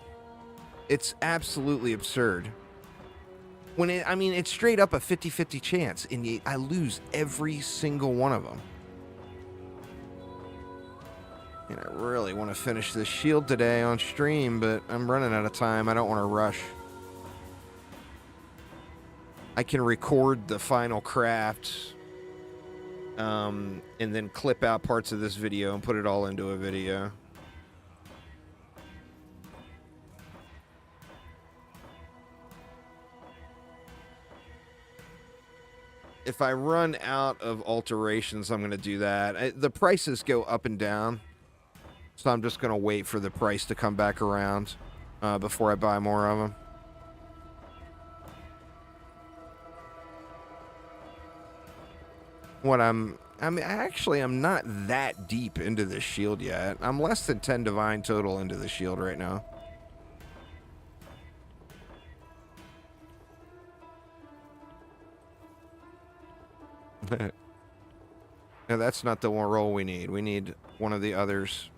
It's absolutely absurd. I mean, it's straight up a 50-50 chance, and I lose every single one of them. And I really want to finish this shield today on stream, but I'm running out of time. I don't want to rush. I can record the final craft, and then clip out parts of this video and put it all into a video. If I run out of alterations, I'm going to do that. The prices go up and down. So I'm just going to wait for the price to come back around before I buy more of them. I mean, actually, I'm not that deep into this shield yet. I'm less than 10 divine total into the shield right now. No, that's not the one roll we need. We need one of the others.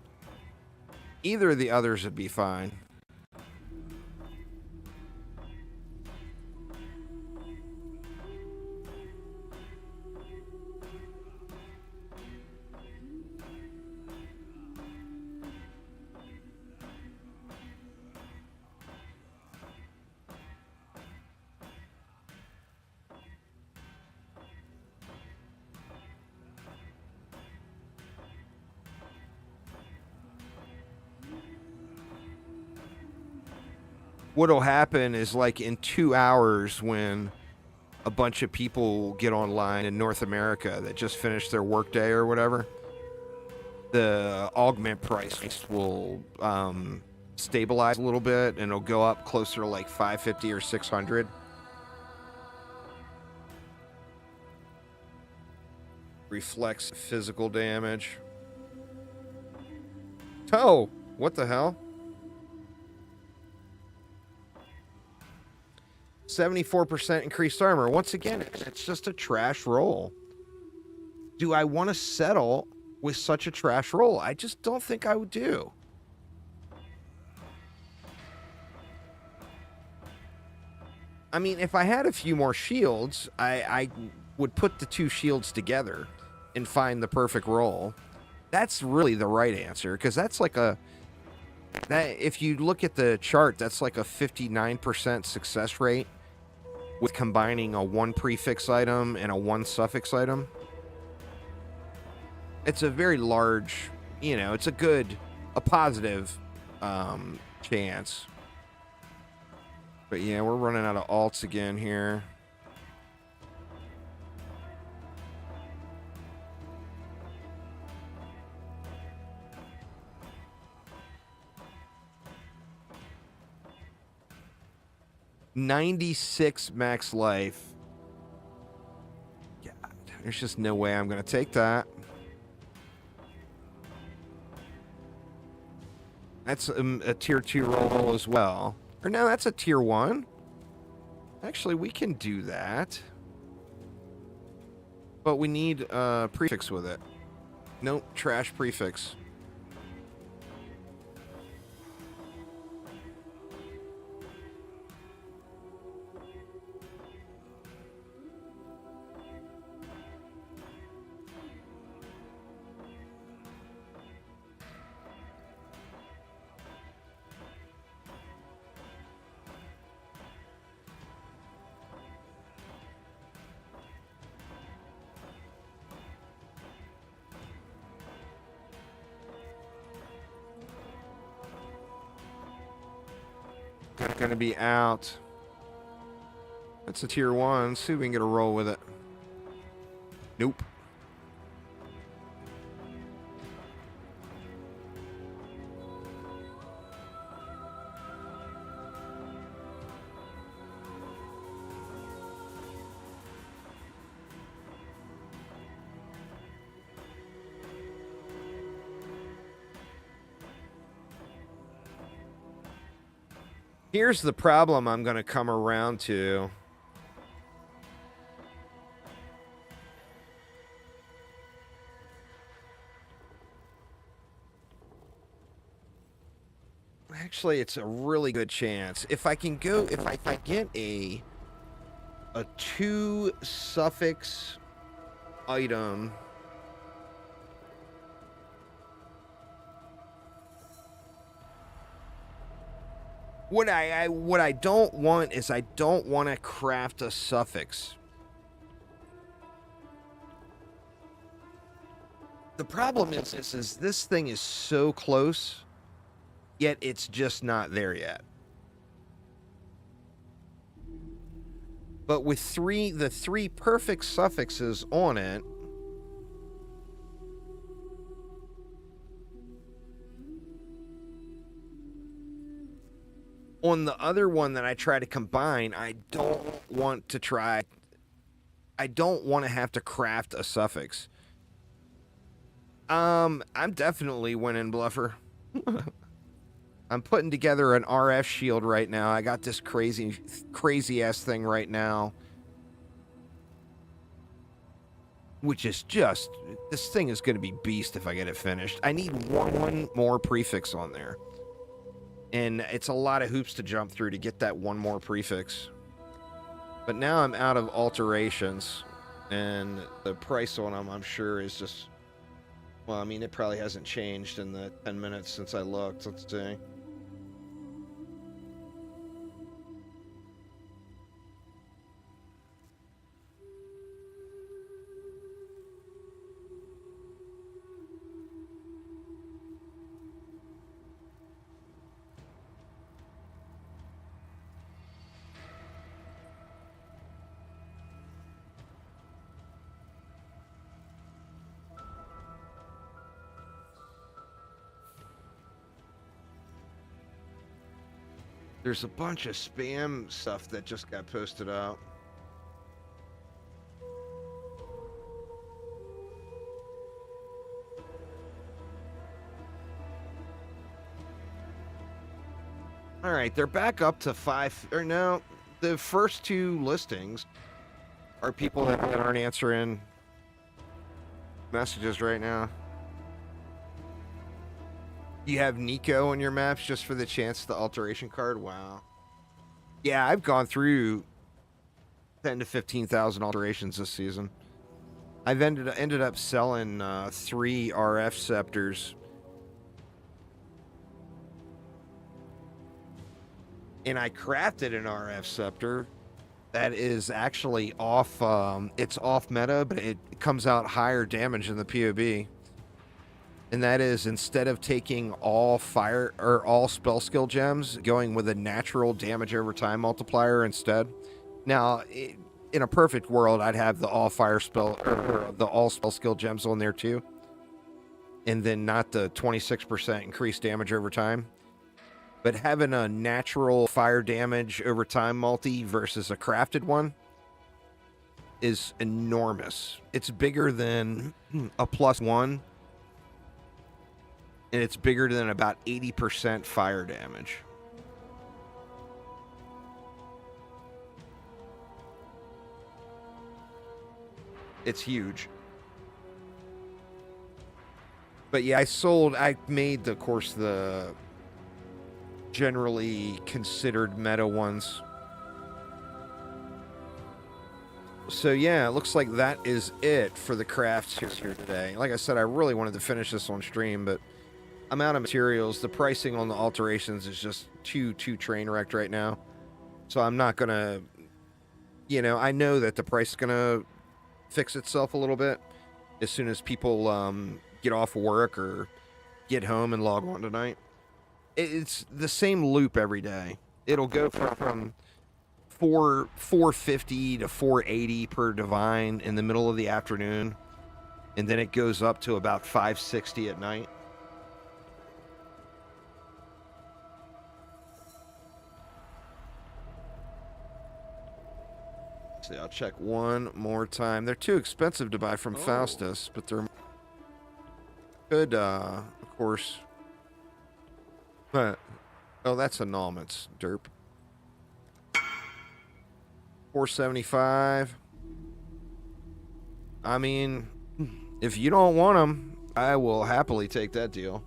Either of the others would be fine. What'll happen is, like, in 2 hours, when a bunch of people get online in North America that just finished their workday or whatever, the augment price will stabilize a little bit, and it'll go up closer to like 550 or 600. Reflects physical damage. Oh, what the hell? 74% increased armor. Once again, it's just a trash roll. Do I want to settle with such a trash roll? I just don't think I would do. I mean, if I had a few more shields, I would put the two shields together and find the perfect roll. That's really the right answer, because that's like a... that, if you look at the chart, that's like a 59% success rate with combining a 1 prefix item and a 1 suffix item. It's a very large, you know, it's a positive chance. But yeah, we're running out of alts again here. $96 max life. God, there's just no way I'm going to take that. That's a tier 2 roll as well. Or no, that's a tier 1. Actually, we can do that. But we need a prefix with it. Nope, trash prefix. Gonna be out. That's a tier 1. See if we can get a roll with it. Nope. Here's the problem I'm going to come around to. Actually, it's a really good chance. If I can go, if I get a 2 suffix item. What I don't want is I don't want to craft a suffix. The problem is this thing is so close, yet it's just not there yet. But with the three perfect suffixes on it, on the other one that I try to combine, I don't want to have to craft a suffix. I'm definitely winning, Bluffer. I'm putting together an RF shield right now. I got this crazy ass thing right now, which is just, this thing is going to be beast if I get it finished. I need one more prefix on there, and it's a lot of hoops to jump through to get that one more prefix. But now I'm out of alterations, and the price on them, I'm sure, is just, well, I mean, it probably hasn't changed in the 10 minutes since I looked. Let's see. There's a bunch of spam stuff that just got posted out. All right, they're back up to 5, or no, the first 2 listings are people that aren't answering messages right now. You have Nico on your maps just for the chance of the alteration card? Wow. Yeah, I've gone through 10 to 15,000 alterations this season. I've ended up selling 3 RF scepters. And I crafted an RF scepter that is actually off, it's off meta, but it comes out higher damage in the POB. And that is, instead of taking all fire or all spell skill gems, going with a natural damage over time multiplier instead. Now, in a perfect world, I'd have the all fire spell or the all spell skill gems on there too, and then not the 26% increased damage over time. But having a natural fire damage over time multi versus a crafted one is enormous. It's bigger than a +1. And it's bigger than about 80% fire damage. It's huge. But yeah, I made, of course, the generally considered meta ones. So yeah, it looks like that is it for the crafts here today. Like I said, I really wanted to finish this on stream, but I'm out of materials. The pricing on the alterations is just too train wrecked right now. So I'm not gonna, I know that the price is gonna fix itself a little bit as soon as people get off work or get home and log on tonight. It's the same loop every day. It'll go from 450 to 480 per divine in the middle of the afternoon, and then it goes up to about 560 at night. See, I'll check one more time. They're too expensive to buy from Faustus, but they're good, of course. But, oh, that's annulments, derp. 475. I mean, if you don't want them, I will happily take that deal.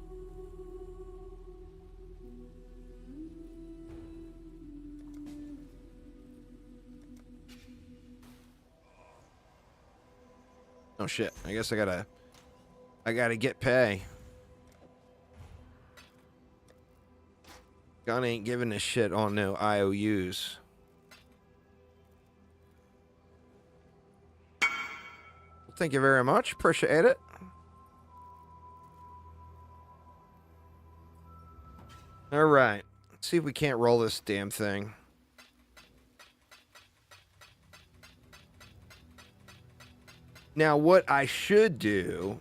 Oh shit, I guess I gotta get pay. Gun ain't giving a shit on no IOUs. Thank you very much. Appreciate it. All right. Let's see if we can't roll this damn thing. Now, what I should do,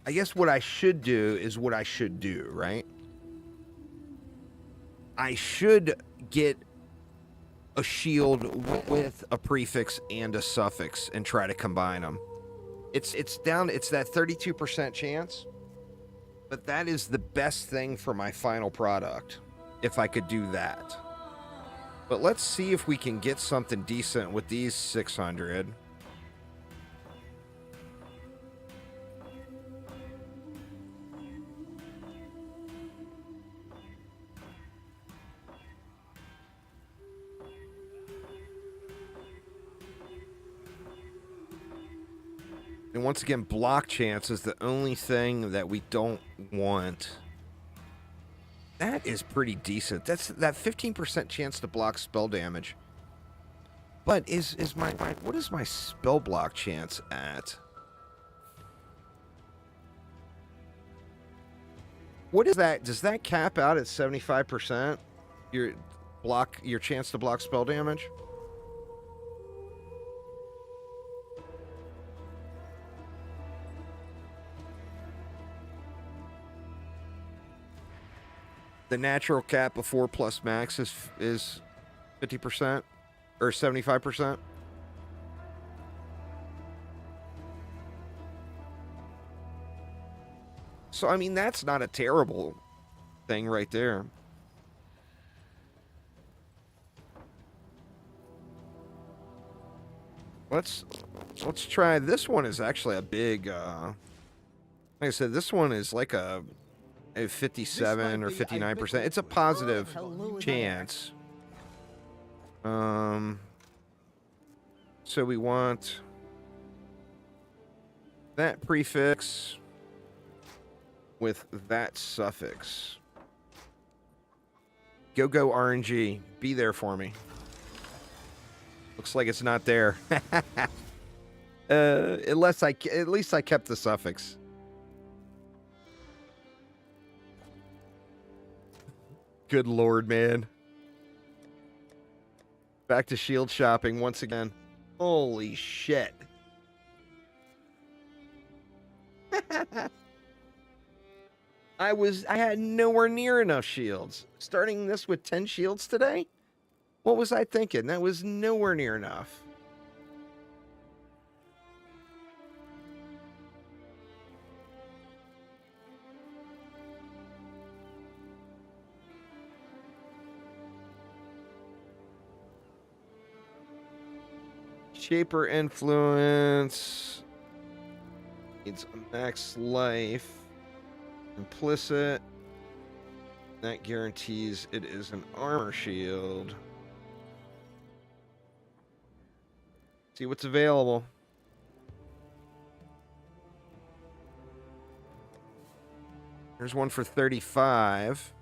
I guess what I should do is what I should do, right? I should get a shield with a prefix and a suffix and try to combine them. It's down. It's that 32% chance. But that is the best thing for my final product, if I could do that. But let's see if we can get something decent with these 600. And once again, block chance is the only thing that we don't want. That is pretty decent. That's that 15% chance to block spell damage. But is my what is my spell block chance at? What is that? Does that cap out at 75%? Your chance to block spell damage? The natural cap before plus max is 50% or 75%. So I mean that's not a terrible thing right there. Let's try this one. Is actually a big like I said, this one is like a 57 or 59%. It's a positive chance. So we want that prefix with that suffix. Go RNG. Be there for me. Looks like it's not there. At least I kept the suffix. Good lord, man. Back to shield shopping once again. Holy shit. I had nowhere near enough shields. Starting this with 10 shields today? What was I thinking? That was nowhere near enough. Shaper influence. Needs a max life. Implicit. That guarantees it is an armor shield. See what's available. There's one for 35.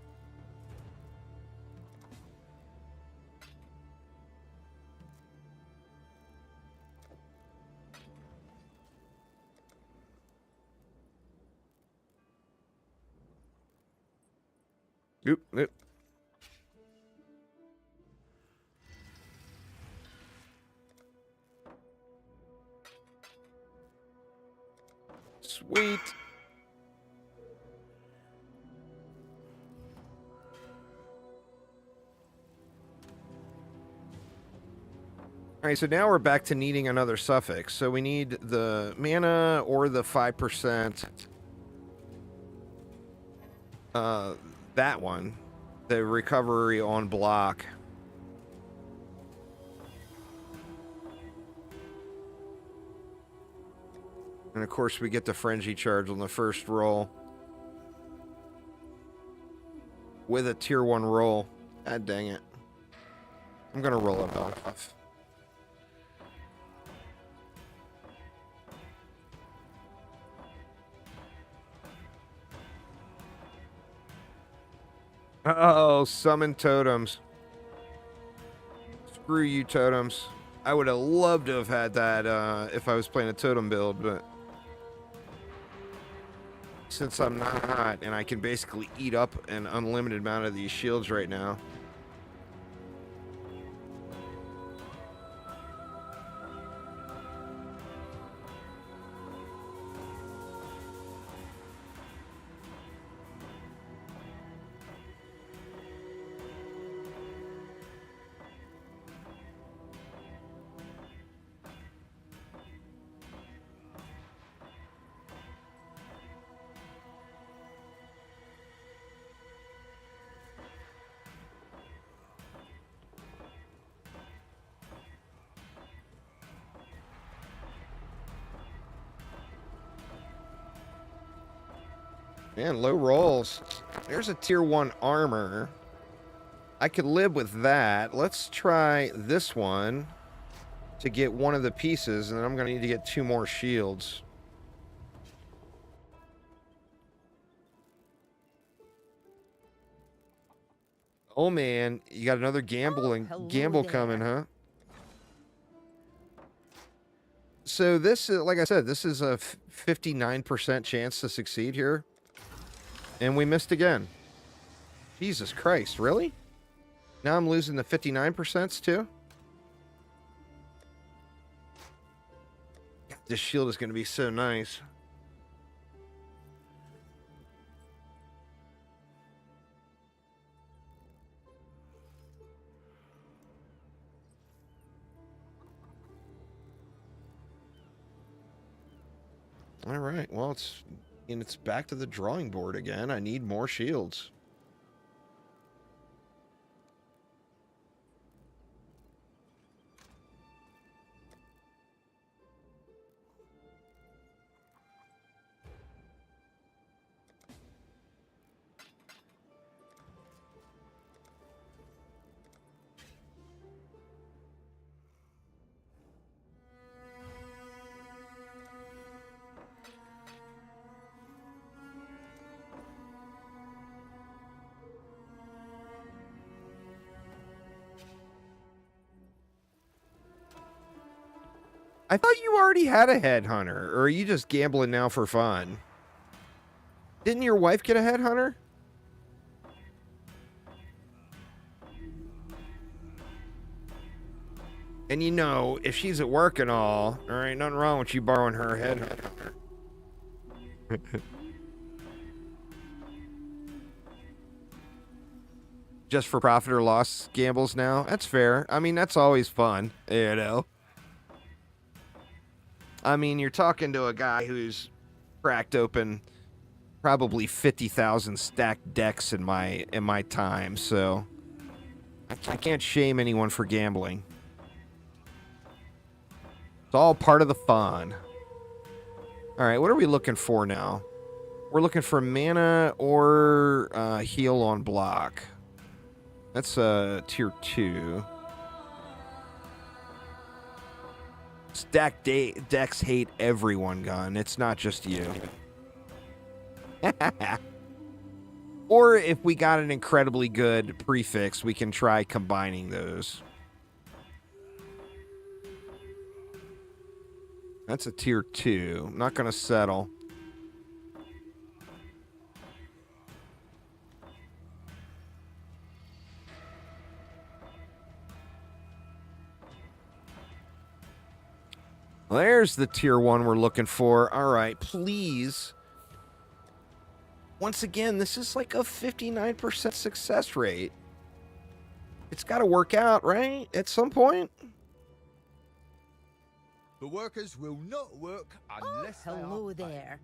Oop. Sweet. All right, so now we're back to needing another suffix. So we need the mana or the 5%. That one. The recovery on block. And of course we get the frenzy charge on the first roll. With a tier 1 roll. God dang it. I'm gonna roll it off. Oh, summon totems. Screw you, totems. I would have loved to have had that if I was playing a totem build, but since I'm not, and I can basically eat up an unlimited amount of these shields right now. Man, low rolls. There's a tier 1 armor. I could live with that. Let's try this one to get one of the pieces, and then I'm going to need to get 2 more shields. Oh man, you got another gamble coming, huh? So this is, like I said, this is a 59% chance to succeed here. And we missed again. Jesus Christ, really? Now I'm losing the 59% too? God, this shield is going to be so nice. All right, well, it's back to the drawing board again. I need more shields. I thought you already had a headhunter, or are you just gambling now for fun? Didn't your wife get a headhunter? And you know, if she's at work and all, there ain't nothing wrong with you borrowing her headhunter. Just for profit or loss gambles now? That's fair. I mean, that's always fun, you know? I mean, you're talking to a guy who's cracked open probably 50,000 stacked decks in my time, so I can't shame anyone for gambling. It's all part of the fun. All right, what are we looking for now? We're looking for mana or heal on block. That's tier 2. Stack decks hate everyone, gun. It's not just you. Or if we got an incredibly good prefix, we can try combining those. That's a tier 2. I'm not going to settle. There's the tier 1 we're looking for. All right, please. Once again, this is like a 59% success rate. It's got to work out, right? At some point. The workers will not work unless they are Hello paid. there.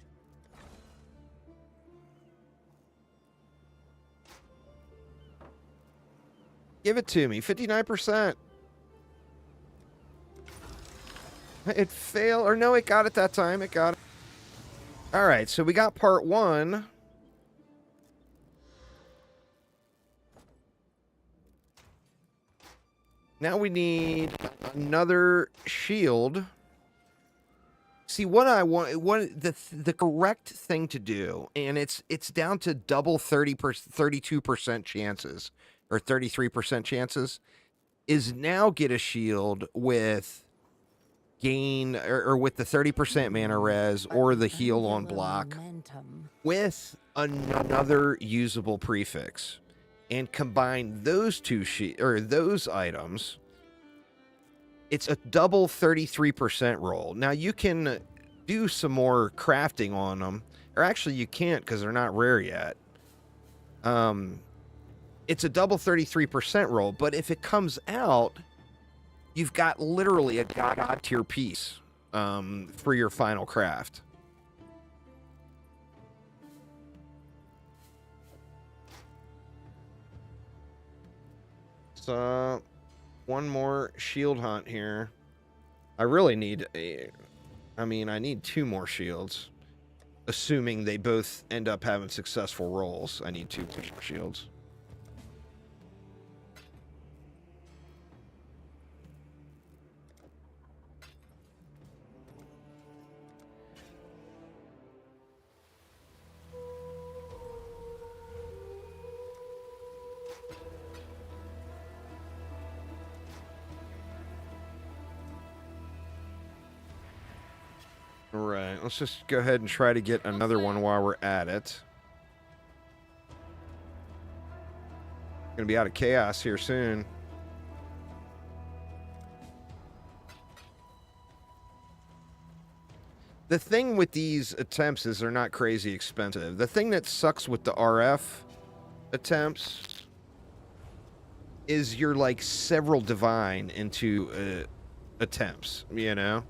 Give it to me. 59%. It failed. Or no, it got it that time. It got it. All right, so we got part 1. Now we need another shield. See, what I want, the correct thing to do, and it's down to double 32% chances, or 33% chances, is now get a shield with gain, or with the 30% mana res, or the heal on block, with another usable prefix, and combine those those items. It's a double 33% roll. Now you can do some more crafting on them, or actually you can't because they're not rare yet. It's a double 33% roll, but if it comes out, you've got literally a god tier piece for your final craft. So, one more shield hunt here. I really need I need 2 more shields. Assuming they both end up having successful rolls. I need 2 shields. Right, let's just go ahead and try to get another one while we're at it. Gonna be out of chaos here soon. The thing with these attempts is they're not crazy expensive. The thing that sucks with the RF attempts is you're like several divine into attempts, you know?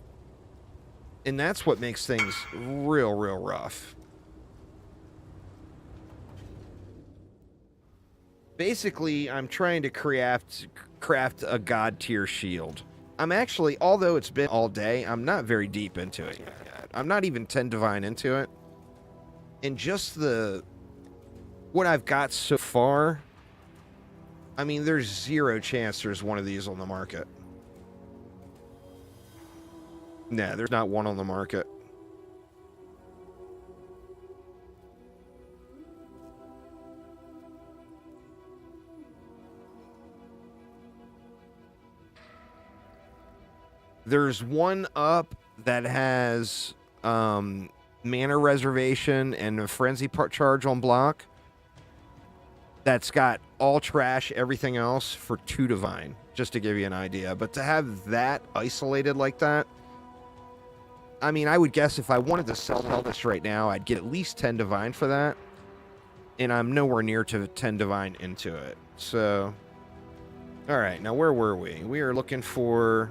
And that's what makes things real rough. Basically, I'm trying to craft a god tier shield. I'm actually, although it's been all day, I'm not very deep into it yet. I'm not even 10 divine into it. And just what I've got so far, I mean, there's zero chance there's one of these on the market. Nah, there's not one on the market. There's one up that has mana reservation and a frenzy charge on block. That's got all trash, everything else for 2 divine, just to give you an idea. But to have that isolated like that, I mean, I would guess if I wanted to sell this right now, I'd get at least 10 divine for that. And I'm nowhere near to 10 divine into it. So, all right, now where were we? We are looking for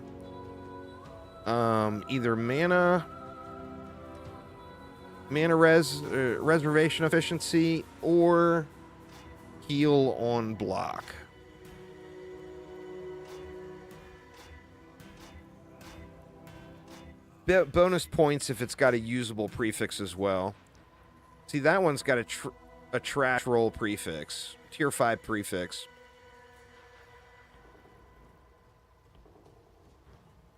either mana reservation efficiency or heal on block. Bonus points if it's got a usable prefix as well. See, that one's got a trash roll prefix. Tier 5 prefix.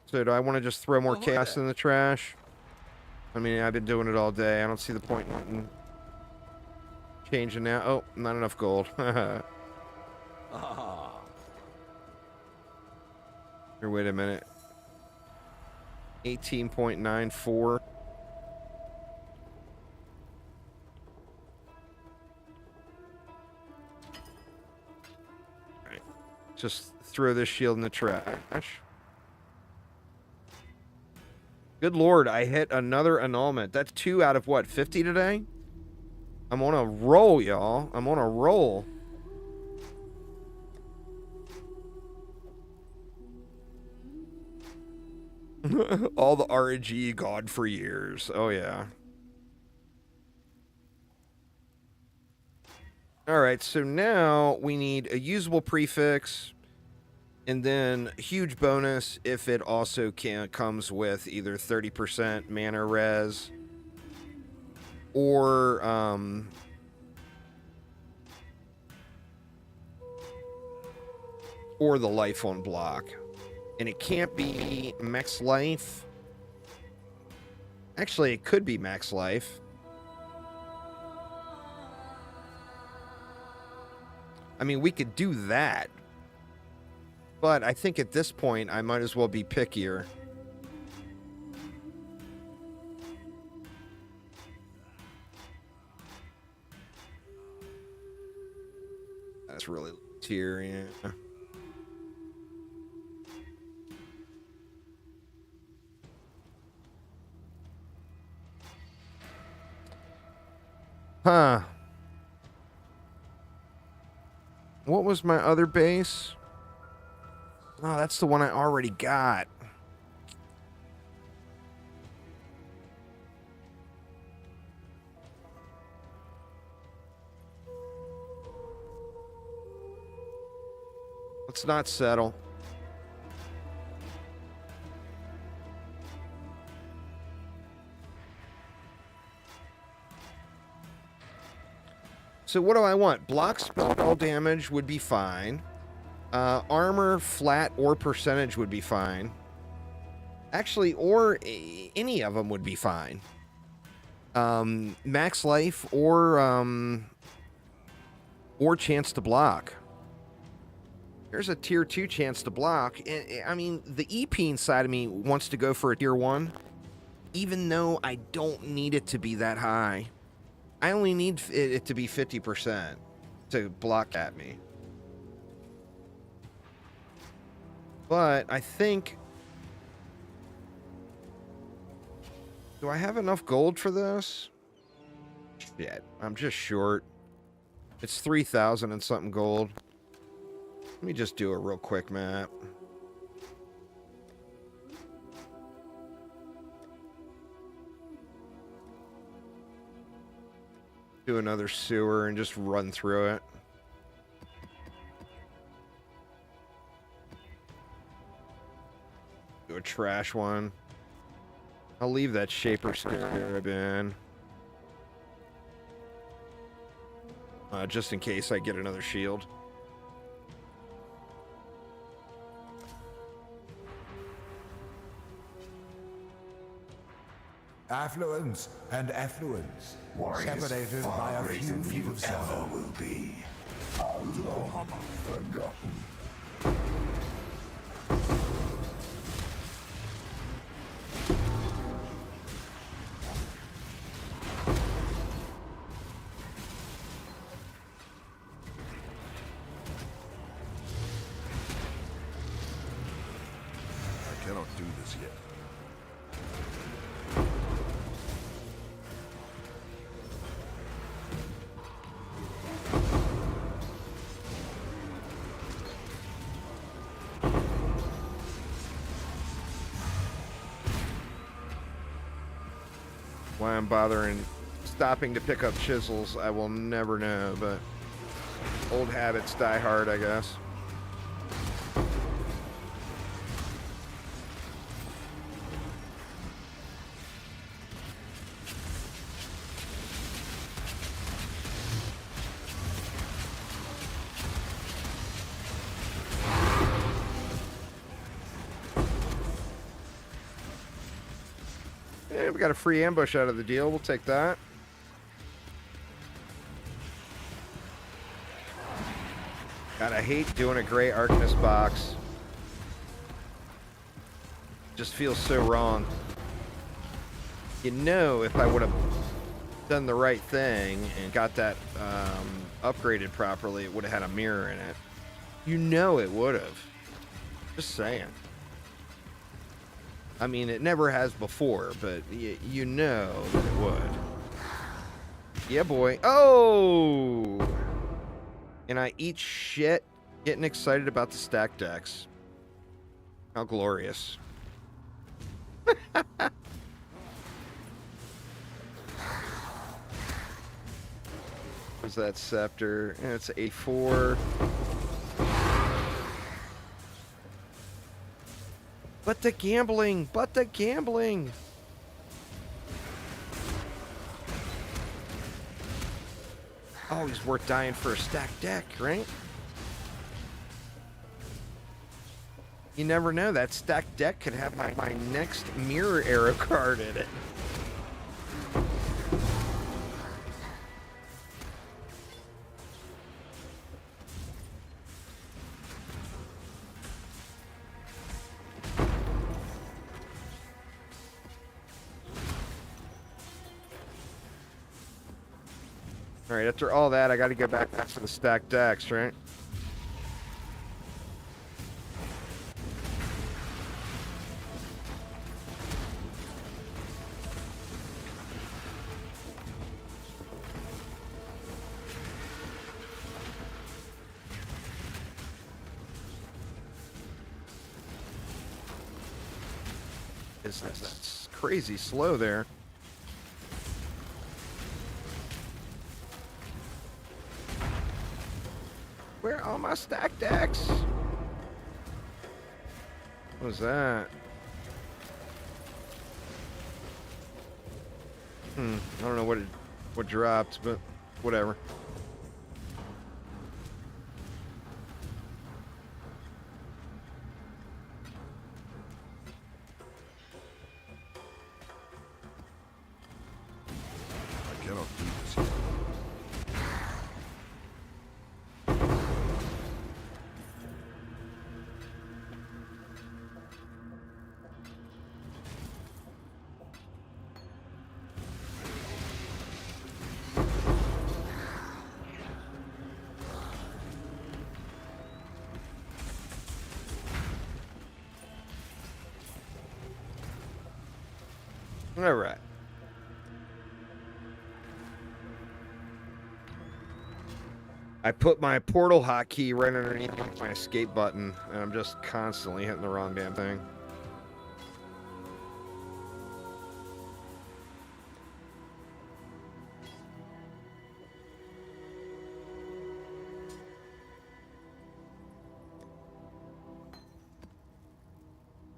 So do I want to just throw more chaos in the trash? I mean, I've been doing it all day. I don't see the point in changing now. Oh, not enough gold. Here, wait a minute. 18.94. Right. Just throw this shield in the trash. Good lord, I hit another annulment. That's 2 out of what, 50 today? I'm on a roll, y'all. I'm on a roll. All the RNG gone for years. Oh, yeah. Alright, so now we need a usable prefix, and then a huge bonus if it also comes with either 30% mana res, or the life on block. And it can't be max life. Actually, it could be max life. I mean, we could do that. But I think at this point, I might as well be pickier. That's really tier, yeah. Huh. What was my other base? Oh, that's the one I already got. Let's not settle. So what do I want? Block spell damage would be fine. Armor, flat, or percentage would be fine. Actually, or any of them would be fine. Max life or chance to block. There's a tier 2 chance to block. I mean, the EP side of me wants to go for a tier 1, even though I don't need it to be that high. I only need it to be 50% to block at me. But I think... Do I have enough gold for this? Shit, I'm just short. It's 3,000 and something gold. Let me just do a real quick map. Do another sewer and just run through it. Do a trash one. I'll leave that Shaper Scarab in. Just in case I get another shield. Affluence and effluence, separated by a few feet of soil. will be. I cannot do this yet. Why I'm bothering stopping to pick up chisels, I will never know, but old habits die hard, I guess. Yeah, we got a free ambush out of the deal. We'll take that. God, I hate doing a gray Arcanist box. Just feels so wrong. You know, if I would have done the right thing and got that upgraded properly, it would have had a mirror in it. You know it would have. Just saying. I mean, it never has before, but you know that it would. Yeah, boy. Oh! And I eat shit getting excited about the stack decks. How glorious. What's that scepter? It's A4. But the gambling! But the gambling! Always worth dying for a stacked deck, right? You never know. That stacked deck could have my next Mirror Arrow card in it. Alright, after all that, I gotta go back to the stacked decks, right? That's crazy slow there. Where are all my stack decks? What was that? I don't know what dropped, but whatever. cannot do this yet. All right. I put my portal hotkey right underneath my escape button, and I'm just constantly hitting the wrong damn thing.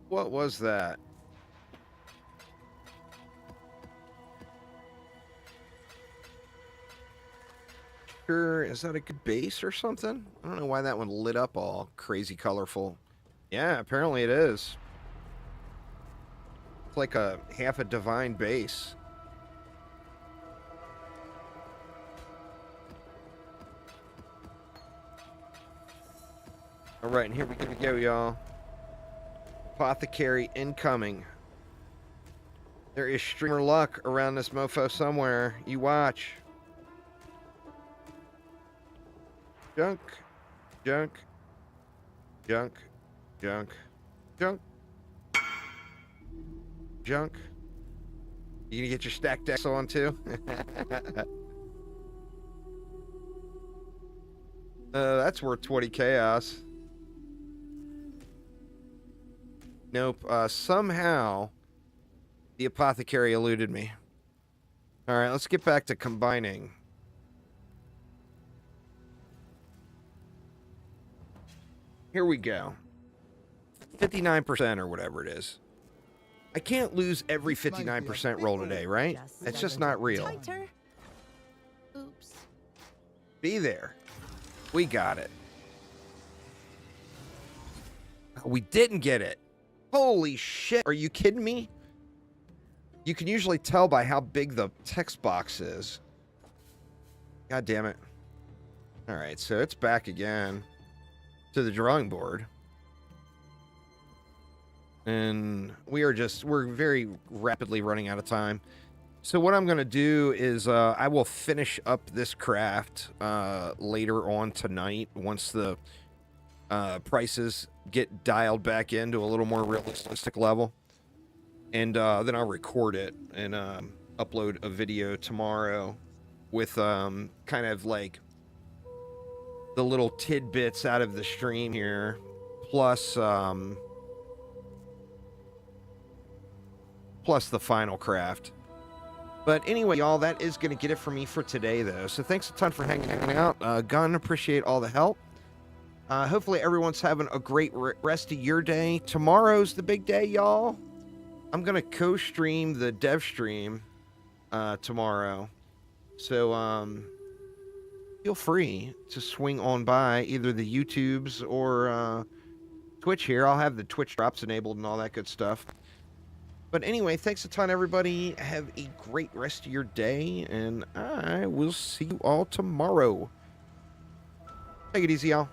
What was that? Is that a good base or something? I don't know why that one lit up all crazy colorful. Yeah, apparently it is. It's like a half a divine base. All right, and here we go, y'all. Apothecary incoming. There is streamer luck around this mofo somewhere. You watch. Junk, junk, junk, junk, junk, junk. You gonna get your stack decks on too? That's worth 20 chaos. Nope. Somehow the apothecary eluded me. All right, let's get back to combining. Here we go. 59% or whatever it is. I can't lose every 59% roll today, right? It's just not real. Tighter. Oops. Be there. We got it. We didn't get it. Holy shit. Are you kidding me? You can usually tell by how big the text box is. God damn it. All right, so it's back again to the drawing board. And we're very rapidly running out of time. So what I'm going to do is I will finish up this craft later on tonight once the prices get dialed back into a little more realistic level. And then I'll record it and upload a video tomorrow with kind of like the little tidbits out of the stream here, plus the final craft. But anyway, y'all, that is going to get it for me for today, though. So thanks a ton for hanging out. Gunn, appreciate all the help. Hopefully everyone's having a great rest of your day. Tomorrow's the big day, y'all. I'm going to co-stream the dev stream tomorrow. So, feel free to swing on by either the YouTubes or Twitch here. I'll have the Twitch drops enabled and all that good stuff. But anyway, thanks a ton, everybody. Have a great rest of your day, and I will see you all tomorrow. Take it easy, y'all.